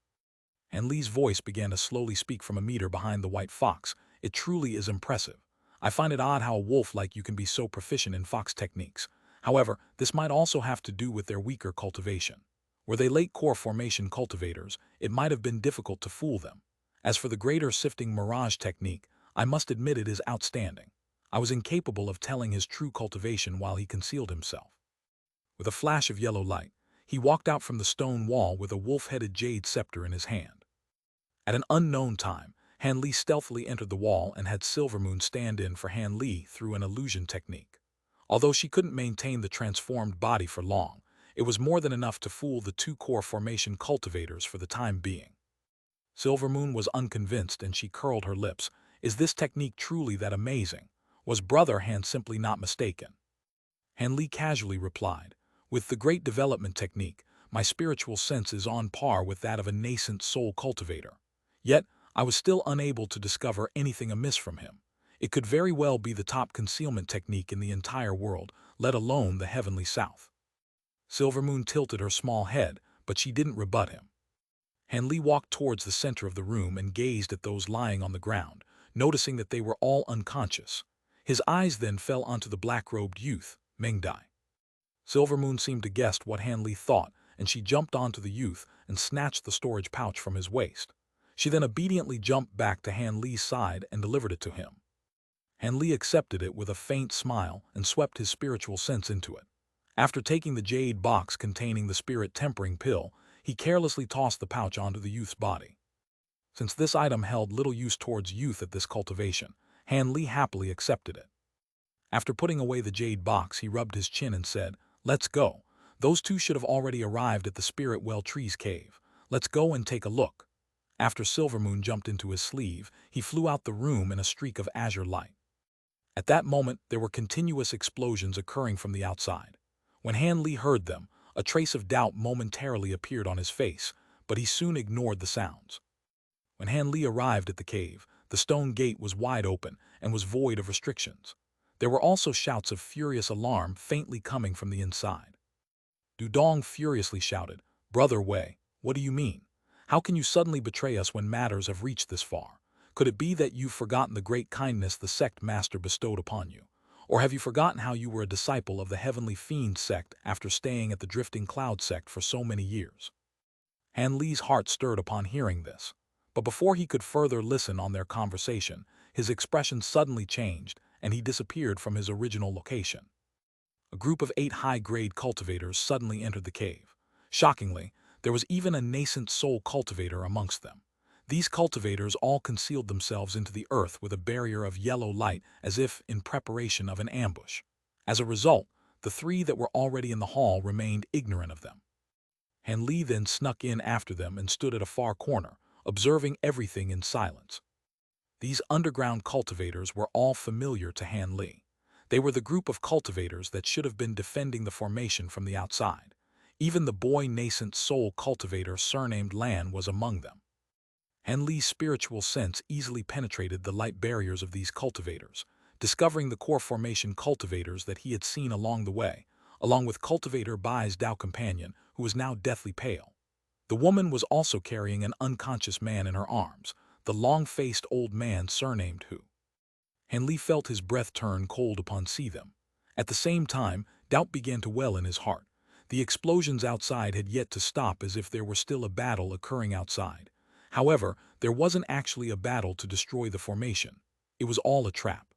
Han Li's voice began to slowly speak from a meter behind the white fox. "It truly is impressive. I find it odd how a wolf like you can be so proficient in fox techniques. However, this might also have to do with their weaker cultivation. Were they late core formation cultivators, it might have been difficult to fool them. As for the greater sifting mirage technique, I must admit it is outstanding. I was incapable of telling his true cultivation while he concealed himself." With a flash of yellow light, he walked out from the stone wall with a wolf-headed jade scepter in his hand. At an unknown time, Han Li stealthily entered the wall and had Silvermoon stand in for Han Li through an illusion technique. Although she couldn't maintain the transformed body for long, it was more than enough to fool the two core formation cultivators for the time being. Silvermoon was unconvinced and she curled her lips. Is this technique truly that amazing? Was Brother Han simply not mistaken? Han Li casually replied, "With the great development technique, my spiritual sense is on par with that of a nascent soul cultivator. Yet, I was still unable to discover anything amiss from him. It could very well be the top concealment technique in the entire world, let alone the heavenly south." Silvermoon tilted her small head, but she didn't rebut him. Han Li walked towards the center of the room and gazed at those lying on the ground, noticing that they were all unconscious. His eyes then fell onto the black-robed youth, Mengdai. Silvermoon seemed to guess what Han Li thought, and she jumped onto the youth and snatched the storage pouch from his waist. She then obediently jumped back to Han Li's side and delivered it to him. Han Li accepted it with a faint smile and swept his spiritual sense into it. After taking the jade box containing the spirit-tempering pill, he carelessly tossed the pouch onto the youth's body. Since this item held little use towards youth at this cultivation, Han Li happily accepted it. After putting away the jade box, he rubbed his chin and said, "Let's go. Those two should have already arrived at the Spirit Well Tree's cave. Let's go and take a look." After Silvermoon jumped into his sleeve, he flew out the room in a streak of azure light. At that moment, there were continuous explosions occurring from the outside. When Han Li heard them, A trace of doubt momentarily appeared on his face, but he soon ignored the sounds. When Han Li arrived at the cave, the stone gate was wide open and was void of restrictions. There were also shouts of furious alarm faintly coming from the inside. Dudong furiously shouted, "Brother Wei, what do you mean? How can you suddenly betray us when matters have reached this far? Could it be that you've forgotten the great kindness the sect master bestowed upon you? Or have you forgotten how you were a disciple of the heavenly fiend sect after staying at the drifting cloud sect for so many years?" Han Li's heart stirred upon hearing this. But before he could further listen on their conversation, his expression suddenly changed, and he disappeared from his original location. A group of 8 high-grade cultivators suddenly entered the cave. Shockingly, there was even a nascent soul cultivator amongst them. These cultivators all concealed themselves into the earth with a barrier of yellow light as if in preparation of an ambush. As a result, the 3 that were already in the hall remained ignorant of them. Han Li then snuck in after them and stood at a far corner, observing everything in silence. These underground cultivators were all familiar to Han Li. They were the group of cultivators that should have been defending the formation from the outside. Even the boy nascent soul cultivator surnamed Lan was among them. Han Li's spiritual sense easily penetrated the light barriers of these cultivators, discovering the core formation cultivators that he had seen along the way, along with cultivator Bai's Dao companion, who was now deathly pale. The woman was also carrying an unconscious man in her arms, the long-faced old man surnamed Hu. Han Li felt his breath turn cold upon seeing them. At the same time, doubt began to well in his heart. The explosions outside had yet to stop, as if there were still a battle occurring outside. However, there wasn't actually a battle to destroy the formation. It was all a trap.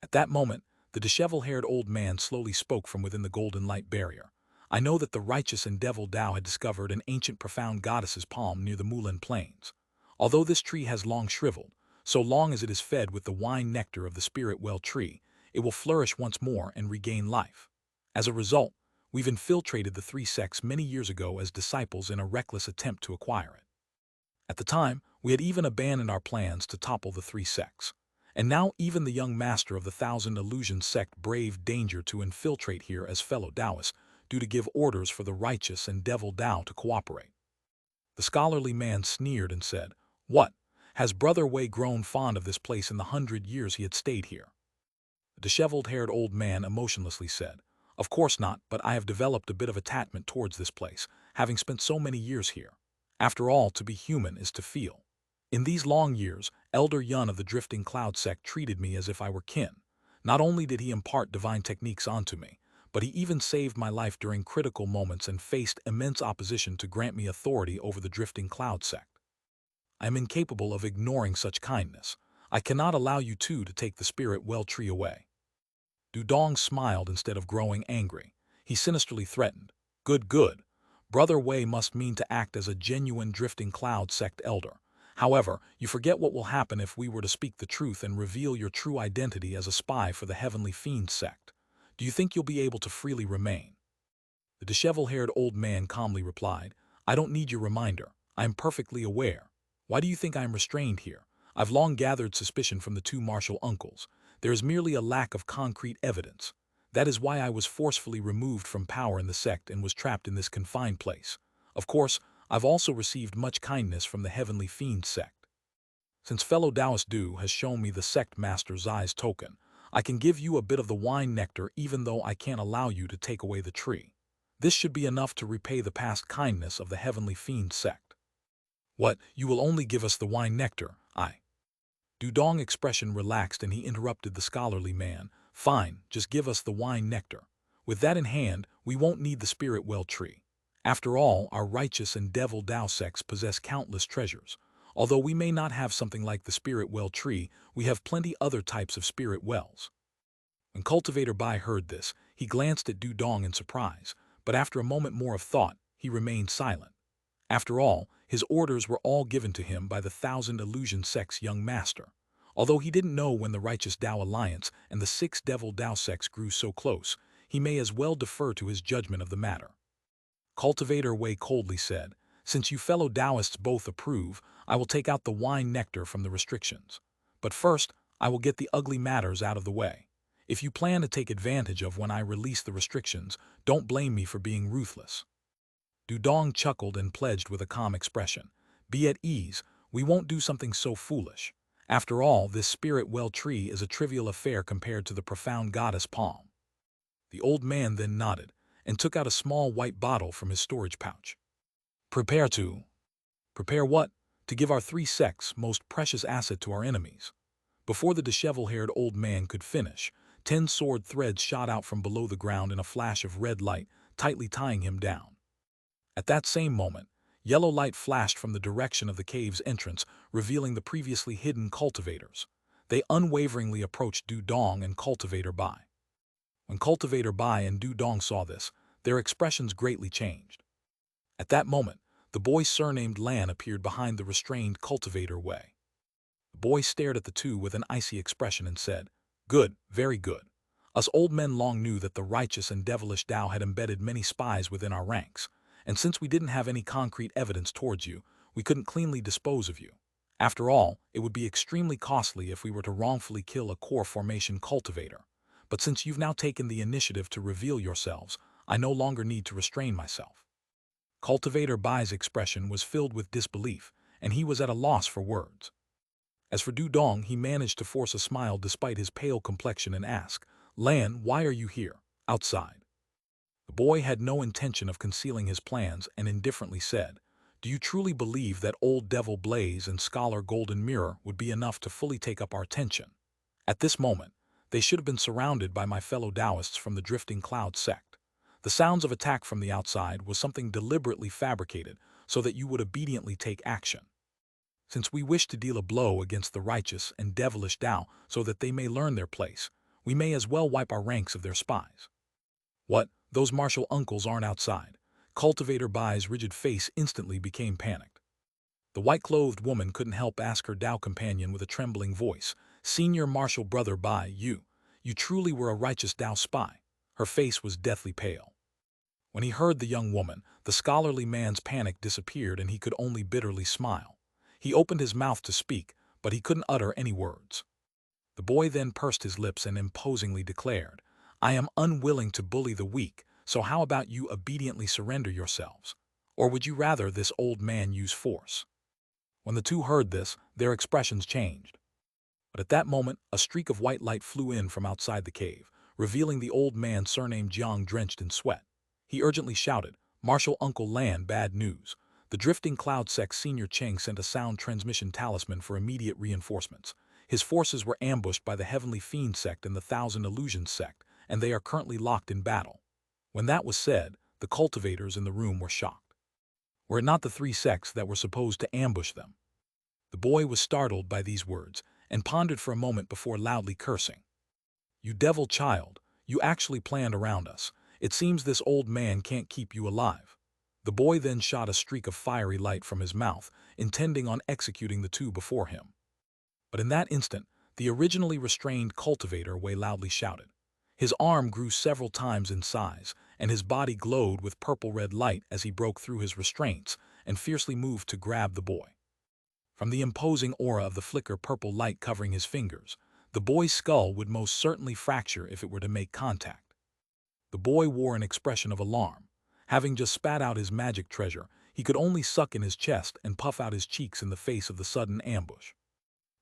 At that moment, the disheveled-haired old man slowly spoke from within the golden light barrier. "I know that the righteous and devil Dao had discovered an ancient profound goddess's palm near the Mulan Plains. Although this tree has long shriveled, so long as it is fed with the wine nectar of the spirit well tree, it will flourish once more and regain life. As a result, we've infiltrated the 3 sects many years ago as disciples in a reckless attempt to acquire it. At the time, we had even abandoned our plans to topple the 3 sects. And now even the young master of the 1,000 Illusion sect braved danger to infiltrate here as fellow Taoists, due to give orders for the righteous and devil Dao to cooperate." The scholarly man sneered and said, "What? Has Brother Wei grown fond of this place in the 100 years he had stayed here?" The disheveled-haired old man emotionlessly said, "Of course not, but I have developed a bit of attachment towards this place, having spent so many years here. After all, to be human is to feel. In these long years, Elder Yun of the Drifting Cloud sect treated me as if I were kin. Not only did he impart divine techniques onto me, but he even saved my life during critical moments and faced immense opposition to grant me authority over the Drifting Cloud sect. I am incapable of ignoring such kindness. I cannot allow you two to take the spirit well tree away." Dudong smiled instead of growing angry. He sinisterly threatened, "Good, good. Brother Wei must mean to act as a genuine Drifting Cloud sect elder. However, you forget what will happen if we were to speak the truth and reveal your true identity as a spy for the Heavenly Fiend sect. Do you think you'll be able to freely remain?" The disheveled-haired old man calmly replied, "I don't need your reminder. I am perfectly aware. Why do you think I am restrained here? I've long gathered suspicion from the 2 martial uncles. There is merely a lack of concrete evidence. That is why I was forcefully removed from power in the sect and was trapped in this confined place. Of course, I've also received much kindness from the Heavenly Fiend sect. Since fellow Taoist Du has shown me the sect master Zai's token, I can give you a bit of the wine nectar even though I can't allow you to take away the tree. This should be enough to repay the past kindness of the Heavenly Fiend sect." "What, you will only give us the wine nectar, Dudong's expression relaxed and he interrupted the scholarly man, "Fine, just give us the wine nectar. With that in hand, we won't need the spirit well tree. After all, our righteous and devil Dao sects possess countless treasures. Although we may not have something like the spirit well tree, we have plenty other types of spirit wells." When Cultivator Bai heard this, he glanced at Dudong in surprise, but after a moment more of thought, he remained silent. After all, his orders were all given to him by the 1,000 Illusion sect's young master. Although he didn't know when the Righteous Dao Alliance and the 6 Devil Dao sects grew so close, he may as well defer to his judgment of the matter. Cultivator Wei coldly said, "Since you fellow Taoists both approve, I will take out the wine nectar from the restrictions. But first, I will get the ugly matters out of the way. If you plan to take advantage of when I release the restrictions, don't blame me for being ruthless." Dudong chuckled and pledged with a calm expression. "Be at ease, we won't do something so foolish. After all, this spirit well tree is a trivial affair compared to the profound goddess palm." The old man then nodded, and took out a small white bottle from his storage pouch. "Prepare to—" "Prepare what?" "To give our three sects' most precious asset to our enemies." Before the disheveled-haired old man could finish, 10 sword threads shot out from below the ground in a flash of red light, tightly tying him down. At that same moment, yellow light flashed from the direction of the cave's entrance, revealing the previously hidden cultivators. They unwaveringly approached Dudong and Cultivator Bai. When Cultivator Bai and Dudong saw this, their expressions greatly changed. At that moment, the boy surnamed Lan appeared behind the restrained Cultivator Wei. The boy stared at the two with an icy expression and said, "Good, very good. Us old men long knew that the righteous and devilish Tao had embedded many spies within our ranks, and since we didn't have any concrete evidence towards you, we couldn't cleanly dispose of you. After all, it would be extremely costly if we were to wrongfully kill a core formation cultivator. But since you've now taken the initiative to reveal yourselves, I no longer need to restrain myself." Cultivator Bai's expression was filled with disbelief, and he was at a loss for words. As for Dudong, he managed to force a smile despite his pale complexion and asked, "Lan, why are you here, outside?" The boy had no intention of concealing his plans and indifferently said, "Do you truly believe that Old Devil Blaze and Scholar Golden Mirror would be enough to fully take up our attention? At this moment, they should have been surrounded by my fellow Taoists from the Drifting Cloud sect. The sounds of attack from the outside was something deliberately fabricated so that you would obediently take action. Since we wish to deal a blow against the righteous and devilish Tao so that they may learn their place, we may as well wipe our ranks of their spies." "What, those martial uncles aren't outside?" Cultivator Bai's rigid face instantly became panicked. The white-clothed woman couldn't help ask her Tao companion with a trembling voice, "Senior Martial Brother Bai, you truly were a righteous Tao spy?" Her face was deathly pale. When he heard the young woman, the scholarly man's panic disappeared and he could only bitterly smile. He opened his mouth to speak, but he couldn't utter any words. The boy then pursed his lips and imposingly declared, "I am unwilling to bully the weak, so how about you obediently surrender yourselves? Or would you rather this old man use force?" When the two heard this, their expressions changed. But at that moment, a streak of white light flew in from outside the cave, revealing the old man surnamed Jiang drenched in sweat. He urgently shouted, "Martial Uncle Lan, bad news. The Drifting Cloud Sect Senior Cheng sent a sound transmission talisman for immediate reinforcements. His forces were ambushed by the Heavenly Fiend Sect and the Thousand Illusions Sect, and they are currently locked in battle." When that was said, the cultivators in the room were shocked. Were it not the three sects that were supposed to ambush them? The boy was startled by these words, and pondered for a moment before loudly cursing. "You devil child, you actually planned around us. It seems this old man can't keep you alive." The boy then shot a streak of fiery light from his mouth, intending on executing the two before him. But in that instant, the originally restrained cultivator Wei loudly shouted. His arm grew several times in size, and his body glowed with purple-red light as he broke through his restraints and fiercely moved to grab the boy. From the imposing aura of the flicker purple light covering his fingers, the boy's skull would most certainly fracture if it were to make contact. The boy wore an expression of alarm. Having just spat out his magic treasure, he could only suck in his chest and puff out his cheeks in the face of the sudden ambush.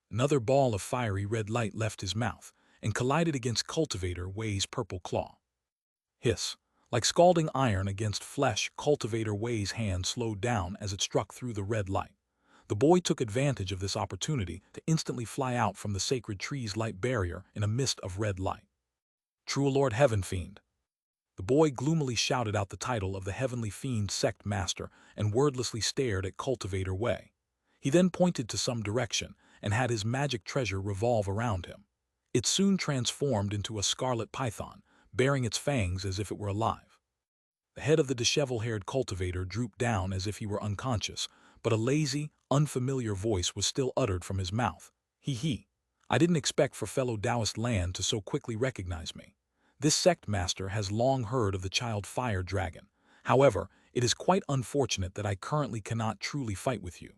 Another ball of fiery red light left his mouth and collided against Cultivator Wei's purple claw. Hiss! Like scalding iron against flesh, Cultivator Wei's hand slowed down as it struck through the red light. The boy took advantage of this opportunity to instantly fly out from the sacred tree's light barrier in a mist of red light. "True Lord Heaven Fiend!" The boy gloomily shouted out the title of the Heavenly Fiend Sect Master and wordlessly stared at Cultivator Wei. He then pointed to some direction and had his magic treasure revolve around him. It soon transformed into a scarlet python, baring its fangs as if it were alive. The head of the disheveled-haired cultivator drooped down as if he were unconscious, but a lazy, unfamiliar voice was still uttered from his mouth. "He. I didn't expect for fellow Taoist Lan to so quickly recognize me. This sect master has long heard of the child fire dragon. However, it is quite unfortunate that I currently cannot truly fight with you."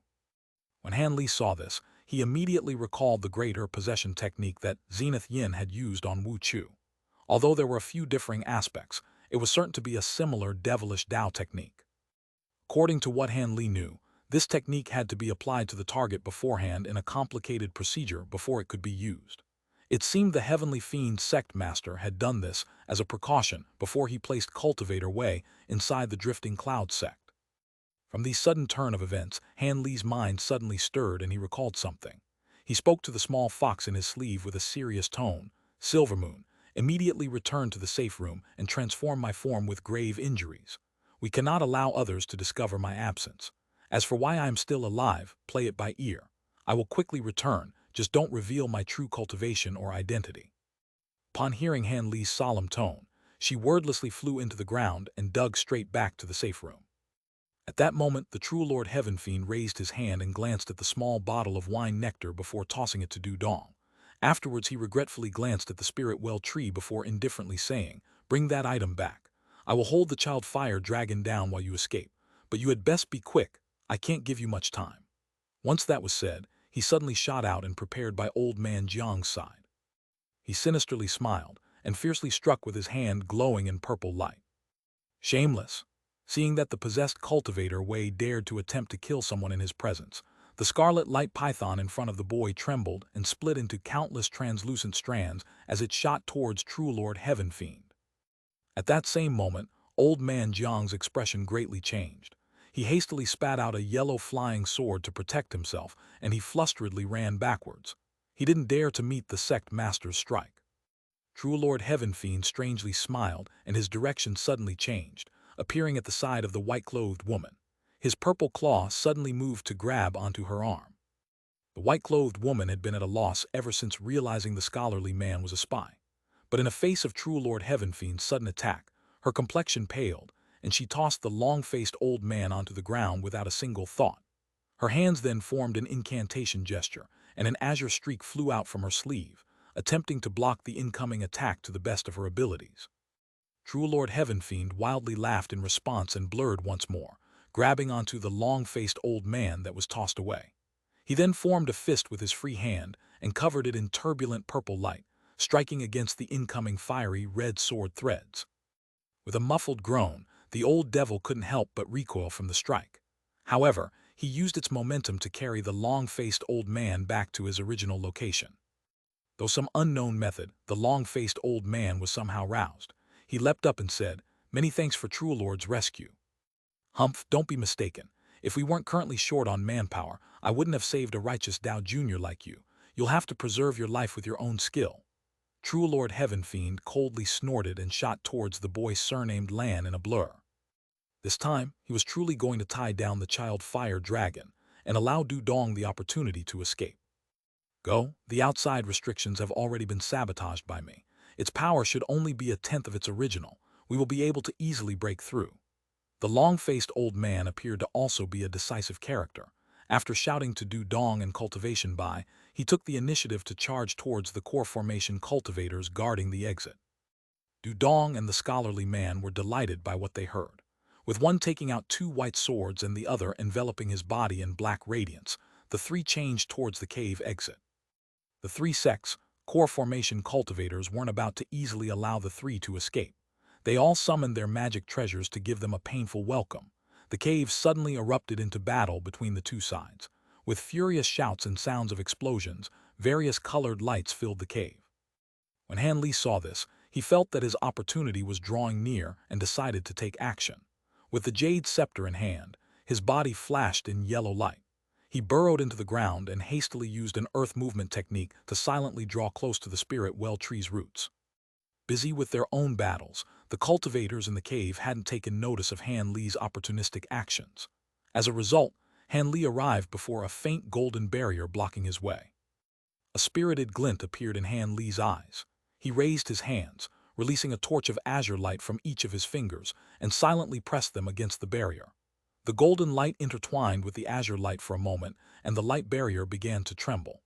When Han Li saw this, he immediately recalled the greater possession technique that Zenith Yin had used on Wu Chu. Although there were a few differing aspects, it was certain to be a similar devilish Dao technique. According to what Han Li knew, this technique had to be applied to the target beforehand in a complicated procedure before it could be used. It seemed the Heavenly Fiend sect master had done this as a precaution before he placed Cultivator Wei inside the drifting cloud sect. From the sudden turn of events, Han Li's mind suddenly stirred and he recalled something. He spoke to the small fox in his sleeve with a serious tone. Silvermoon, immediately return to the safe room and transform my form with grave injuries. We cannot allow others to discover my absence. As for why I am still alive, play it by ear. I will quickly return, just don't reveal my true cultivation or identity. Upon hearing Han Li's solemn tone, she wordlessly flew into the ground and dug straight back to the safe room. At that moment, the true Lord Heaven Fiend raised his hand and glanced at the small bottle of wine nectar before tossing it to Du Dong. Afterwards, he regretfully glanced at the spirit well tree before indifferently saying, "Bring that item back. I will hold the child fire dragon down while you escape, but you had best be quick. I can't give you much time." Once that was said, he suddenly shot out and prepared by old man Jiang's side. He sinisterly smiled and fiercely struck with his hand glowing in purple light. Shameless! Seeing that the possessed cultivator Wei dared to attempt to kill someone in his presence, the scarlet light python in front of the boy trembled and split into countless translucent strands as it shot towards true Lord Heaven Fiend. At that same moment, old man Jiang's expression greatly changed. He hastily spat out a yellow flying sword to protect himself, and he flusteredly ran backwards. He didn't dare to meet the sect master's strike. True Lord Heaven Fiend strangely smiled, and his direction suddenly changed, appearing at the side of the white-clothed woman. His purple claw suddenly moved to grab onto her arm. The white-clothed woman had been at a loss ever since realizing the scholarly man was a spy. But in the face of true Lord Heaven Fiend's sudden attack, her complexion paled, and she tossed the long-faced old man onto the ground without a single thought. Her hands then formed an incantation gesture, and an azure streak flew out from her sleeve, attempting to block the incoming attack to the best of her abilities. True Lord Heaven Fiend wildly laughed in response and blurred once more, grabbing onto the long-faced old man that was tossed away. He then formed a fist with his free hand and covered it in turbulent purple light, striking against the incoming fiery red sword threads. With a muffled groan, the old devil couldn't help but recoil from the strike. However, he used its momentum to carry the long-faced old man back to his original location. Though some unknown method, the long-faced old man was somehow roused. He leapt up and said, "Many thanks for True Lord's rescue." "Humph, don't be mistaken. If we weren't currently short on manpower, I wouldn't have saved a righteous Dao Jr. like you. You'll have to preserve your life with your own skill." True Lord Heaven Fiend coldly snorted and shot towards the boy surnamed Lan in a blur. This time, he was truly going to tie down the child fire dragon and allow Du Dong the opportunity to escape. "Go, the outside restrictions have already been sabotaged by me. Its power should only be a tenth of its original. We will be able to easily break through." The long-faced old man appeared to also be a decisive character. After shouting to Du Dong and Cultivation by, he took the initiative to charge towards the core formation cultivators guarding the exit. Du Dong and the scholarly man were delighted by what they heard. With one taking out two white swords and the other enveloping his body in black radiance, the three changed towards the cave exit. The three sects, core formation cultivators, weren't about to easily allow the three to escape. They all summoned their magic treasures to give them a painful welcome. The cave suddenly erupted into battle between the two sides. With furious shouts and sounds of explosions, various colored lights filled the cave. When Han Li saw this, he felt that his opportunity was drawing near and decided to take action. With the Jade scepter in hand, his body flashed in yellow light. He burrowed into the ground and hastily used an earth movement technique to silently draw close to the spirit well tree's roots. Busy with their own battles, the cultivators in the cave hadn't taken notice of Han Li's opportunistic actions. As a result, Han Li arrived before a faint golden barrier blocking his way. A spirited glint appeared in Han Li's eyes. He raised his hands, releasing a torch of azure light from each of his fingers, and silently pressed them against the barrier. The golden light intertwined with the azure light for a moment, and the light barrier began to tremble.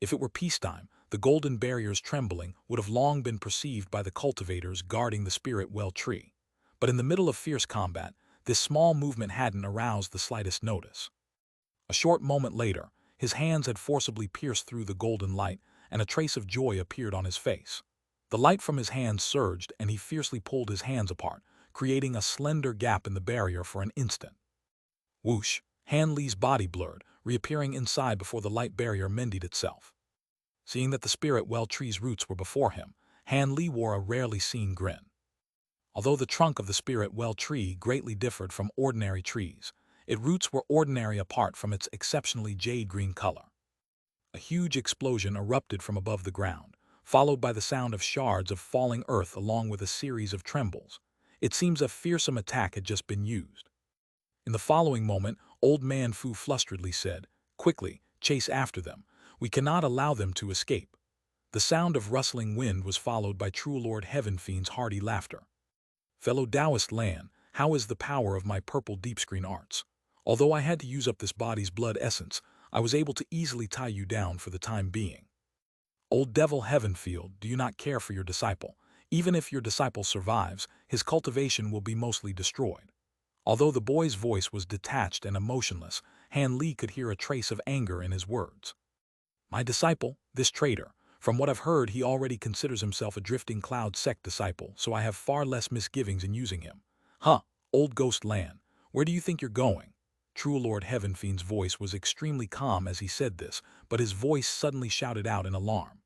If it were peacetime, the golden barrier's trembling would have long been perceived by the cultivators guarding the spirit well tree. But in the middle of fierce combat, this small movement hadn't aroused the slightest notice. A short moment later, His hands had forcibly pierced through the golden light, and a trace of joy appeared on his face. The light from his hands surged, and he fiercely pulled his hands apart, creating a slender gap in the barrier for an instant. Whoosh! Han Li's body blurred, reappearing inside before the light barrier mended itself. Seeing that the spirit well tree's roots were before him, Han Li wore a rarely seen grin. Although the trunk of the spirit well tree greatly differed from ordinary trees, its roots were ordinary apart from its exceptionally jade-green color. A huge explosion erupted from above the ground, followed by the sound of shards of falling earth along with a series of trembles. It seems a fearsome attack had just been used. In the following moment, Old Man Fu flustredly said, "Quickly, chase after them. We cannot allow them to escape." The sound of rustling wind was followed by True Lord Heaven Fiend's hearty laughter. "Fellow Taoist Lan, how is the power of my purple deep-screen arts? Although I had to use up this body's blood essence, I was able to easily tie you down for the time being. Old Devil Heavenfield, do you not care for your disciple? Even if your disciple survives, his cultivation will be mostly destroyed." Although the boy's voice was detached and emotionless, Han Li could hear a trace of anger in his words. "My disciple, this traitor. From what I've heard, he already considers himself a drifting cloud sect disciple, so I have far less misgivings in using him. Huh, old ghost Lan, where do you think you're going?" True Lord Heavenfiend's voice was extremely calm as he said this, but his voice suddenly shouted out in alarm.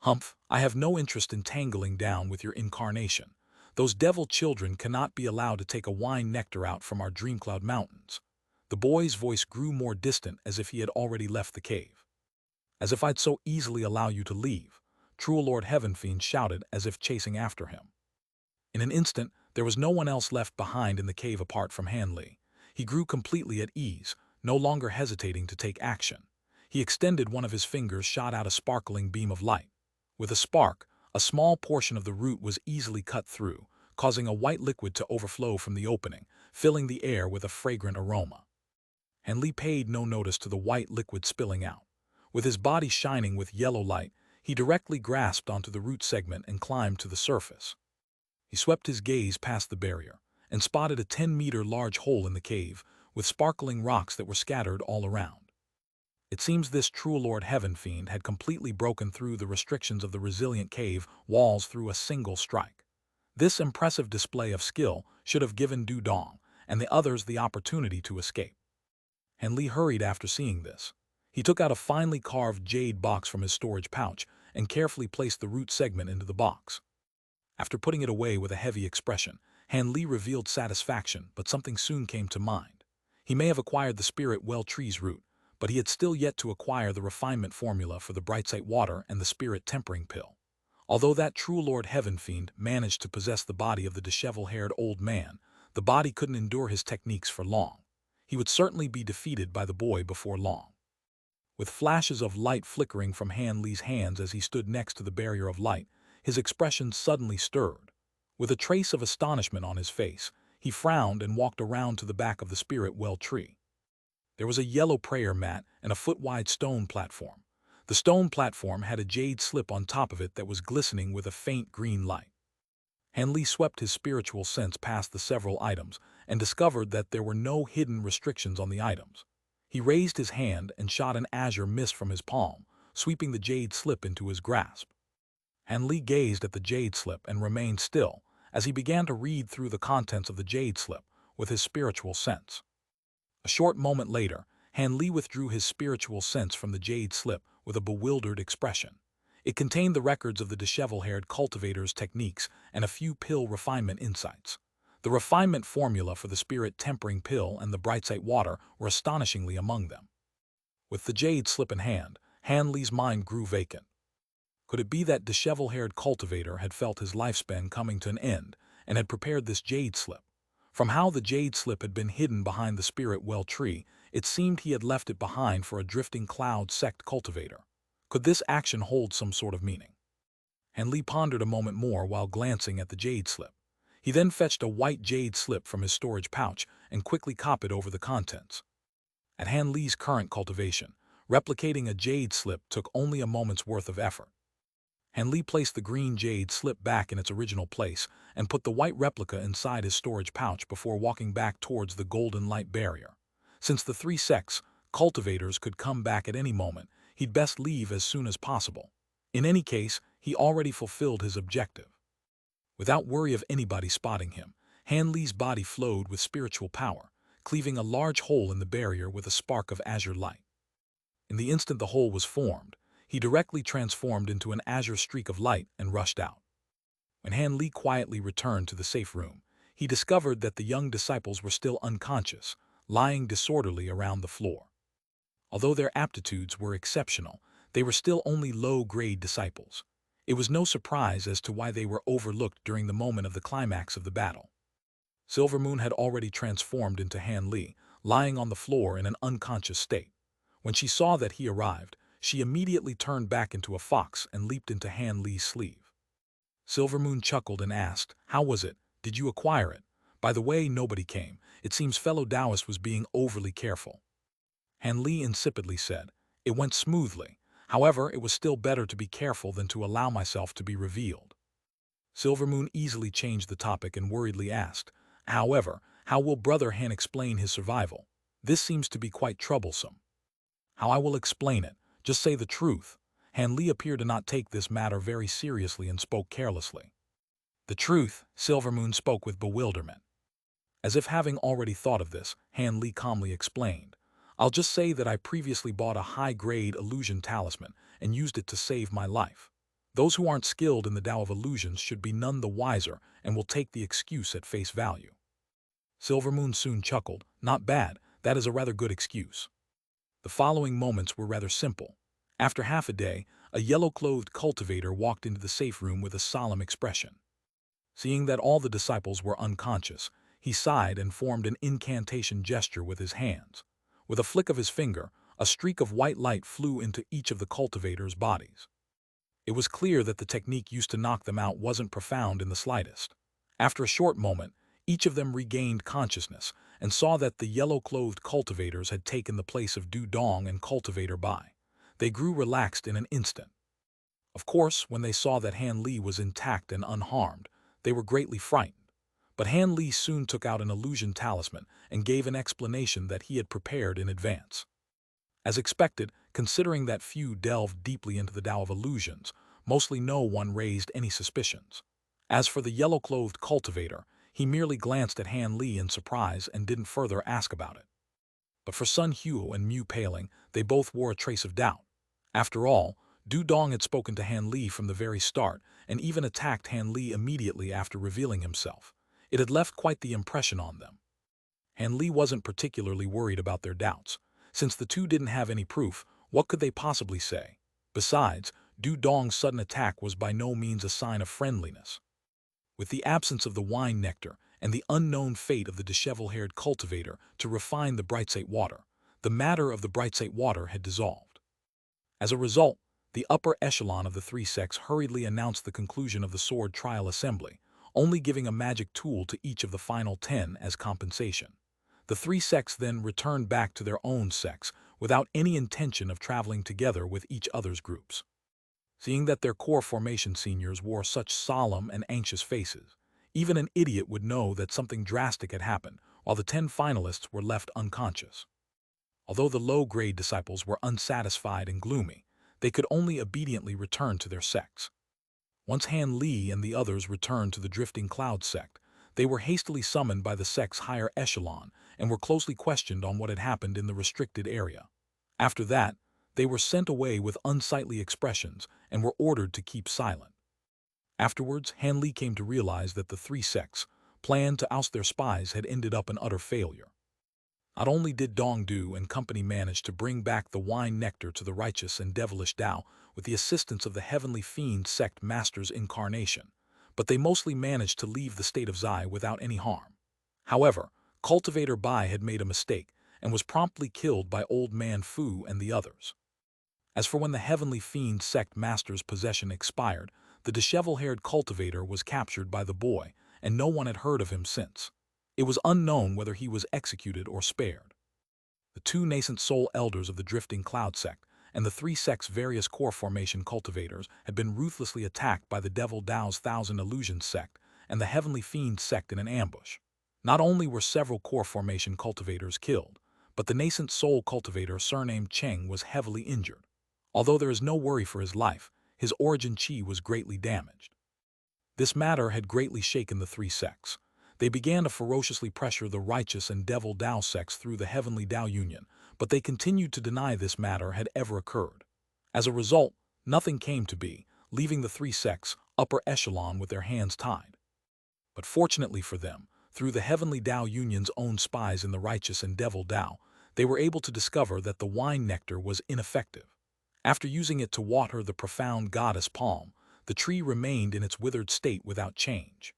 "Humph, I have no interest in tangling down with your incarnation. Those devil children cannot be allowed to take a wine nectar out from our Dreamcloud Mountains." The boy's voice grew more distant as if he had already left the cave. "As if I'd so easily allow you to leave," True Lord Heavenfiend shouted as if chasing after him. In an instant, there was no one else left behind in the cave apart from Han Li. He grew completely at ease, no longer hesitating to take action. He extended one of his fingers, shot out a sparkling beam of light. With a spark, a small portion of the root was easily cut through, causing a white liquid to overflow from the opening, filling the air with a fragrant aroma. Han Li paid no notice to the white liquid spilling out. With his body shining with yellow light, he directly grasped onto the root segment and climbed to the surface. He swept his gaze past the barrier and spotted a 10-meter large hole in the cave with sparkling rocks that were scattered all around. It seems this True Lord Heavenfiend had completely broken through the restrictions of the resilient cave walls through a single strike. This impressive display of skill should have given Du Dong and the others the opportunity to escape. Han Li hurried after seeing this. He took out a finely carved jade box from his storage pouch and carefully placed the root segment into the box. After putting it away with a heavy expression, Han Li revealed satisfaction, but something soon came to mind. He may have acquired the spirit well tree's root, but he had still yet to acquire the refinement formula for the Brightsight water and the spirit tempering pill. Although that True Lord Heavenfiend managed to possess the body of the disheveled-haired old man, the body couldn't endure his techniques for long. He would certainly be defeated by the boy before long. With flashes of light flickering from Han Li's hands as he stood next to the barrier of light, his expression suddenly stirred. With a trace of astonishment on his face, he frowned and walked around to the back of the spirit well tree. There was a yellow prayer mat and a foot-wide stone platform. The stone platform had a jade slip on top of it that was glistening with a faint green light. Han Li swept his spiritual sense past the several items and discovered that there were no hidden restrictions on the items. He raised his hand and shot an azure mist from his palm, sweeping the jade slip into his grasp. Han Li gazed at the jade slip and remained still as he began to read through the contents of the jade slip with his spiritual sense. A short moment later, Han Li withdrew his spiritual sense from the jade slip with a bewildered expression. It contained the records of the disheveled-haired cultivator's techniques and a few pill refinement insights. The refinement formula for the spirit tempering pill and the Brightsight water were astonishingly among them. With the jade slip in hand, Han Li's mind grew vacant. Could it be that disheveled-haired cultivator had felt his lifespan coming to an end and had prepared this jade slip? From how the jade slip had been hidden behind the spirit well tree, it seemed he had left it behind for a drifting cloud sect cultivator. Could this action hold some sort of meaning? Han Li pondered a moment more while glancing at the jade slip. He then fetched a white jade slip from his storage pouch and quickly copied over the contents. At Han Li's current cultivation, replicating a jade slip took only a moment's worth of effort. Han Li placed the green jade slip back in its original place and put the white replica inside his storage pouch before walking back towards the golden light barrier. Since the three sects, cultivators could come back at any moment, he'd best leave as soon as possible. In any case, he already fulfilled his objective. Without worry of anybody spotting him, Han Li's body flowed with spiritual power, cleaving a large hole in the barrier with a spark of azure light. In the instant the hole was formed, he directly transformed into an azure streak of light and rushed out. When Han Li quietly returned to the safe room, he discovered that the young disciples were still unconscious, lying disorderly around the floor. Although their aptitudes were exceptional, they were still only low-grade disciples. It was no surprise as to why they were overlooked during the moment of the climax of the battle. Silvermoon had already transformed into Han Li, lying on the floor in an unconscious state. When she saw that he arrived, she immediately turned back into a fox and leaped into Han Li's sleeve. Silvermoon chuckled and asked, "How was it? Did you acquire it? By the way, nobody came. It seems fellow Taoist was being overly careful." Han Li insipidly said, "It went smoothly. However, it was still better to be careful than to allow myself to be revealed." Silvermoon easily changed the topic and worriedly asked, "However, how will Brother Han explain his survival? This seems to be quite troublesome." "How I will explain it? Just say the truth." Han Li appeared to not take this matter very seriously and spoke carelessly. "The truth," Silvermoon spoke with bewilderment. As if having already thought of this, Han Li calmly explained, "I'll just say that I previously bought a high-grade illusion talisman and used it to save my life. Those who aren't skilled in the Tao of illusions should be none the wiser and will take the excuse at face value." Silvermoon soon chuckled, "Not bad, that is a rather good excuse." The following moments were rather simple. After half a day, a yellow-clothed cultivator walked into the safe room with a solemn expression. Seeing that all the disciples were unconscious, he sighed and formed an incantation gesture with his hands. With a flick of his finger, a streak of white light flew into each of the cultivators' bodies. It was clear that the technique used to knock them out wasn't profound in the slightest. After a short moment, each of them regained consciousness and saw that the yellow-clothed cultivators had taken the place of Du Dong and Cultivator Bai. They grew relaxed in an instant. Of course, when they saw that Han Li was intact and unharmed, they were greatly frightened. But Han Li soon took out an illusion talisman and gave an explanation that he had prepared in advance. As expected, considering that few delved deeply into the Tao of illusions, mostly no one raised any suspicions. As for the yellow-clothed cultivator, he merely glanced at Han Li in surprise and didn't further ask about it. But for Sun Huo and Mu Paling, they both wore a trace of doubt. After all, Du Dong had spoken to Han Li from the very start and even attacked Han Li immediately after revealing himself. It had left quite the impression on them. Han Li wasn't particularly worried about their doubts. Since the two didn't have any proof, what could they possibly say? Besides, Du Dong's sudden attack was by no means a sign of friendliness. With the absence of the wine nectar and the unknown fate of the disheveled-haired cultivator to refine the Brightsate water, the matter of the Brightsate water had dissolved. As a result, the upper echelon of the three sects hurriedly announced the conclusion of the sword trial assembly, only giving a magic tool to each of the final 10 as compensation. The three sects then returned back to their own sects without any intention of traveling together with each other's groups. Seeing that their core formation seniors wore such solemn and anxious faces, even an idiot would know that something drastic had happened, while the 10 finalists were left unconscious. Although the low-grade disciples were unsatisfied and gloomy, they could only obediently return to their sects. Once Han Li and the others returned to the Drifting Cloud sect, they were hastily summoned by the sect's higher echelon and were closely questioned on what had happened in the restricted area. After that, they were sent away with unsightly expressions and were ordered to keep silent. Afterwards, Han Li came to realize that the three sects, planned to oust their spies, had ended up an utter failure. Not only did Dong Du and company manage to bring back the wine nectar to the righteous and devilish Tao with the assistance of the heavenly fiend sect master's incarnation, but they mostly managed to leave the state of Zai without any harm. However, Cultivator Bai had made a mistake and was promptly killed by Old Man Fu and the others. As for when the heavenly fiend sect master's possession expired, the disheveled-haired cultivator was captured by the boy, and no one had heard of him since. It was unknown whether he was executed or spared. The two nascent soul elders of the Drifting Cloud sect and the three sects' various core formation cultivators had been ruthlessly attacked by the Devil Tao's Thousand Illusions sect and the Heavenly Fiend sect in an ambush. Not only were several core formation cultivators killed, but the nascent soul cultivator surnamed Cheng was heavily injured. Although there is no worry for his life, his origin chi was greatly damaged. This matter had greatly shaken the three sects. They began to ferociously pressure the righteous and devil Dao sects through the heavenly Dao Union, but they continued to deny this matter had ever occurred. As a result, nothing came to be, leaving the three sects upper echelon with their hands tied. But fortunately for them, through the heavenly Dao Union's own spies in the righteous and devil Dao, they were able to discover that the wine nectar was ineffective. After using it to water the profound goddess palm, the tree remained in its withered state without change.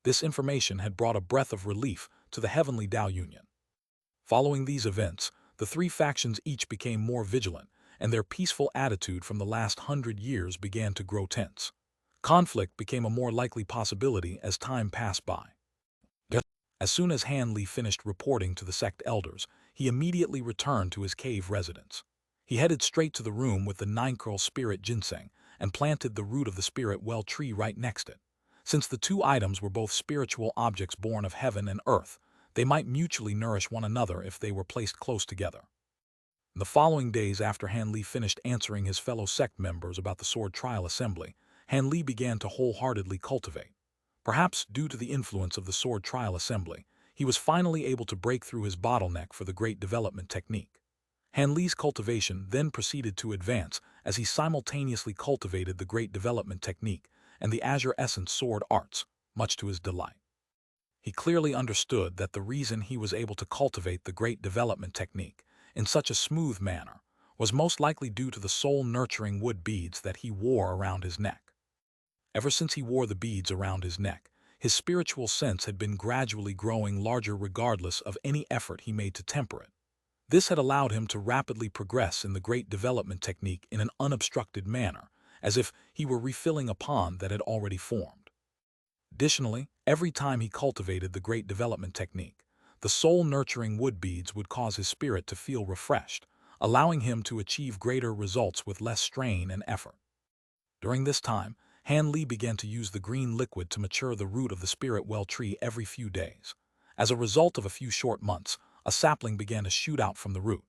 This information had brought a breath of relief to the heavenly Dao Union. Following these events, the three factions each became more vigilant, and their peaceful attitude from the last 100 years began to grow tense. Conflict became a more likely possibility as time passed by. As soon as Han Li finished reporting to the sect elders, he immediately returned to his cave residence. He headed straight to the room with the 9-curl spirit ginseng and planted the root of the spirit well tree right next it. Since the two items were both spiritual objects born of heaven and earth, they might mutually nourish one another if they were placed close together. In the following days after Han Li finished answering his fellow sect members about the sword trial assembly, Han Li began to wholeheartedly cultivate. Perhaps due to the influence of the sword trial assembly, he was finally able to break through his bottleneck for the great development technique. Han Li's cultivation then proceeded to advance as he simultaneously cultivated the great development technique and the Azure Essence sword arts, much to his delight. He clearly understood that the reason he was able to cultivate the great development technique in such a smooth manner was most likely due to the soul-nurturing wood beads that he wore around his neck. Ever since he wore the beads around his neck, his spiritual sense had been gradually growing larger regardless of any effort he made to temper it. This had allowed him to rapidly progress in the great development technique in an unobstructed manner, as if he were refilling a pond that had already formed. Additionally, every time he cultivated the great development technique, the soul-nurturing wood beads would cause his spirit to feel refreshed, allowing him to achieve greater results with less strain and effort. During this time, Han Li began to use the green liquid to mature the root of the spirit well tree every few days. As a result of a few short months, a sapling began to shoot out from the root.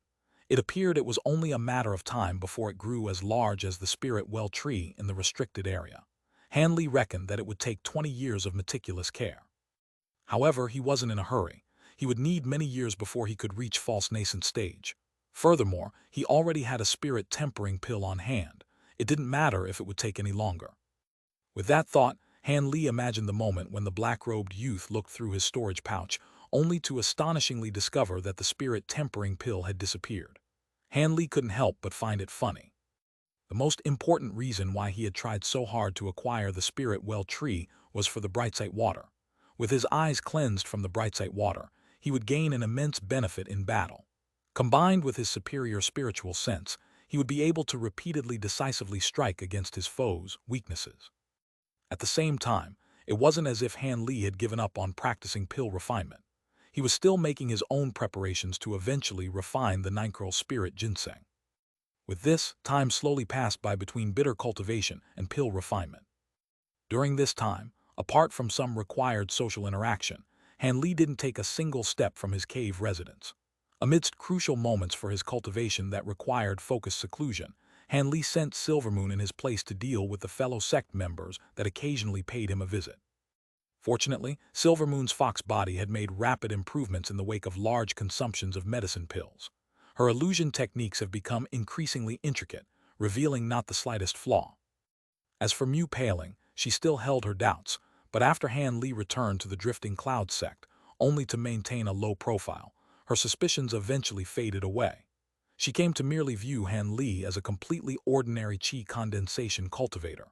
It appeared it was only a matter of time before it grew as large as the spirit well tree in the restricted area. Han Li reckoned that it would take 20 years of meticulous care. However, he wasn't in a hurry. He would need many years before he could reach false nascent stage. Furthermore, he already had a spirit tempering pill on hand. It didn't matter if it would take any longer. With that thought, Han Li imagined the moment when the black-robed youth looked through his storage pouch, only to astonishingly discover that the spirit tempering pill had disappeared. Han Li couldn't help but find it funny. The most important reason why he had tried so hard to acquire the spirit well tree was for the brightsite water. With his eyes cleansed from the brightsite water, he would gain an immense benefit in battle. Combined with his superior spiritual sense, he would be able to repeatedly decisively strike against his foes' weaknesses. At the same time, it wasn't as if Han Li had given up on practicing pill refinement. He was still making his own preparations to eventually refine the 9-curl spirit ginseng. With this, time slowly passed by between bitter cultivation and pill refinement. During this time, apart from some required social interaction, Han Li didn't take a single step from his cave residence. Amidst crucial moments for his cultivation that required focused seclusion, Han Li sent Silvermoon in his place to deal with the fellow sect members that occasionally paid him a visit. Fortunately, Silvermoon's fox body had made rapid improvements in the wake of large consumptions of medicine pills. Her illusion techniques have become increasingly intricate, revealing not the slightest flaw. As for Mu Paling, she still held her doubts, but after Han Li returned to the Drifting Cloud sect, only to maintain a low profile, her suspicions eventually faded away. She came to merely view Han Li as a completely ordinary chi condensation cultivator.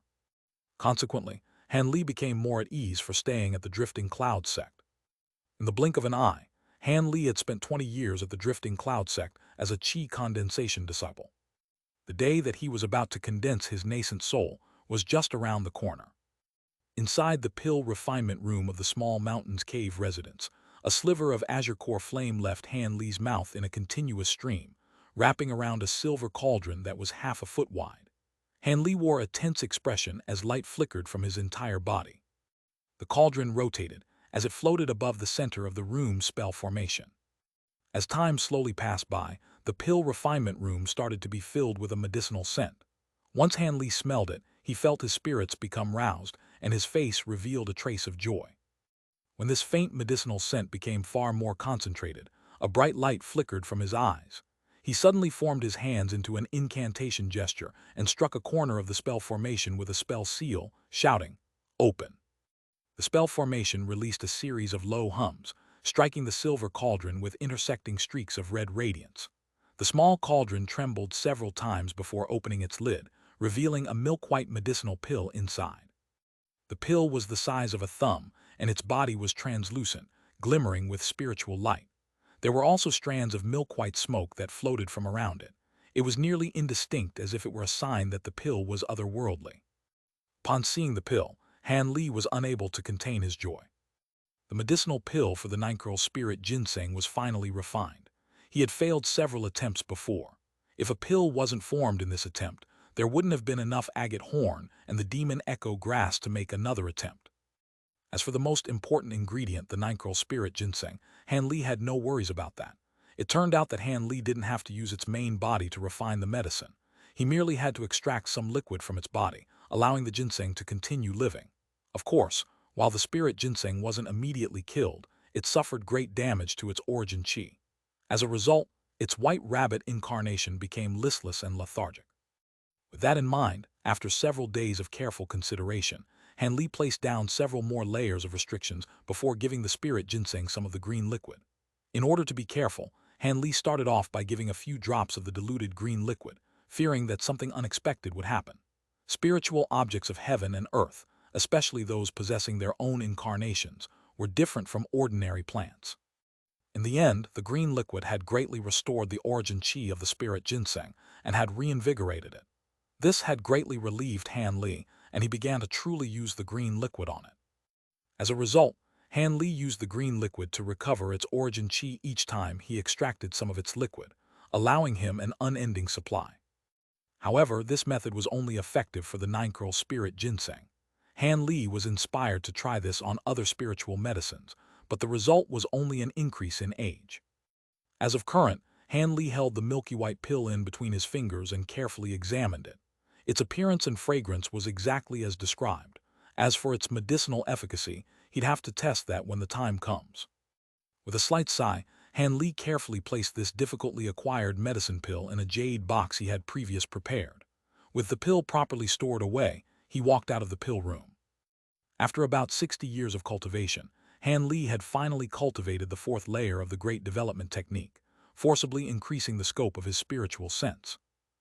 Consequently, Han Li became more at ease for staying at the Drifting Cloud sect. In the blink of an eye, Han Li had spent 20 years at the Drifting Cloud sect as a chi condensation disciple. The day that he was about to condense his nascent soul was just around the corner. Inside the pill refinement room of the Small Mountains Cave residence, a sliver of azure core flame left Han Li's mouth in a continuous stream, wrapping around a silver cauldron that was half a foot wide. Han Li wore a tense expression as light flickered from his entire body. The cauldron rotated as it floated above the center of the room's spell formation. As time slowly passed by, the pill refinement room started to be filled with a medicinal scent. Once Hanli smelled it, he felt his spirits become roused, and his face revealed a trace of joy. When this faint medicinal scent became far more concentrated, a bright light flickered from his eyes. He suddenly formed his hands into an incantation gesture and struck a corner of the spell formation with a spell seal, shouting, "Open." The spell formation released a series of low hums, striking the silver cauldron with intersecting streaks of red radiance. The small cauldron trembled several times before opening its lid, revealing a milk-white medicinal pill inside. The pill was the size of a thumb, and its body was translucent, glimmering with spiritual light. There were also strands of milk-white smoke that floated from around it. It was nearly indistinct, as if it were a sign that the pill was otherworldly. Upon seeing the pill, Han Li was unable to contain his joy. The medicinal pill for the ninth spirit ginseng was finally refined. He had failed several attempts before. If a pill wasn't formed in this attempt, there wouldn't have been enough agate horn and the demon echo grass to make another attempt. As for the most important ingredient, the ninth spirit ginseng, Han Li had no worries about that. It turned out that Han Li didn't have to use its main body to refine the medicine. He merely had to extract some liquid from its body, allowing the ginseng to continue living. Of course, while the spirit ginseng wasn't immediately killed, it suffered great damage to its origin chi. As a result, its white rabbit incarnation became listless and lethargic. With that in mind, after several days of careful consideration, Han Li placed down several more layers of restrictions before giving the spirit ginseng some of the green liquid. In order to be careful, Han Li started off by giving a few drops of the diluted green liquid, fearing that something unexpected would happen. Spiritual objects of heaven and earth, especially those possessing their own incarnations, were different from ordinary plants. In the end, the green liquid had greatly restored the origin chi of the spirit ginseng and had reinvigorated it. This had greatly relieved Han Li, and he began to truly use the green liquid on it. As a result, Han Li used the green liquid to recover its origin chi each time he extracted some of its liquid, allowing him an unending supply. However, this method was only effective for the ninth spirit ginseng. Han Li was inspired to try this on other spiritual medicines, but the result was only an increase in age. As of current, Han Li held the milky white pill in between his fingers and carefully examined it. Its appearance and fragrance was exactly as described. As for its medicinal efficacy, he'd have to test that when the time comes. With a slight sigh, Han Li carefully placed this difficultly acquired medicine pill in a jade box he had previously prepared. With the pill properly stored away, he walked out of the pill room. After about 60 years of cultivation, Han Li had finally cultivated the fourth layer of the Great Development Technique, forcibly increasing the scope of his spiritual sense.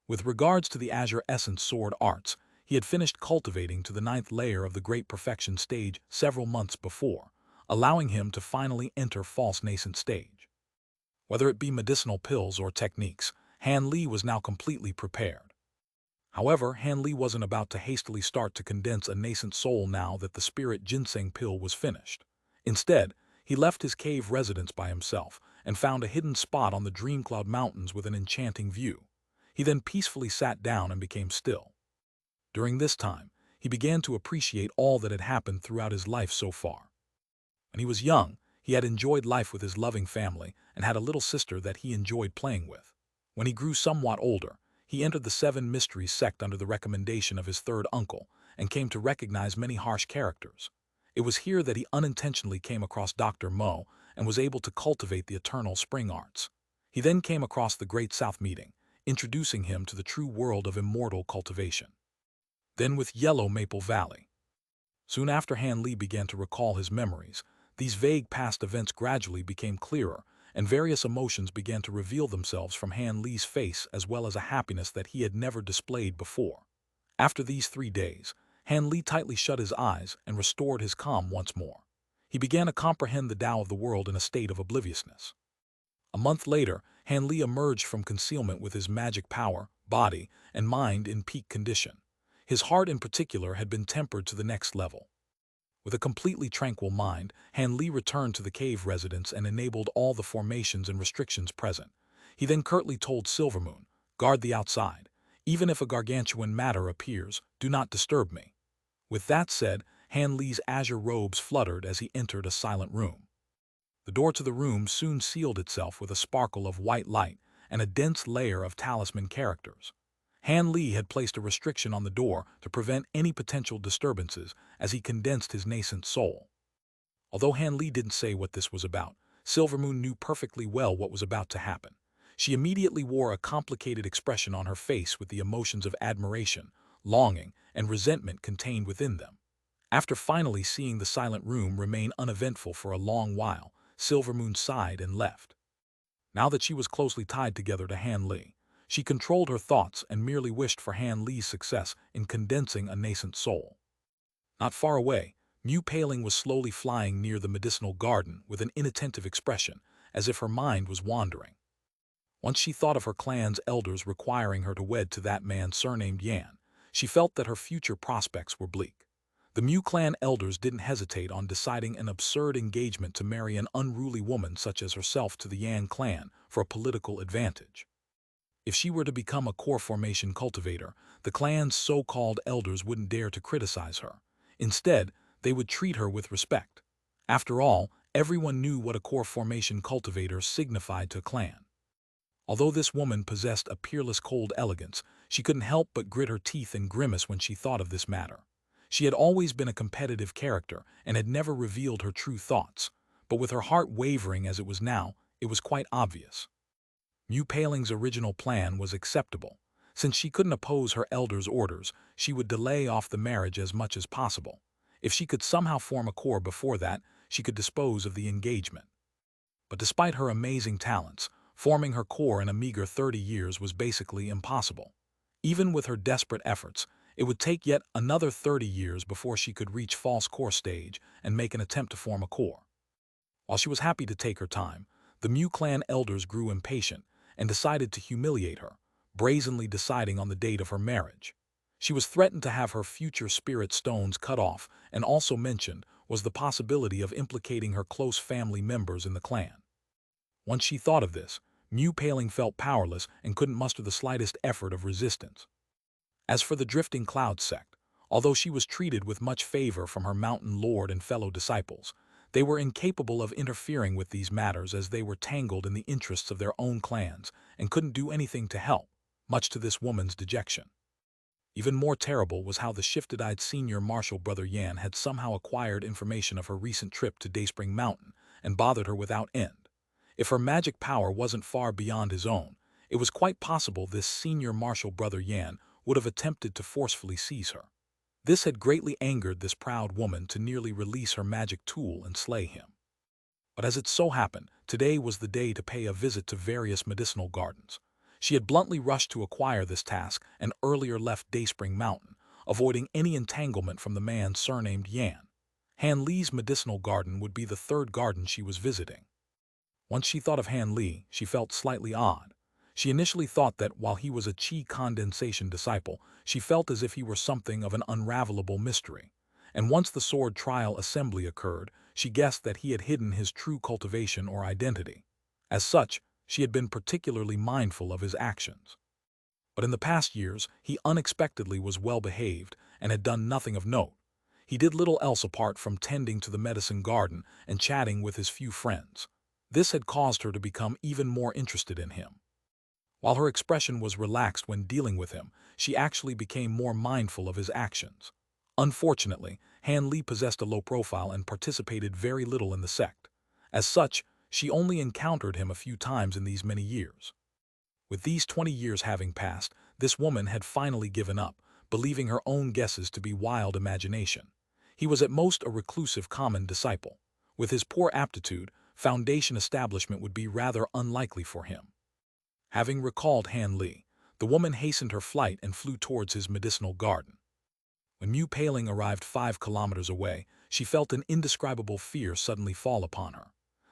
With regards to the Azure Essence Sword Arts, he had finished cultivating to the 9th layer of the Great Perfection stage several months before, allowing him to finally enter false nascent stage. Whether it be medicinal pills or techniques, Han Li was now completely prepared. However, Han Li wasn't about to hastily start to condense a nascent soul now that the spirit ginseng pill was finished. Instead, he left his cave residence by himself and found a hidden spot on the Dreamcloud Mountains with an enchanting view. He then peacefully sat down and became still. During this time, he began to appreciate all that had happened throughout his life so far. When he was young, he had enjoyed life with his loving family and had a little sister that he enjoyed playing with. When he grew somewhat older, he entered the Seven Mysteries Sect under the recommendation of his third uncle and came to recognize many harsh characters. It was here that he unintentionally came across Dr. Mo and was able to cultivate the eternal spring arts. He then came across the Great South Meeting, introducing him to the true world of immortal cultivation. Then with Yellow Maple Valley. Soon after Han Li began to recall his memories, these vague past events gradually became clearer, and various emotions began to reveal themselves from Han Li's face as well as a happiness that he had never displayed before. After these 3 days, Han Li tightly shut his eyes and restored his calm once more. He began to comprehend the Tao of the world in a state of obliviousness. A month later, Han Li emerged from concealment with his magic power, body, and mind in peak condition. His heart in particular had been tempered to the next level. With a completely tranquil mind, Han Li returned to the cave residence and enabled all the formations and restrictions present. He then curtly told Silvermoon, "Guard the outside. Even if a gargantuan matter appears, do not disturb me." With that said, Han Li's azure robes fluttered as he entered a silent room. The door to the room soon sealed itself with a sparkle of white light and a dense layer of talisman characters. Han Li had placed a restriction on the door to prevent any potential disturbances as he condensed his nascent soul. Although Han Li didn't say what this was about, Silvermoon knew perfectly well what was about to happen. She immediately wore a complicated expression on her face with the emotions of admiration, longing, and resentment contained within them. After finally seeing the silent room remain uneventful for a long while, Silvermoon sighed and left. Now that she was closely tied together to Han Li, she controlled her thoughts and merely wished for Han Li's success in condensing a nascent soul. Not far away, Mu Paling was slowly flying near the medicinal garden with an inattentive expression, as if her mind was wandering. Once she thought of her clan's elders requiring her to wed to that man surnamed Yan, she felt that her future prospects were bleak. The Mu clan elders didn't hesitate on deciding an absurd engagement to marry an unruly woman such as herself to the Yan clan for a political advantage. If she were to become a core formation cultivator, the clan's so-called elders wouldn't dare to criticize her. Instead, they would treat her with respect. After all, everyone knew what a core formation cultivator signified to a clan. Although this woman possessed a peerless cold elegance, she couldn't help but grit her teeth and grimace when she thought of this matter. She had always been a competitive character and had never revealed her true thoughts, but with her heart wavering as it was now, it was quite obvious. Mu Paling's original plan was acceptable. Since she couldn't oppose her elders' orders, she would delay off the marriage as much as possible. If she could somehow form a core before that, she could dispose of the engagement. But despite her amazing talents, forming her core in a meager 30 years was basically impossible. Even with her desperate efforts, it would take yet another 30 years before she could reach false core stage and make an attempt to form a core. While she was happy to take her time, the Mu clan elders grew impatient and decided to humiliate her, brazenly deciding on the date of her marriage. She was threatened to have her future spirit stones cut off, and also mentioned was the possibility of implicating her close family members in the clan. Once she thought of this, Mu Paling felt powerless and couldn't muster the slightest effort of resistance. As for the Drifting Cloud sect, although she was treated with much favor from her mountain lord and fellow disciples, they were incapable of interfering with these matters as they were tangled in the interests of their own clans and couldn't do anything to help, much to this woman's dejection. Even more terrible was how the shifted-eyed senior marshal brother Yan had somehow acquired information of her recent trip to Dayspring Mountain and bothered her without end. If her magic power wasn't far beyond his own, it was quite possible this senior marshal brother Yan would have attempted to forcefully seize her. This had greatly angered this proud woman to nearly release her magic tool and slay him. But as it so happened, today was the day to pay a visit to various medicinal gardens. She had bluntly rushed to acquire this task and earlier left Dayspring Mountain, avoiding any entanglement from the man surnamed Yan. Han Li's medicinal garden would be the third garden she was visiting. Once she thought of Han Li, she felt slightly odd. She initially thought that while he was a Qi condensation disciple, she felt as if he were something of an unravelable mystery. And once the sword trial assembly occurred, she guessed that he had hidden his true cultivation or identity. As such, she had been particularly mindful of his actions. But in the past years, he unexpectedly was well-behaved and had done nothing of note. He did little else apart from tending to the medicine garden and chatting with his few friends. This had caused her to become even more interested in him. While her expression was relaxed when dealing with him, she actually became more mindful of his actions. Unfortunately, Han Li possessed a low profile and participated very little in the sect. As such, she only encountered him a few times in these many years. With these 20 years having passed, this woman had finally given up, believing her own guesses to be wild imagination. He was at most a reclusive common disciple. With his poor aptitude, foundation establishment would be rather unlikely for him. Having recalled Han Li, the woman hastened her flight and flew towards his medicinal garden. When Mu Paling arrived 5 kilometers away, she felt an indescribable fear suddenly fall upon her.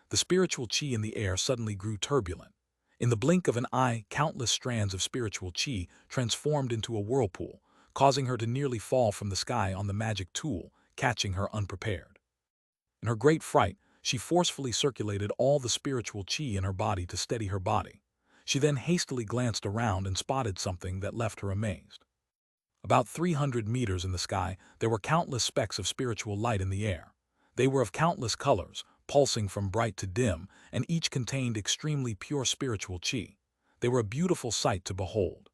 The spiritual qi in the air suddenly grew turbulent. In the blink of an eye, countless strands of spiritual qi transformed into a whirlpool, causing her to nearly fall from the sky on the magic tool, catching her unprepared. In her great fright, she forcefully circulated all the spiritual qi in her body to steady her body. She then hastily glanced around and spotted something that left her amazed. About 300 meters in the sky, there were countless specks of spiritual light in the air. They were of countless colors, pulsing from bright to dim, and each contained extremely pure spiritual qi. They were a beautiful sight to behold.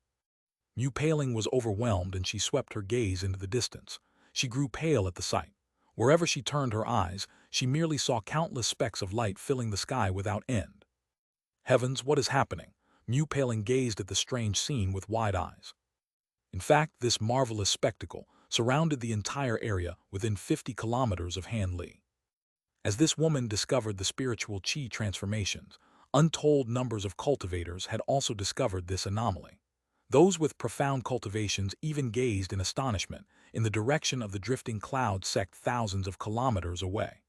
Mu Paling was overwhelmed and she swept her gaze into the distance. She grew pale at the sight. Wherever she turned her eyes, she merely saw countless specks of light filling the sky without end. Heavens, what is happening? Mu Paling gazed at the strange scene with wide eyes. In fact, this marvelous spectacle surrounded the entire area within 50 kilometers of Hanli. As this woman discovered the spiritual qi transformations, untold numbers of cultivators had also discovered this anomaly. Those with profound cultivations even gazed in astonishment in the direction of the drifting cloud sect thousands of kilometers away.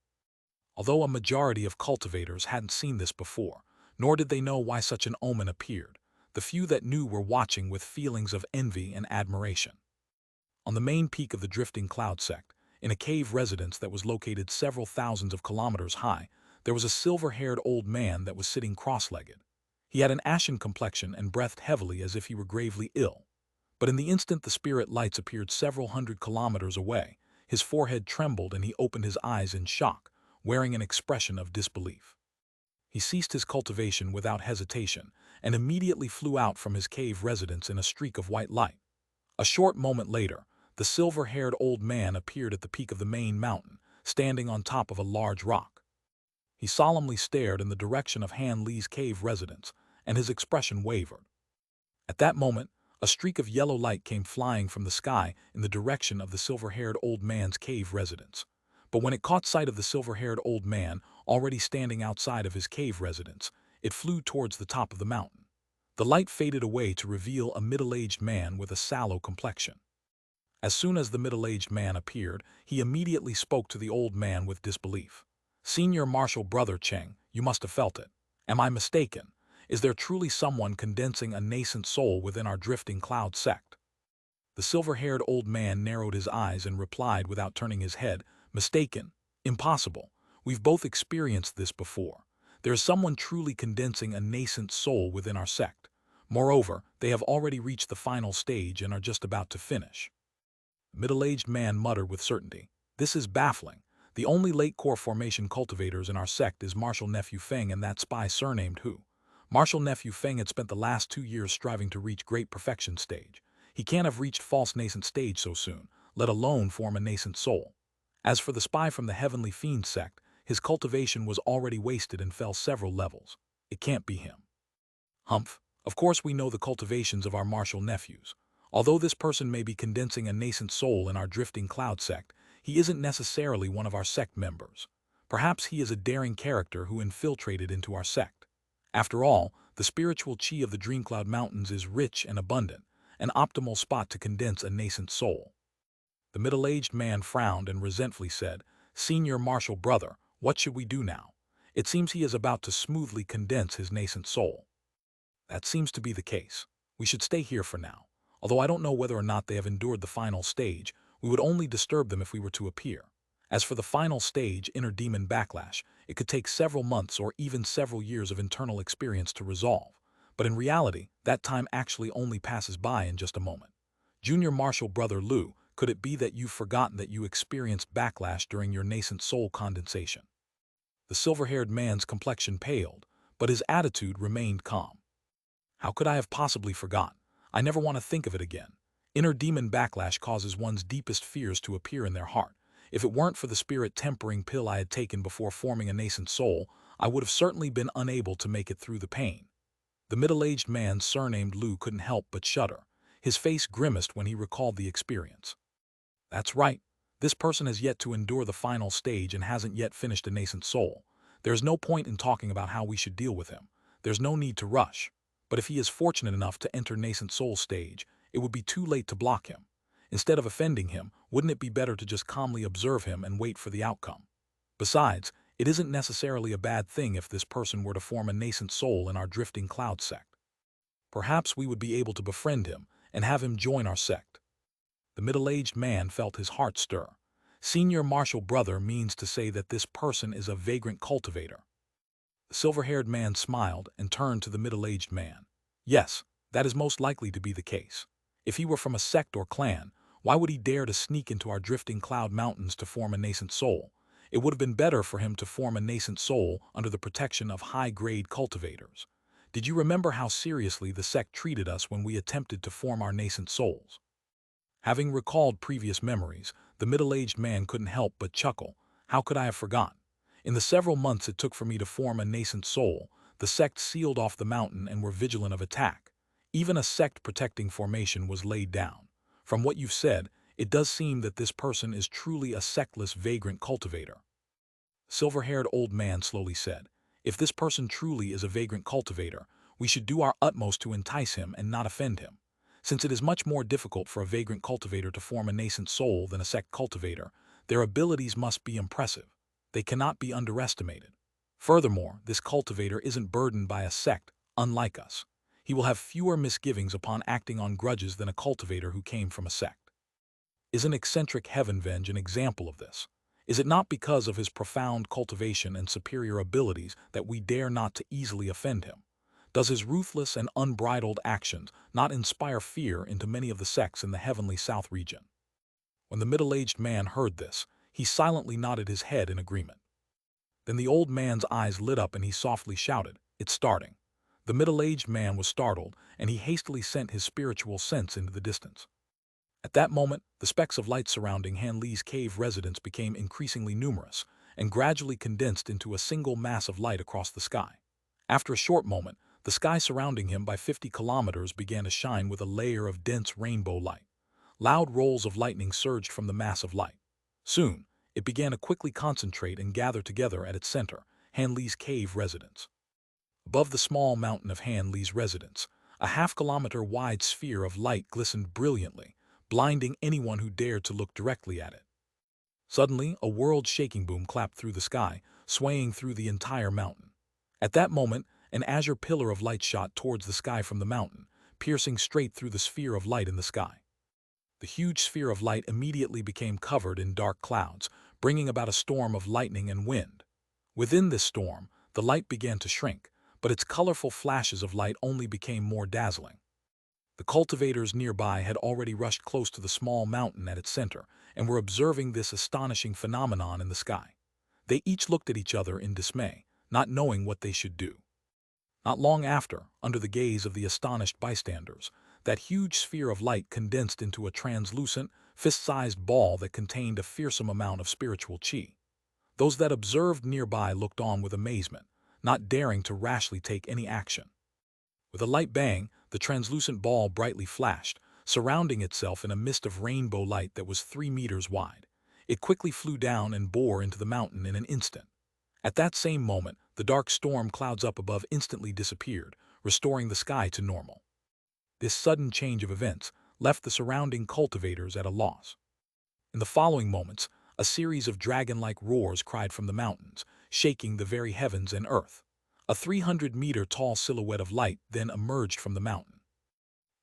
Although a majority of cultivators hadn't seen this before, nor did they know why such an omen appeared, the few that knew were watching with feelings of envy and admiration. On the main peak of the drifting cloud sect, in a cave residence that was located several thousands of kilometers high, there was a silver-haired old man that was sitting cross-legged. He had an ashen complexion and breathed heavily as if he were gravely ill. But in the instant the spirit lights appeared several hundred kilometers away, his forehead trembled and he opened his eyes in shock, wearing an expression of disbelief. He ceased his cultivation without hesitation and immediately flew out from his cave residence in a streak of white light. A short moment later, the silver-haired old man appeared at the peak of the main mountain, standing on top of a large rock. He solemnly stared in the direction of Han Li's cave residence, and his expression wavered. At that moment, a streak of yellow light came flying from the sky in the direction of the silver-haired old man's cave residence. But when it caught sight of the silver-haired old man already standing outside of his cave residence, it flew towards the top of the mountain. The light faded away to reveal a middle-aged man with a sallow complexion. As soon as the middle-aged man appeared, he immediately spoke to the old man with disbelief. "Senior Marshal Brother Cheng, you must have felt it. Am I mistaken? Is there truly someone condensing a nascent soul within our drifting cloud sect?" The silver-haired old man narrowed his eyes and replied without turning his head, "Mistaken? Impossible. We've both experienced this before. There is someone truly condensing a nascent soul within our sect. Moreover, they have already reached the final stage and are just about to finish." The middle-aged man muttered with certainty, "This is baffling. The only late core formation cultivators in our sect is Marshal Nephew Feng and that spy surnamed Hu. Marshal Nephew Feng had spent the last 2 years striving to reach great perfection stage. He can't have reached false nascent stage so soon, let alone form a nascent soul. As for the spy from the Heavenly Fiend sect, his cultivation was already wasted and fell several levels. It can't be him." "Humph. Of course we know the cultivations of our martial nephews. Although this person may be condensing a nascent soul in our drifting cloud sect, he isn't necessarily one of our sect members. Perhaps he is a daring character who infiltrated into our sect. After all, the spiritual qi of the Dreamcloud Mountains is rich and abundant, an optimal spot to condense a nascent soul." The middle-aged man frowned and resentfully said, "Senior Marshal Brother, what should we do now? It seems he is about to smoothly condense his nascent soul." "That seems to be the case. We should stay here for now. Although I don't know whether or not they have endured the final stage, we would only disturb them if we were to appear. As for the final stage, Inner Demon Backlash, it could take several months or even several years of internal experience to resolve. But in reality, that time actually only passes by in just a moment. Junior Marshal Brother Liu, could it be that you've forgotten that you experienced backlash during your nascent soul condensation?" The silver-haired man's complexion paled, but his attitude remained calm. "How could I have possibly forgotten? I never want to think of it again. Inner demon backlash causes one's deepest fears to appear in their heart. If it weren't for the spirit-tempering pill I had taken before forming a nascent soul, I would have certainly been unable to make it through the pain." The middle-aged man surnamed Liu couldn't help but shudder. His face grimaced when he recalled the experience. "That's right. This person has yet to endure the final stage and hasn't yet finished a nascent soul. There's no point in talking about how we should deal with him. There's no need to rush. But if he is fortunate enough to enter nascent soul stage, it would be too late to block him. Instead of offending him, wouldn't it be better to just calmly observe him and wait for the outcome? Besides, it isn't necessarily a bad thing if this person were to form a nascent soul in our drifting cloud sect. Perhaps we would be able to befriend him and have him join our sect." The middle-aged man felt his heart stir. "Senior Marshal Brother means to say that this person is a vagrant cultivator." The silver-haired man smiled and turned to the middle-aged man. "Yes, that is most likely to be the case. If he were from a sect or clan, why would he dare to sneak into our drifting cloud mountains to form a nascent soul? It would have been better for him to form a nascent soul under the protection of high-grade cultivators. Did you remember how seriously the sect treated us when we attempted to form our nascent souls? Having recalled previous memories, the middle-aged man couldn't help but chuckle. How could I have forgotten? In the several months it took for me to form a nascent soul, the sect sealed off the mountain and were vigilant of attack. Even a sect-protecting formation was laid down. From what you've said, it does seem that this person is truly a sectless vagrant cultivator. Silver-haired old man slowly said, if this person truly is a vagrant cultivator, we should do our utmost to entice him and not offend him. Since it is much more difficult for a vagrant cultivator to form a nascent soul than a sect cultivator, their abilities must be impressive. They cannot be underestimated. Furthermore, this cultivator isn't burdened by a sect, unlike us. He will have fewer misgivings upon acting on grudges than a cultivator who came from a sect. Is an eccentric heaven-venge an example of this? Is it not because of his profound cultivation and superior abilities that we dare not to easily offend him? Does his ruthless and unbridled actions not inspire fear into many of the sects in the heavenly south region? When the middle-aged man heard this, he silently nodded his head in agreement. Then the old man's eyes lit up and he softly shouted, "It's starting." The middle-aged man was startled, and he hastily sent his spiritual sense into the distance. At that moment, the specks of light surrounding Han Li's cave residence became increasingly numerous and gradually condensed into a single mass of light across the sky. After a short moment, the sky surrounding him by 50 kilometers began to shine with a layer of dense rainbow light. Loud rolls of lightning surged from the mass of light. Soon, it began to quickly concentrate and gather together at its center, Han Li's cave residence. Above the small mountain of Han Li's residence, a half-kilometer-wide sphere of light glistened brilliantly, blinding anyone who dared to look directly at it. Suddenly, a world-shaking boom clapped through the sky, swaying through the entire mountain. At that moment, an azure pillar of light shot towards the sky from the mountain, piercing straight through the sphere of light in the sky. The huge sphere of light immediately became covered in dark clouds, bringing about a storm of lightning and wind. Within this storm, the light began to shrink, but its colorful flashes of light only became more dazzling. The cultivators nearby had already rushed close to the small mountain at its center and were observing this astonishing phenomenon in the sky. They each looked at each other in dismay, not knowing what they should do. Not long after, under the gaze of the astonished bystanders, that huge sphere of light condensed into a translucent, fist-sized ball that contained a fearsome amount of spiritual chi. Those that observed nearby looked on with amazement, not daring to rashly take any action. With a light bang, the translucent ball brightly flashed, surrounding itself in a mist of rainbow light that was 3 meters wide. It quickly flew down and bore into the mountain in an instant. At that same moment, the dark storm clouds up above instantly disappeared, restoring the sky to normal. This sudden change of events left the surrounding cultivators at a loss. In the following moments, a series of dragon-like roars cried from the mountains, shaking the very heavens and earth. A 300-meter-tall silhouette of light then emerged from the mountain.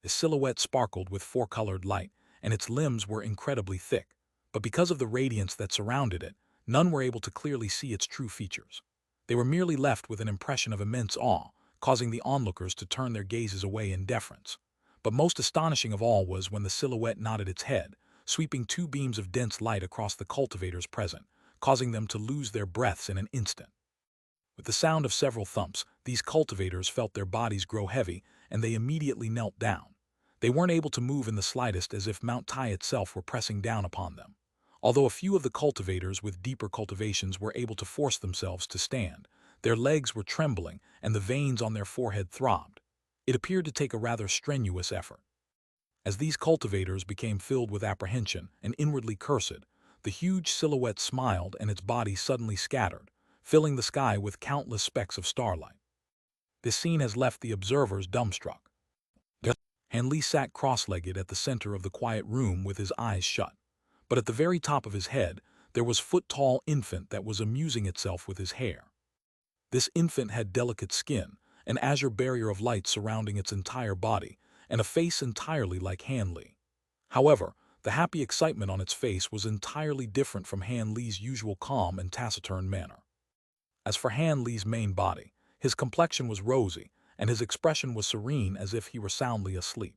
The silhouette sparkled with four-colored light, and its limbs were incredibly thick, but because of the radiance that surrounded it, none were able to clearly see its true features. They were merely left with an impression of immense awe, causing the onlookers to turn their gazes away in deference. But most astonishing of all was when the silhouette nodded its head, sweeping 2 beams of dense light across the cultivators present, causing them to lose their breaths in an instant. With the sound of several thumps, these cultivators felt their bodies grow heavy, and they immediately knelt down. They weren't able to move in the slightest, as if Mount Tai itself were pressing down upon them. Although a few of the cultivators with deeper cultivations were able to force themselves to stand, their legs were trembling and the veins on their forehead throbbed. It appeared to take a rather strenuous effort. As these cultivators became filled with apprehension and inwardly cursed, the huge silhouette smiled and its body suddenly scattered, filling the sky with countless specks of starlight. This scene has left the observers dumbstruck. Han Li sat cross-legged at the center of the quiet room with his eyes shut. But at the very top of his head, there was a foot-tall infant that was amusing itself with his hair. This infant had delicate skin, an azure barrier of light surrounding its entire body, and a face entirely like Han Li. However, the happy excitement on its face was entirely different from Han Li's usual calm and taciturn manner. As for Han Li's main body, his complexion was rosy, and his expression was serene as if he were soundly asleep.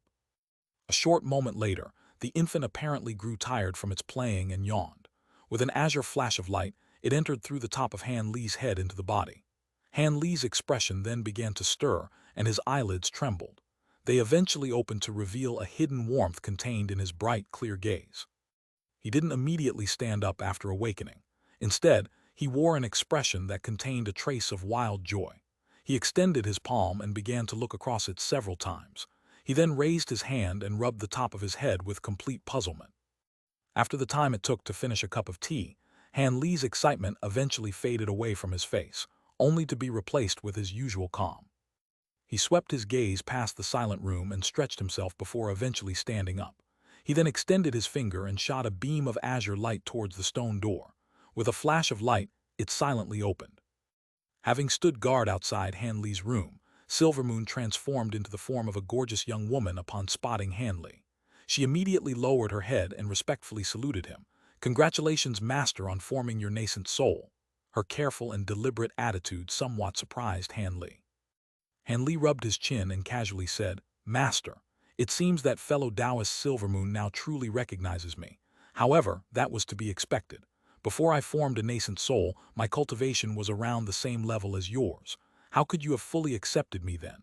A short moment later, the infant apparently grew tired from its playing and yawned. With an azure flash of light, It entered through the top of Han Li's head into the body. Han Li's expression then began to stir, and his eyelids trembled. They eventually opened to reveal a hidden warmth contained in his bright, clear gaze. He didn't immediately stand up after awakening. Instead, he wore an expression that contained a trace of wild joy. He extended his palm and began to look across it several times. He then raised his hand and rubbed the top of his head with complete puzzlement. After the time it took to finish a cup of tea, Han Li's excitement eventually faded away from his face, only to be replaced with his usual calm. He swept his gaze past the silent room and stretched himself before eventually standing up. He then extended his finger and shot a beam of azure light towards the stone door. With a flash of light, it silently opened. Having stood guard outside Han Li's room, Silvermoon transformed into the form of a gorgeous young woman upon spotting Han Li. She immediately lowered her head and respectfully saluted him. "Congratulations, Master, on forming your nascent soul." Her careful and deliberate attitude somewhat surprised Han Li. Han Li rubbed his chin and casually said, "Master, it seems that fellow Taoist Silvermoon now truly recognizes me. However, that was to be expected. Before I formed a nascent soul, my cultivation was around the same level as yours. How could you have fully accepted me then?"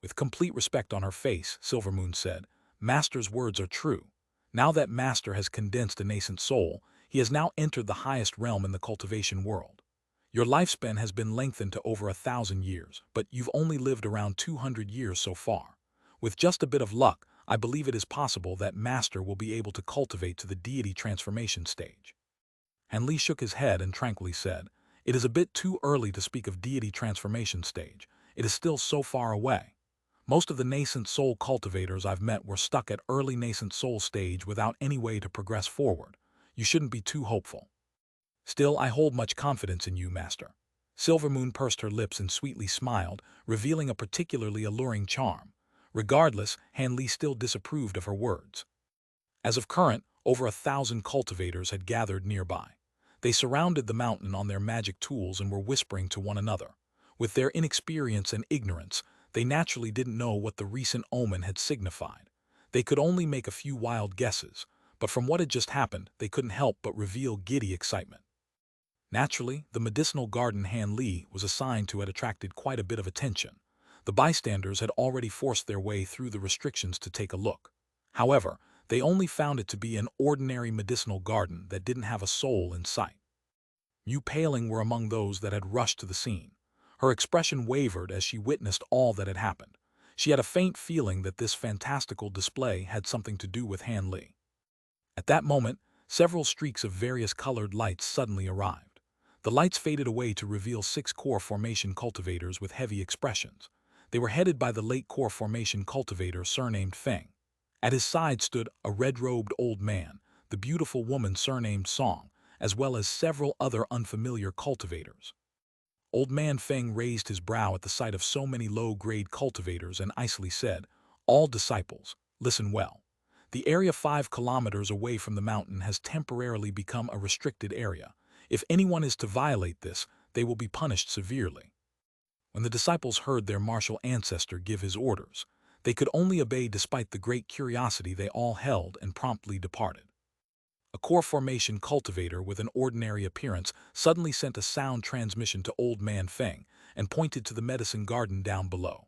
With complete respect on her face, Silvermoon said, "Master's words are true. Now that Master has condensed a nascent soul, he has now entered the highest realm in the cultivation world. Your lifespan has been lengthened to over 1,000 years, but you've only lived around 200 years so far. With just a bit of luck, I believe it is possible that Master will be able to cultivate to the deity transformation stage." Han Li shook his head and tranquilly said, "It is a bit too early to speak of deity transformation stage. It is still so far away. Most of the nascent soul cultivators I've met were stuck at early nascent soul stage without any way to progress forward. You shouldn't be too hopeful." "Still, I hold much confidence in you, Master." Silvermoon pursed her lips and sweetly smiled, revealing a particularly alluring charm. Regardless, Han Li still disapproved of her words. As of current, over 1,000 cultivators had gathered nearby. They surrounded the mountain on their magic tools and were whispering to one another. With their inexperience and ignorance, they naturally didn't know what the recent omen had signified. They could only make a few wild guesses, but from what had just happened, they couldn't help but reveal giddy excitement. Naturally, the medicinal garden Han Li was assigned to had attracted quite a bit of attention. The bystanders had already forced their way through the restrictions to take a look. However, they only found it to be an ordinary medicinal garden that didn't have a soul in sight. Yu Paling were among those that had rushed to the scene. Her expression wavered as she witnessed all that had happened. She had a faint feeling that this fantastical display had something to do with Han Li. At that moment, several streaks of various colored lights suddenly arrived. The lights faded away to reveal 6 core formation cultivators with heavy expressions. They were headed by the late core formation cultivator surnamed Feng. At his side stood a red-robed old man, the beautiful woman surnamed Song, as well as several other unfamiliar cultivators. Old man Feng raised his brow at the sight of so many low-grade cultivators and icily said, "All disciples, listen well. The area 5 kilometers away from the mountain has temporarily become a restricted area. If anyone is to violate this, they will be punished severely." When the disciples heard their martial ancestor give his orders, they could only obey despite the great curiosity they all held and promptly departed. A core formation cultivator with an ordinary appearance suddenly sent a sound transmission to Old Man Feng and pointed to the medicine garden down below.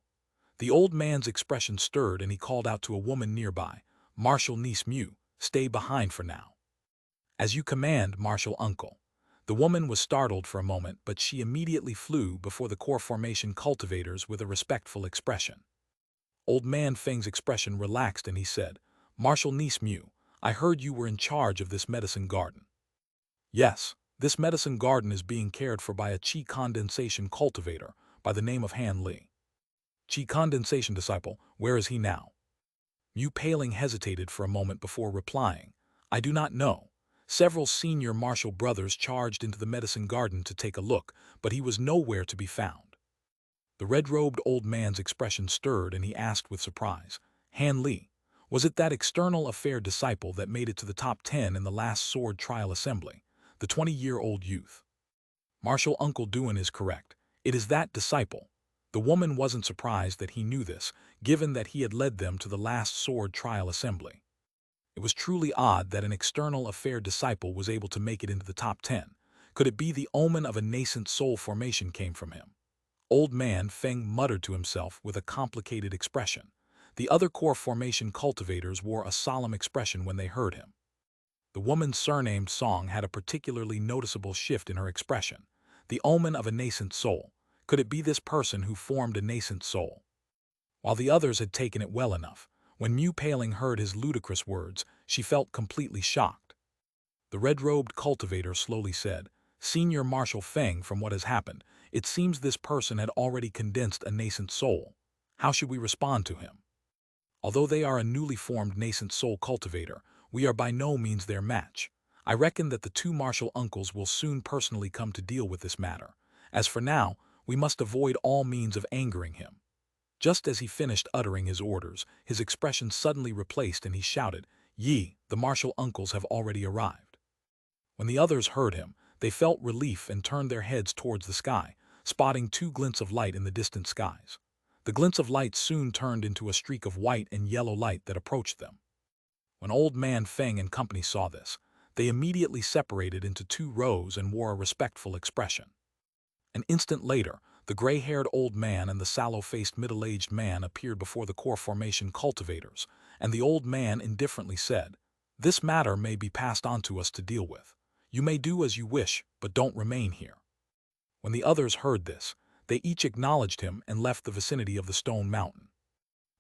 The old man's expression stirred and he called out to a woman nearby, "Martial niece Mew, stay behind for now." "As you command, Martial Uncle." The woman was startled for a moment, but she immediately flew before the core formation cultivators with a respectful expression. Old Man Feng's expression relaxed and he said, "Martial niece Mew, I heard you were in charge of this medicine garden." "Yes, this medicine garden is being cared for by a Qi condensation cultivator by the name of Han Li." "Qi condensation disciple, where is he now?" Yu Paling hesitated for a moment before replying, "I do not know. Several senior martial brothers charged into the medicine garden to take a look, but he was nowhere to be found." The red-robed old man's expression stirred and he asked with surprise, "Han Li, was it that external affair disciple that made it to the top 10 in the last sword trial assembly, the 20-year-old youth?" "Martial Uncle Duan is correct. It is that disciple." The woman wasn't surprised that he knew this, given that he had led them to the last sword trial assembly. It was truly odd that an external affair disciple was able to make it into the top 10. Could it be the omen of a nascent soul formation came from him? Old Man Feng muttered to himself with a complicated expression. The other core formation cultivators wore a solemn expression when they heard him. The woman's surnamed Song had a particularly noticeable shift in her expression. The omen of a nascent soul. Could it be this person who formed a nascent soul? While the others had taken it well enough, when Mu Paling heard his ludicrous words, she felt completely shocked. The red-robed cultivator slowly said, "Senior Marshal Feng, from what has happened, it seems this person had already condensed a nascent soul. How should we respond to him? Although they are a newly formed nascent soul cultivator, we are by no means their match. I reckon that the two martial uncles will soon personally come to deal with this matter. As for now, we must avoid all means of angering him." Just as he finished uttering his orders, his expression suddenly replaced and he shouted, "Yi, the martial uncles have already arrived." When the others heard him, they felt relief and turned their heads towards the sky, spotting two glints of light in the distant skies. The glints of light soon turned into a streak of white and yellow light that approached them. When Old Man Feng and company saw this, they immediately separated into two rows and wore a respectful expression. An instant later, the gray-haired old man and the sallow-faced middle-aged man appeared before the core formation cultivators, and the old man indifferently said, "This matter may be passed on to us to deal with. You may do as you wish, but don't remain here." When the others heard this, they each acknowledged him and left the vicinity of the stone mountain.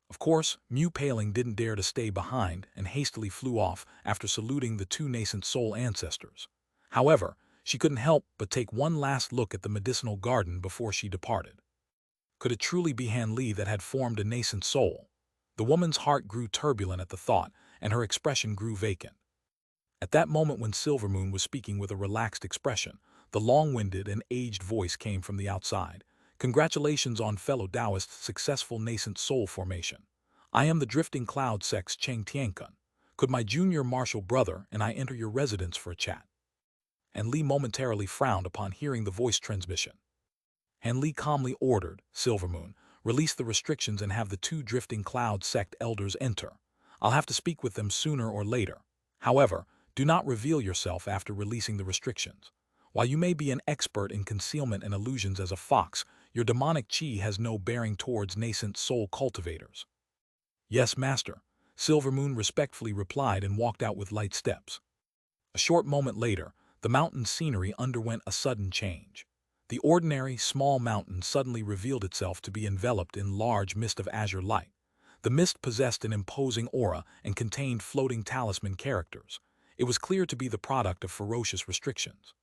Of course, Mu Paling didn't dare to stay behind and hastily flew off after saluting the two nascent soul ancestors. However, she couldn't help but take one last look at the medicinal garden before she departed. Could it truly be Han Li that had formed a nascent soul? The woman's heart grew turbulent at the thought, and her expression grew vacant. At that moment when Silvermoon was speaking with a relaxed expression, the long-winded and aged voice came from the outside. "Congratulations on fellow Taoist's successful nascent soul formation. I am the Drifting Cloud Sect's Cheng Tiankun. Could my junior martial brother and I enter your residence for a chat?" Han Li momentarily frowned upon hearing the voice transmission. Han Li calmly ordered, "Silvermoon, release the restrictions and have the two Drifting Cloud Sect elders enter. I'll have to speak with them sooner or later. However, do not reveal yourself after releasing the restrictions. While you may be an expert in concealment and illusions as a fox, your demonic chi has no bearing towards nascent soul cultivators." "Yes, master," Silvermoon respectfully replied and walked out with light steps. A short moment later, the mountain scenery underwent a sudden change. The ordinary, small mountain suddenly revealed itself to be enveloped in large mist of azure light. The mist possessed an imposing aura and contained floating talisman characters. It was clear to be the product of ferocious restrictions.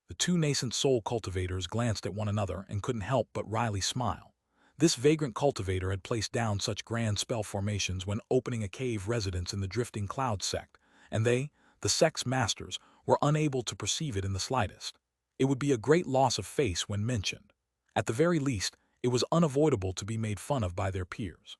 The two nascent soul cultivators glanced at one another and couldn't help but wryly smile. This vagrant cultivator had placed down such grand spell formations when opening a cave residence in the Drifting Cloud Sect, and they, the sect's masters, were unable to perceive it in the slightest. It would be a great loss of face when mentioned. At the very least, it was unavoidable to be made fun of by their peers.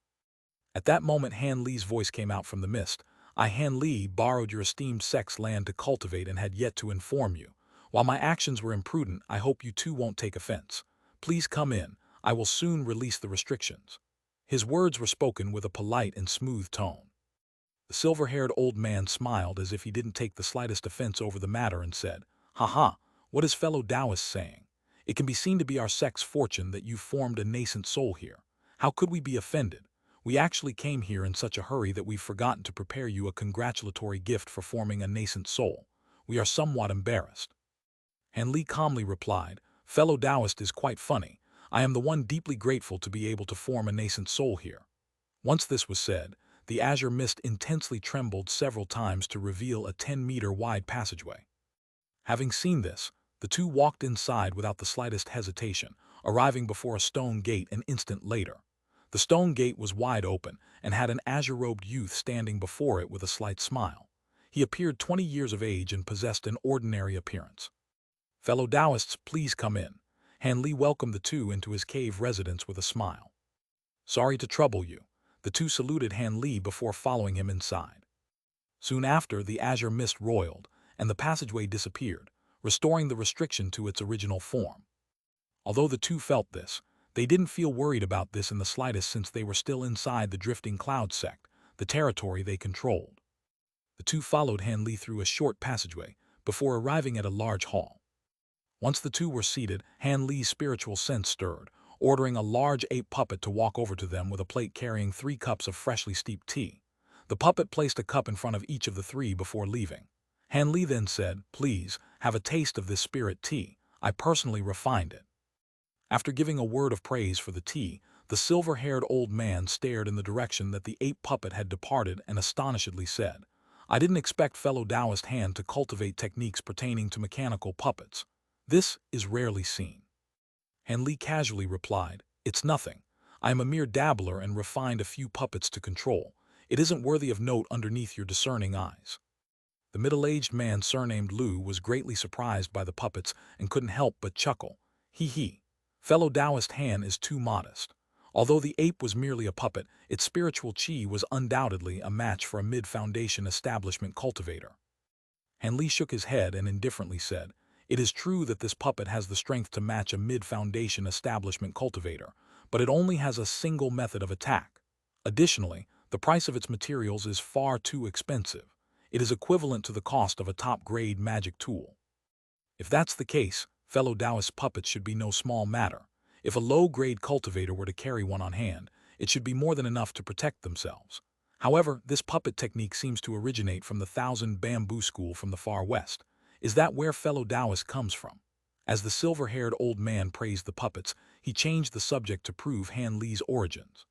At that moment Han Li's voice came out from the mist. "I, Han Li, borrowed your esteemed sect's land to cultivate and had yet to inform you. While my actions were imprudent, I hope you too won't take offense. Please come in. I will soon release the restrictions." His words were spoken with a polite and smooth tone. The silver-haired old man smiled as if he didn't take the slightest offense over the matter and said, "Haha, what is fellow Taoist saying? It can be seen to be our sect's fortune that you formed a nascent soul here. How could we be offended? We actually came here in such a hurry that we've forgotten to prepare you a congratulatory gift for forming a nascent soul. We are somewhat embarrassed." Han Li calmly replied, "Fellow Taoist is quite funny. I am the one deeply grateful to be able to form a nascent soul here." Once this was said, the azure mist intensely trembled several times to reveal a 10-meter-wide passageway. Having seen this, the two walked inside without the slightest hesitation, arriving before a stone gate an instant later. The stone gate was wide open and had an azure-robed youth standing before it with a slight smile. He appeared 20 years of age and possessed an ordinary appearance. "Fellow Taoists, please come in." Han Li welcomed the two into his cave residence with a smile. "Sorry to trouble you." The two saluted Han Li before following him inside. Soon after, the azure mist roiled, and the passageway disappeared, restoring the restriction to its original form. Although the two felt this, they didn't feel worried about this in the slightest since they were still inside the Drifting Cloud Sect, the territory they controlled. The two followed Han Li through a short passageway before arriving at a large hall. Once the two were seated, Han Li's spiritual sense stirred, ordering a large ape puppet to walk over to them with a plate carrying 3 cups of freshly steeped tea. The puppet placed a cup in front of each of the 3 before leaving. Han Li then said, "Please, have a taste of this spirit tea. I personally refined it." After giving a word of praise for the tea, the silver-haired old man stared in the direction that the ape puppet had departed and astonishedly said, "I didn't expect fellow Taoist Han to cultivate techniques pertaining to mechanical puppets. This is rarely seen." Han Li casually replied, "It's nothing. I am a mere dabbler and refined a few puppets to control. It isn't worthy of note underneath your discerning eyes." The middle-aged man surnamed Lu was greatly surprised by the puppets and couldn't help but chuckle. He. Fellow Taoist Han is too modest. Although the ape was merely a puppet, its spiritual chi was undoubtedly a match for a mid-foundation establishment cultivator. Han Li shook his head and indifferently said, "It is true that this puppet has the strength to match a mid-foundation establishment cultivator, but it only has a single method of attack. Additionally, the price of its materials is far too expensive. It is equivalent to the cost of a top-grade magic tool. If that's the case, fellow Taoist puppets should be no small matter. If a low-grade cultivator were to carry one on hand, it should be more than enough to protect themselves. However, this puppet technique seems to originate from the Thousand Bamboo School from the far west. Is that where fellow Taoist comes from?" As the silver-haired old man praised the puppets, he changed the subject to prove Han Li's origins.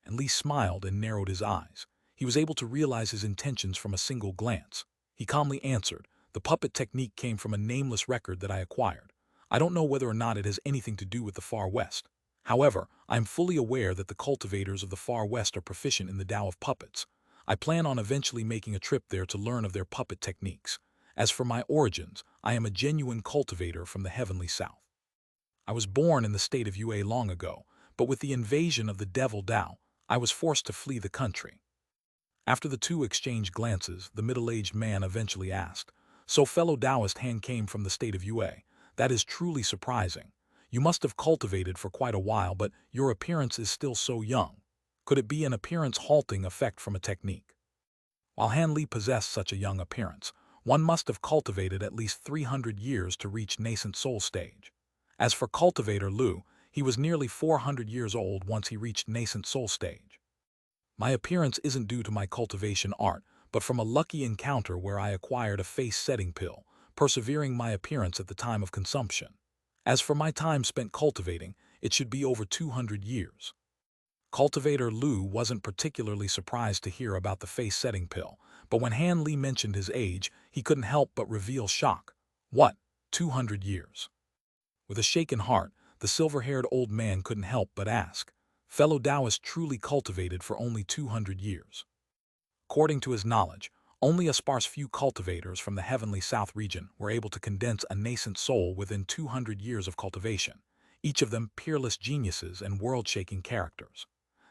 Han Li smiled and narrowed his eyes. He was able to realize his intentions from a single glance. He calmly answered, "The puppet technique came from a nameless record that I acquired. I don't know whether or not it has anything to do with the Far West. However, I am fully aware that the cultivators of the Far West are proficient in the Tao of puppets. I plan on eventually making a trip there to learn of their puppet techniques. As for my origins, I am a genuine cultivator from the heavenly south. I was born in the state of Yue long ago, but with the invasion of the devil Tao, I was forced to flee the country." After the two exchanged glances, the middle-aged man eventually asked, "So fellow Taoist Han came from the state of Yue. That is truly surprising. You must have cultivated for quite a while, but your appearance is still so young. Could it be an appearance-halting effect from a technique?" While Han Li possessed such a young appearance, one must have cultivated at least 300 years to reach nascent soul stage. As for cultivator Lu, he was nearly 400 years old once he reached nascent soul stage. "My appearance isn't due to my cultivation art, but from a lucky encounter where I acquired a face-setting pill, persevering my appearance at the time of consumption. As for my time spent cultivating, it should be over 200 years. Cultivator Lu wasn't particularly surprised to hear about the face-setting pill, but when Han Li mentioned his age, he couldn't help but reveal shock. "What? 200 years?" With a shaken heart, the silver-haired old man couldn't help but ask, "Fellow Taoist truly cultivated for only 200 years?" According to his knowledge, only a sparse few cultivators from the heavenly south region were able to condense a nascent soul within 200 years of cultivation, each of them peerless geniuses and world-shaking characters.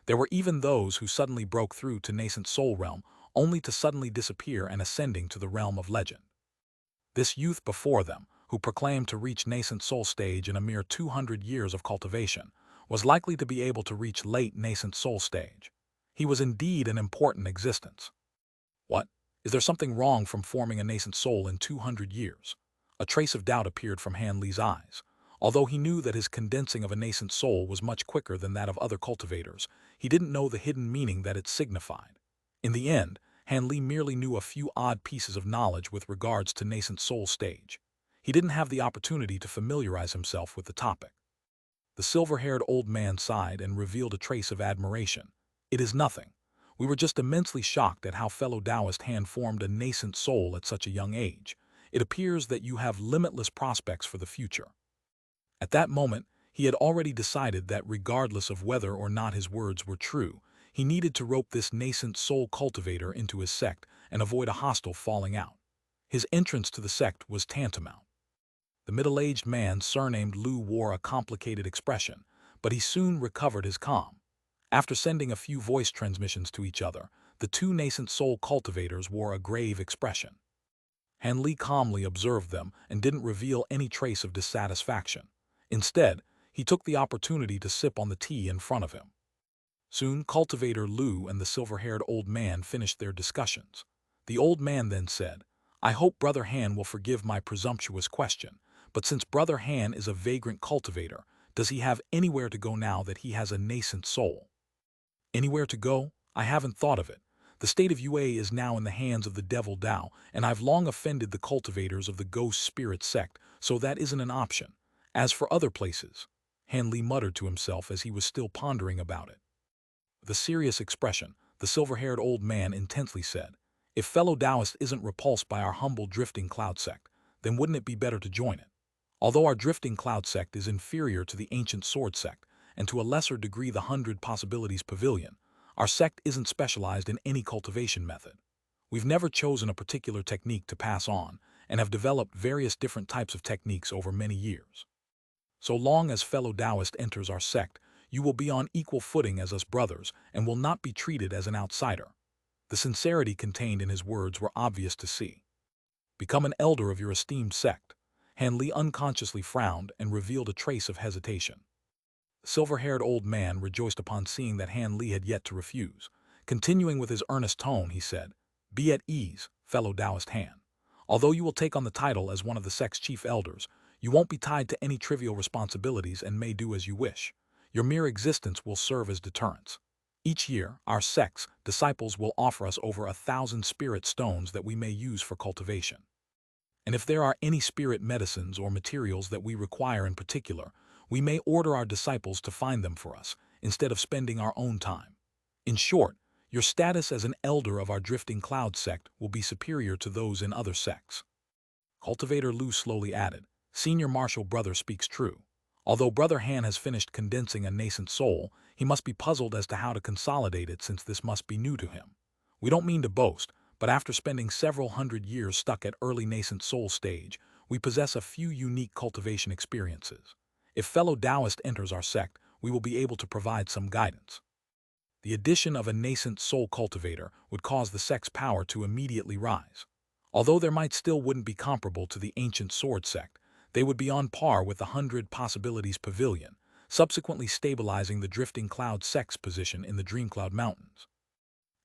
There were even those who suddenly broke through to nascent soul realm, only to suddenly disappear and ascending to the realm of legend. This youth before them, who proclaimed to reach nascent soul stage in a mere 200 years of cultivation, was likely to be able to reach late nascent soul stage. He was indeed an important existence. "What? Is there something wrong from forming a nascent soul in 200 years? A trace of doubt appeared from Han Li's eyes. Although he knew that his condensing of a nascent soul was much quicker than that of other cultivators, he didn't know the hidden meaning that it signified. In the end, Han Li merely knew a few odd pieces of knowledge with regards to nascent soul stage. He didn't have the opportunity to familiarize himself with the topic. The silver-haired old man sighed and revealed a trace of admiration. "It is nothing. We were just immensely shocked at how fellow Taoist Han formed a nascent soul at such a young age. It appears that you have limitless prospects for the future." At that moment, he had already decided that regardless of whether or not his words were true, he needed to rope this nascent soul cultivator into his sect and avoid a hostile falling out. His entrance to the sect was tantamount. The middle-aged man surnamed Lu wore a complicated expression, but he soon recovered his calm. After sending a few voice transmissions to each other, the two nascent soul cultivators wore a grave expression. Han Li calmly observed them and didn't reveal any trace of dissatisfaction. Instead, he took the opportunity to sip on the tea in front of him. Soon, cultivator Lu and the silver-haired old man finished their discussions. The old man then said, "I hope Brother Han will forgive my presumptuous question, But since Brother Han is a vagrant cultivator, does he have anywhere to go now that he has a nascent soul? Anywhere to go? I haven't thought of it. The state of UA is now in the hands of the Devil Dao, and I've long offended the cultivators of the Ghost Spirit Sect, so that isn't an option. As for other places, Han Li muttered to himself as he was still pondering about it. With a serious expression, the silver-haired old man intensely said, "If fellow Taoist isn't repulsed by our humble drifting cloud sect, then wouldn't it be better to join it? Although our drifting cloud sect is inferior to the ancient sword sect, and to a lesser degree the 100 Possibilities Pavilion, our sect isn't specialized in any cultivation method. We've never chosen a particular technique to pass on, and have developed various different types of techniques over many years. So long as fellow Taoist enters our sect, you will be on equal footing as us brothers and will not be treated as an outsider." The sincerity contained in his words were obvious to see. "Become an elder of your esteemed sect." Han Li unconsciously frowned and revealed a trace of hesitation. The silver-haired old man rejoiced upon seeing that Han Li had yet to refuse. Continuing with his earnest tone, he said, "Be at ease, fellow Taoist Han. Although you will take on the title as one of the sect's chief elders, you won't be tied to any trivial responsibilities and may do as you wish. Your mere existence will serve as deterrence. Each year, our sect's disciples will offer us over 1,000 spirit stones that we may use for cultivation. And if there are any spirit medicines or materials that we require in particular, we may order our disciples to find them for us, instead of spending our own time. In short, your status as an elder of our drifting cloud sect will be superior to those in other sects." Cultivator Lu slowly added, "Senior Martial Brother speaks true. Although Brother Han has finished condensing a nascent soul, he must be puzzled as to how to consolidate it since this must be new to him. We don't mean to boast, but after spending several hundred years stuck at early nascent soul stage, we possess a few unique cultivation experiences. If fellow Taoist enters our sect, we will be able to provide some guidance. The addition of a nascent soul cultivator would cause the sect's power to immediately rise. Although there might still wouldn't be comparable to the ancient sword sect, they would be on par with the 100 Possibilities Pavilion, subsequently stabilizing the drifting cloud sect's position in the Dreamcloud Mountains."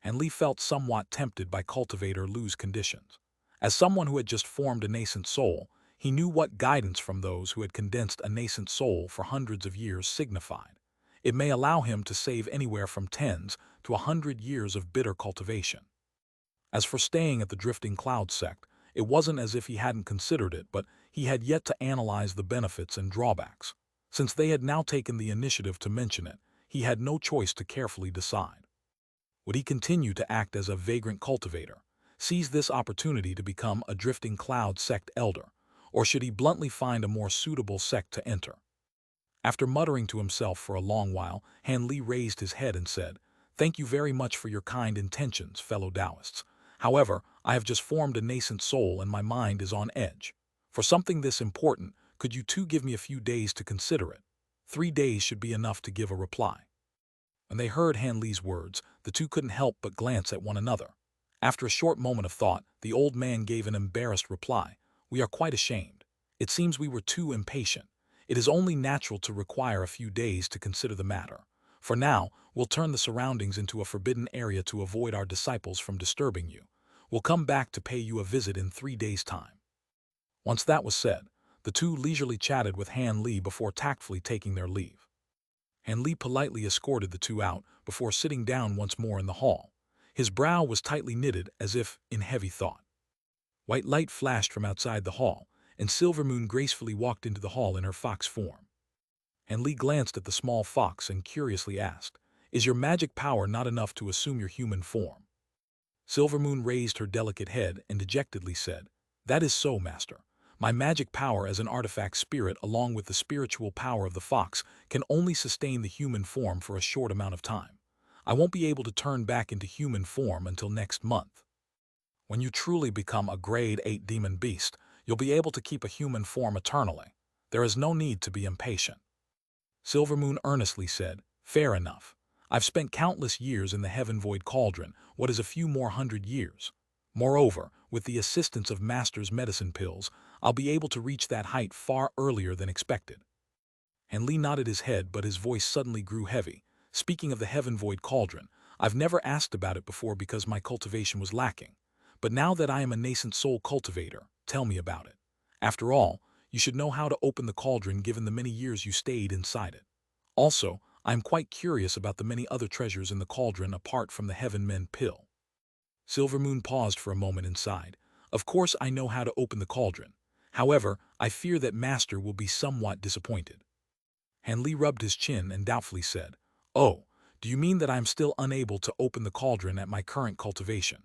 And Li felt somewhat tempted by Cultivator Lu's conditions. As someone who had just formed a nascent soul, he knew what guidance from those who had condensed a nascent soul for hundreds of years signified. It may allow him to save anywhere from tens to 100 years of bitter cultivation. As for staying at the drifting cloud sect, it wasn't as if he hadn't considered it, but he had yet to analyze the benefits and drawbacks. Since they had now taken the initiative to mention it, he had no choice to carefully decide. Would he continue to act as a vagrant cultivator, seize this opportunity to become a drifting cloud sect elder, or should he bluntly find a more suitable sect to enter? After muttering to himself for a long while, Han Li raised his head and said, "Thank you very much for your kind intentions, fellow Taoists. However, I have just formed a nascent soul and my mind is on edge. For something this important, could you two give me a few days to consider it? 3 days should be enough to give a reply." When they heard Han Li's words, the two couldn't help but glance at one another. After a short moment of thought, the old man gave an embarrassed reply, "We are quite ashamed. It seems we were too impatient. It is only natural to require a few days to consider the matter. For now, we'll turn the surroundings into a forbidden area to avoid our disciples from disturbing you. We'll come back to pay you a visit in 3 days' time." Once that was said, the two leisurely chatted with Han Li before tactfully taking their leave. Han Li politely escorted the two out before sitting down once more in the hall. His brow was tightly knitted as if in heavy thought. White light flashed from outside the hall, and Silvermoon gracefully walked into the hall in her fox form. Han Li glanced at the small fox and curiously asked, "Is your magic power not enough to assume your human form?" Silvermoon raised her delicate head and dejectedly said, "That is so, master. My magic power as an artifact spirit along with the spiritual power of the fox can only sustain the human form for a short amount of time. I won't be able to turn back into human form until next month. When you truly become a grade 8 demon beast, you'll be able to keep a human form eternally. There is no need to be impatient." Silvermoon earnestly said, "Fair enough. I've spent countless years in the heaven-void cauldron, what is a few more 100 years. Moreover, with the assistance of Master's medicine pills, I'll be able to reach that height far earlier than expected." Han Li nodded his head, but his voice suddenly grew heavy. "Speaking of the heaven-void cauldron, I've never asked about it before because my cultivation was lacking. But now that I am a nascent soul cultivator, tell me about it. After all, You should know how to open the cauldron given the many years you stayed inside it. Also, I am quite curious about the many other treasures in the cauldron apart from the Heaven pill. Silvermoon paused for a moment and sighed. Of course I know how to open the cauldron. However, I fear that Master will be somewhat disappointed. Hanli rubbed his chin and doubtfully said, "Oh, do you mean that I am still unable to open the cauldron at my current cultivation?"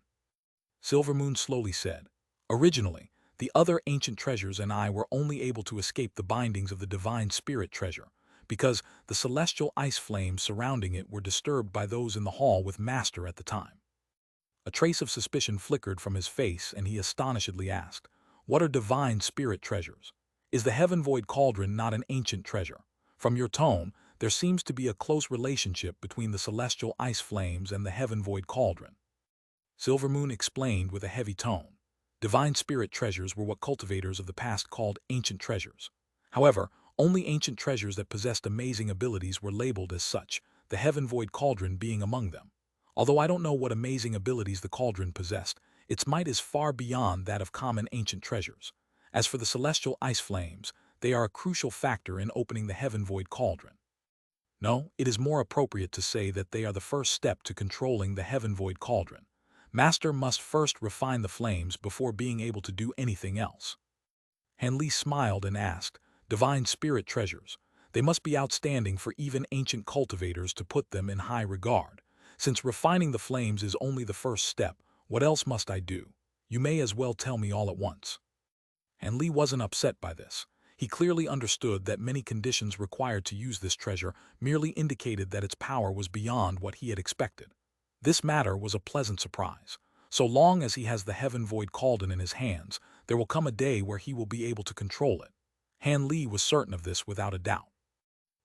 Silvermoon slowly said, "Originally, the other ancient treasures and I were only able to escape the bindings of the divine spirit treasure, because the celestial ice flames surrounding it were disturbed by those in the hall with Master at the time." A trace of suspicion flickered from his face, and he astonishedly asked, "What are divine spirit treasures? Is the Heaven Void Cauldron not an ancient treasure? From your tone, there seems to be a close relationship between the celestial ice flames and the Heaven Void Cauldron." Silvermoon explained with a heavy tone. Divine spirit treasures were what cultivators of the past called ancient treasures. However, only ancient treasures that possessed amazing abilities were labeled as such, the Heaven Void Cauldron being among them. Although I don't know what amazing abilities the cauldron possessed, its might is far beyond that of common ancient treasures. As for the celestial ice flames, they are a crucial factor in opening the Heaven Void Cauldron. No, it is more appropriate to say that they are the first step to controlling the Heaven Void Cauldron. Master must first refine the flames before being able to do anything else. Hanli smiled and asked, "Divine spirit treasures. They must be outstanding for even ancient cultivators to put them in high regard. Since refining the flames is only the first step, what else must I do? You may as well tell me all at once." Hanli wasn't upset by this. He clearly understood that many conditions required to use this treasure merely indicated that its power was beyond what he had expected. This matter was a pleasant surprise. So long as he has the Heaven Void Cauldron in his hands, there will come a day where he will be able to control it. Hanli was certain of this without a doubt.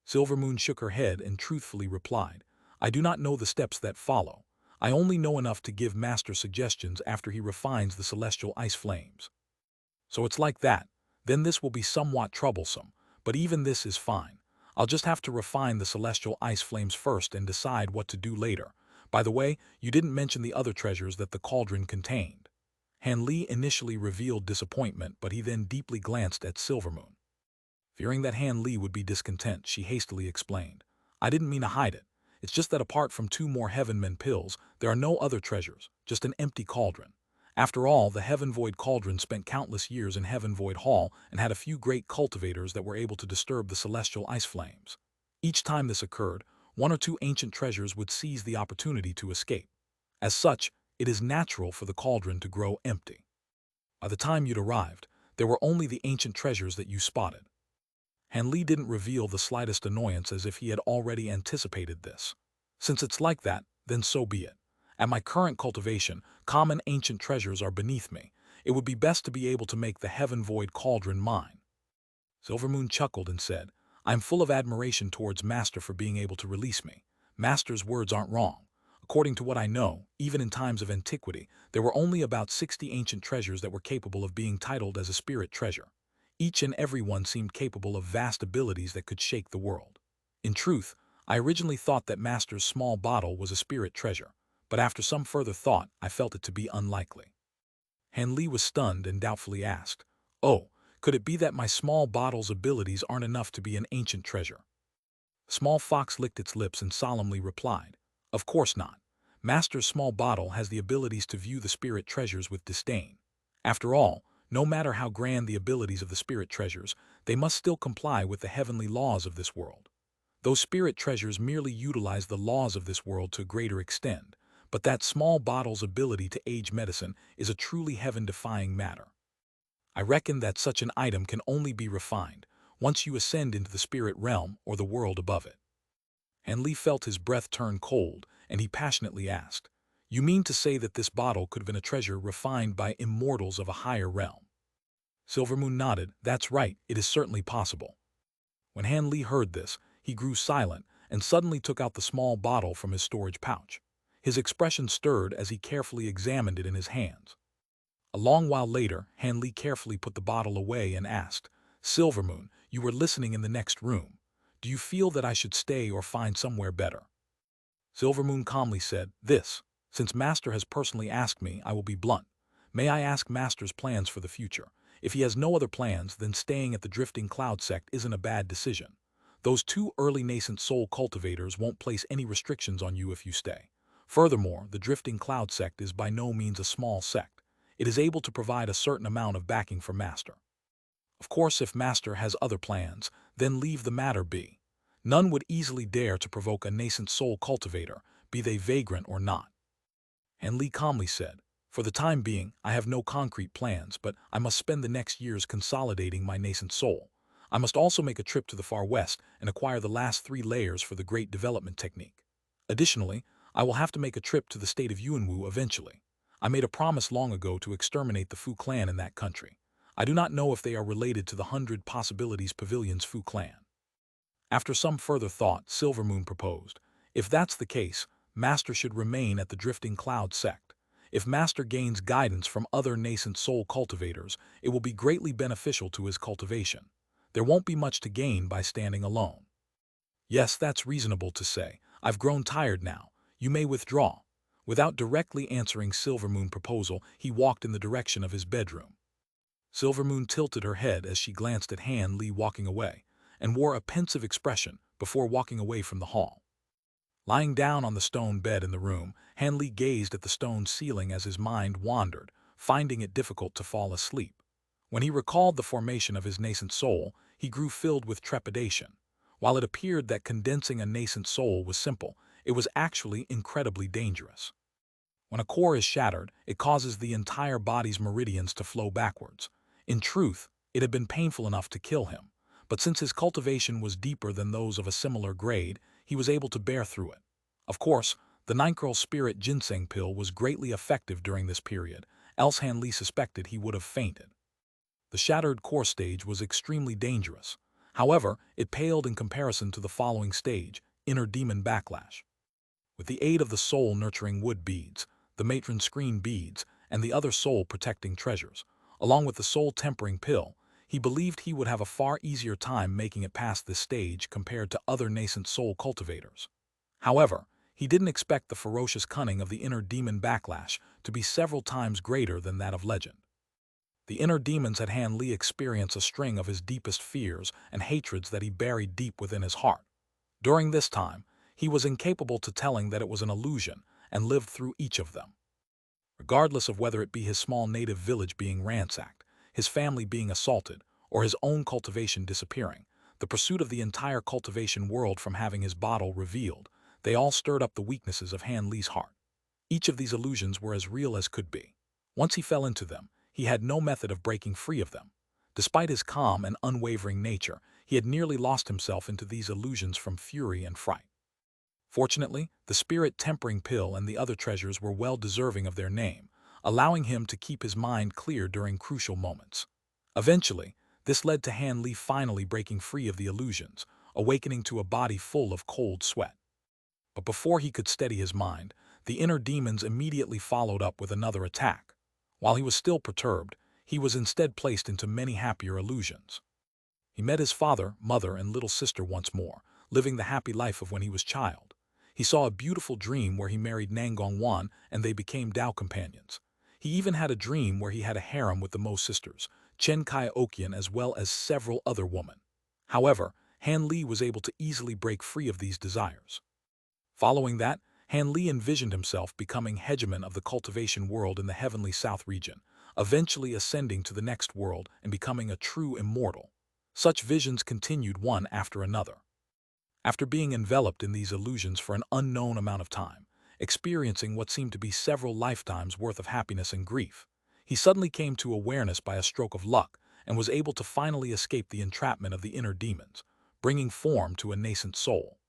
Silvermoon shook her head and truthfully replied, "I do not know the steps that follow. I only know enough to give Master suggestions after he refines the celestial ice flames." "So it's like that. Then this will be somewhat troublesome, but even this is fine. I'll just have to refine the celestial ice flames first and decide what to do later. By the way, you didn't mention the other treasures that the cauldron contained." Hanli initially revealed disappointment, but he then deeply glanced at Silvermoon. Fearing that Hanli would be discontent, she hastily explained, "I didn't mean to hide it. It's just that apart from 2 more Heaven pills, there are no other treasures, just an empty cauldron. After all, the Heaven Void Cauldron spent countless years in Heaven Void Hall and had a few great cultivators that were able to disturb the celestial ice flames. Each time this occurred, 1 or 2 ancient treasures would seize the opportunity to escape. As such, it is natural for the cauldron to grow empty. By the time you'd arrived, there were only the ancient treasures that you spotted." Hanli didn't reveal the slightest annoyance, as if he had already anticipated this. "Since it's like that, then so be it. At my current cultivation, common ancient treasures are beneath me. It would be best to be able to make the Heaven Void Cauldron mine." Silvermoon chuckled and said, "I'm full of admiration towards Master for being able to release me. Master's words aren't wrong. According to what I know, even in times of antiquity, there were only about 60 ancient treasures that were capable of being titled as a spirit treasure. Each and every one seemed capable of vast abilities that could shake the world. In truth, I originally thought that Master's small bottle was a spirit treasure, but after some further thought, I felt it to be unlikely." Hanli was stunned and doubtfully asked, "Oh, could it be that my small bottle's abilities aren't enough to be an ancient treasure?" Small Fox licked its lips and solemnly replied, "Of course not. Master's small bottle has the abilities to view the spirit treasures with disdain. After all, no matter how grand the abilities of the spirit treasures, they must still comply with the heavenly laws of this world. Those spirit treasures merely utilize the laws of this world to a greater extent, but that small bottle's ability to age medicine is a truly heaven-defying matter. I reckon that such an item can only be refined once you ascend into the spirit realm or the world above it." Hanli felt his breath turn cold, and he passionately asked, "You mean to say that this bottle could have been a treasure refined by immortals of a higher realm?" Silvermoon nodded. "That's right, it is certainly possible." When Hanli heard this, he grew silent and suddenly took out the small bottle from his storage pouch. His expression stirred as he carefully examined it in his hands. A long while later, Hanli carefully put the bottle away and asked, "Silvermoon, you were listening in the next room. Do you feel that I should stay or find somewhere better?" Silvermoon calmly said, "This. Since Master has personally asked me, I will be blunt. May I ask Master's plans for the future? If he has no other plans, then staying at the Drifting Cloud Sect isn't a bad decision. Those two early nascent soul cultivators won't place any restrictions on you if you stay. Furthermore, the Drifting Cloud Sect is by no means a small sect. It is able to provide a certain amount of backing for Master. Of course, if Master has other plans, then leave the matter be. None would easily dare to provoke a nascent soul cultivator, be they vagrant or not. And Li calmly said, "For the time being, I have no concrete plans, but I must spend the next years consolidating my nascent soul. I must also make a trip to the far west and acquire the last 3 layers for the Great Development Technique. Additionally, I will have to make a trip to the state of Yuanwu eventually. I made a promise long ago to exterminate the Fu clan in that country. I do not know if they are related to the 100 Possibilities Pavilion's Fu clan." After some further thought, Silvermoon proposed, "If that's the case, Master should remain at the Drifting Cloud Sect. If Master gains guidance from other nascent soul cultivators, it will be greatly beneficial to his cultivation. There won't be much to gain by standing alone." "Yes, that's reasonable to say. I've grown tired now. You may withdraw." Without directly answering Silvermoon's proposal, he walked in the direction of his bedroom. Silvermoon tilted her head as she glanced at Han Li walking away, and wore a pensive expression before walking away from the hall. Lying down on the stone bed in the room, Han Li gazed at the stone ceiling as his mind wandered, finding it difficult to fall asleep. When he recalled the formation of his nascent soul, he grew filled with trepidation. While it appeared that condensing a nascent soul was simple, it was actually incredibly dangerous. When a core is shattered, it causes the entire body's meridians to flow backwards. In truth, it had been painful enough to kill him, but since his cultivation was deeper than those of a similar grade, he was able to bear through it. Of course, the Ninkrel Spirit Ginseng pill was greatly effective during this period, else Han Li suspected he would have fainted. The shattered core stage was extremely dangerous. However, it paled in comparison to the following stage, Inner Demon Backlash. With the aid of the soul-nurturing wood beads, the matron screen beads, and the other soul-protecting treasures, along with the soul-tempering pill, he believed he would have a far easier time making it past this stage compared to other nascent soul cultivators. However, he didn't expect the ferocious cunning of the inner demon backlash to be several times greater than that of legend. The inner demons had Han Li experience a string of his deepest fears and hatreds that he buried deep within his heart. During this time, he was incapable to telling that it was an illusion and lived through each of them. Regardless of whether it be his small native village being ransacked, his family being assaulted, or his own cultivation disappearing, the pursuit of the entire cultivation world from having his bottle revealed, they all stirred up the weaknesses of Han Li's heart. Each of these illusions were as real as could be. Once he fell into them, he had no method of breaking free of them. Despite his calm and unwavering nature, he had nearly lost himself into these illusions from fury and fright. Fortunately, the spirit-tempering pill and the other treasures were well deserving of their name, allowing him to keep his mind clear during crucial moments. Eventually, this led to Han Li finally breaking free of the illusions, awakening to a body full of cold sweat. But before he could steady his mind, the inner demons immediately followed up with another attack. While he was still perturbed, he was instead placed into many happier illusions. He met his father, mother, and little sister once more, living the happy life of when he was child. He saw a beautiful dream where he married Nangong Wan and they became Tao companions. He even had a dream where he had a harem with the Mo sisters, Chen Kai Okian, as well as several other women. However, Han Li was able to easily break free of these desires. Following that, Han Li envisioned himself becoming hegemon of the cultivation world in the heavenly south region, eventually ascending to the next world and becoming a true immortal. Such visions continued one after another. After being enveloped in these illusions for an unknown amount of time, experiencing what seemed to be several lifetimes worth of happiness and grief, he suddenly came to awareness by a stroke of luck and was able to finally escape the entrapment of the inner demons, bringing form to a nascent soul.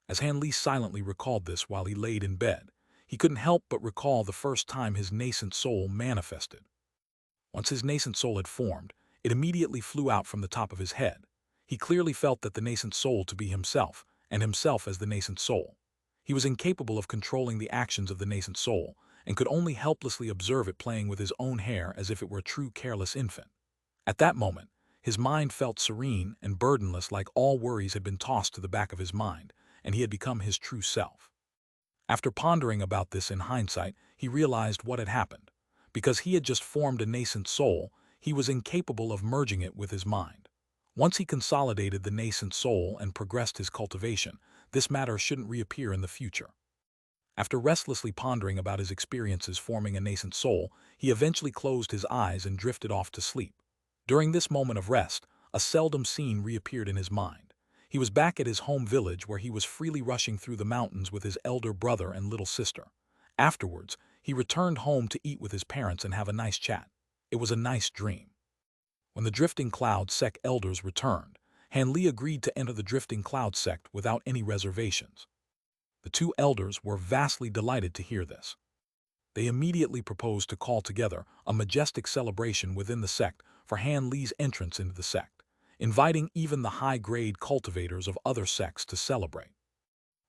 As Han Li silently recalled this while he laid in bed, he couldn't help but recall the first time his nascent soul manifested. Once his nascent soul had formed, it immediately flew out from the top of his head. He clearly felt that the nascent soul to be himself, and himself as the nascent soul. He was incapable of controlling the actions of the nascent soul, and could only helplessly observe it playing with his own hair as if it were a true careless infant. At that moment, his mind felt serene and burdenless, like all worries had been tossed to the back of his mind, and he had become his true self. After pondering about this in hindsight, he realized what had happened. Because he had just formed a nascent soul, he was incapable of merging it with his mind. Once he consolidated the nascent soul and progressed his cultivation, this matter shouldn't reappear in the future. After restlessly pondering about his experiences forming a nascent soul, he eventually closed his eyes and drifted off to sleep. During this moment of rest, a seldom scene reappeared in his mind. He was back at his home village where he was freely rushing through the mountains with his elder brother and little sister. Afterwards, he returned home to eat with his parents and have a nice chat. It was a nice dream. When the Drifting Cloud Sect elders returned, Han Li agreed to enter the Drifting Cloud Sect without any reservations. The two elders were vastly delighted to hear this. They immediately proposed to call together a majestic celebration within the sect for Han Li's entrance into the sect, inviting even the high-grade cultivators of other sects to celebrate.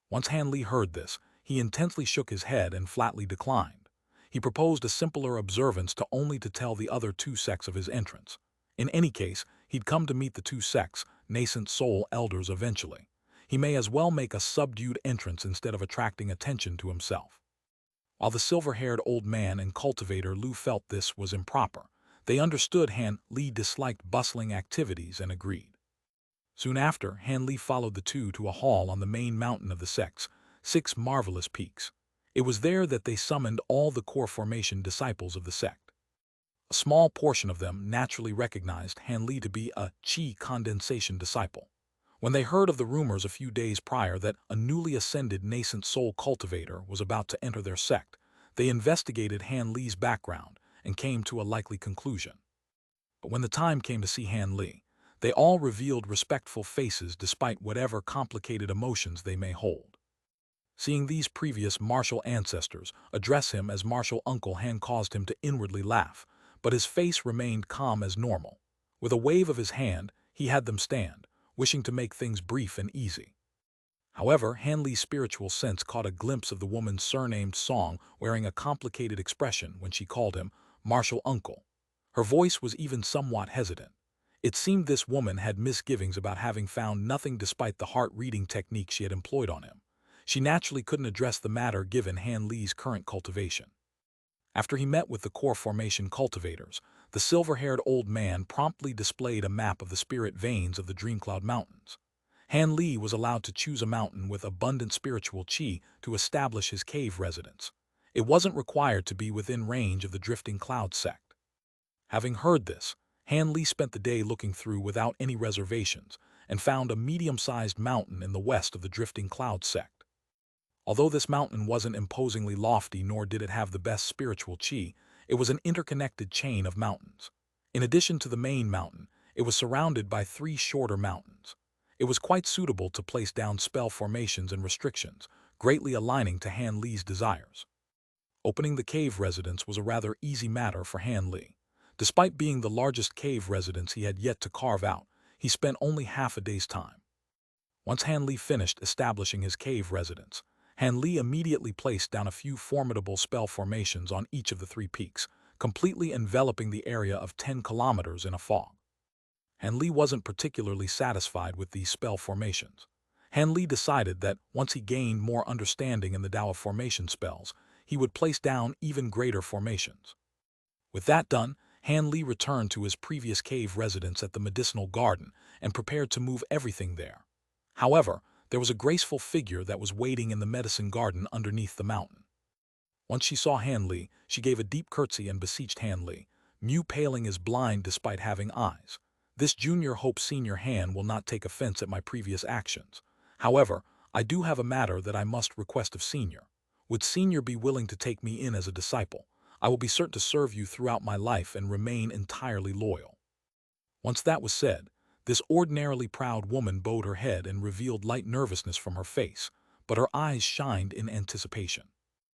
Once Han Li heard this, he intensely shook his head and flatly declined. He proposed a simpler observance only to tell the other two sects of his entrance. In any case, he'd come to meet the two sects' nascent soul elders eventually. He may as well make a subdued entrance instead of attracting attention to himself. While the silver-haired old man and cultivator Lu felt this was improper, they understood Han Li disliked bustling activities and agreed. Soon after, Han Li followed the two to a hall on the main mountain of the sect's 6 marvelous peaks. It was there that they summoned all the core formation disciples of the sect. A small portion of them naturally recognized Han Li to be a Qi condensation disciple. When they heard of the rumors a few days prior that a newly ascended nascent soul cultivator was about to enter their sect, they investigated Han Li's background and came to a likely conclusion. But when the time came to see Han Li, they all revealed respectful faces despite whatever complicated emotions they may hold. Seeing these previous martial ancestors address him as martial uncle, Han caused him to inwardly laugh, but his face remained calm as normal. With a wave of his hand, he had them stand, wishing to make things brief and easy. However, Han Li's spiritual sense caught a glimpse of the woman's surnamed Song wearing a complicated expression when she called him martial uncle. Her voice was even somewhat hesitant. It seemed this woman had misgivings about having found nothing despite the heart-reading technique she had employed on him. She naturally couldn't address the matter given Han Li's current cultivation. After he met with the core formation cultivators, the silver-haired old man promptly displayed a map of the spirit veins of the Dreamcloud Mountains. Han Li was allowed to choose a mountain with abundant spiritual qi to establish his cave residence. It wasn't required to be within range of the Drifting Cloud Sect. Having heard this, Han Li spent the day looking through without any reservations and found a medium-sized mountain in the west of the Drifting Cloud Sect. Although this mountain wasn't imposingly lofty nor did it have the best spiritual qi, it was an interconnected chain of mountains. In addition to the main mountain, it was surrounded by 3 shorter mountains. It was quite suitable to place down spell formations and restrictions, greatly aligning to Han Li's desires. Opening the cave residence was a rather easy matter for Han Li. Despite being the largest cave residence he had yet to carve out, he spent only half a day's time. Once Han Li finished establishing his cave residence, Han Li immediately placed down a few formidable spell formations on each of the 3 peaks, completely enveloping the area of 10 kilometers in a fog. Han Li wasn't particularly satisfied with these spell formations. Han Li decided that once he gained more understanding in the Tao of formation spells, he would place down even greater formations. With that done, Han Li returned to his previous cave residence at the medicinal garden and prepared to move everything there. However, there was a graceful figure that was waiting in the medicine garden underneath the mountain. Once she saw Han Li, she gave a deep curtsy and beseeched Han Li. Mu Paling is blind despite having eyes. This junior hope senior Han will not take offense at my previous actions. However, I do have a matter that I must request of senior. Would senior be willing to take me in as a disciple? I will be certain to serve you throughout my life and remain entirely loyal. Once that was said, this ordinarily proud woman bowed her head and revealed light nervousness from her face, but her eyes shined in anticipation.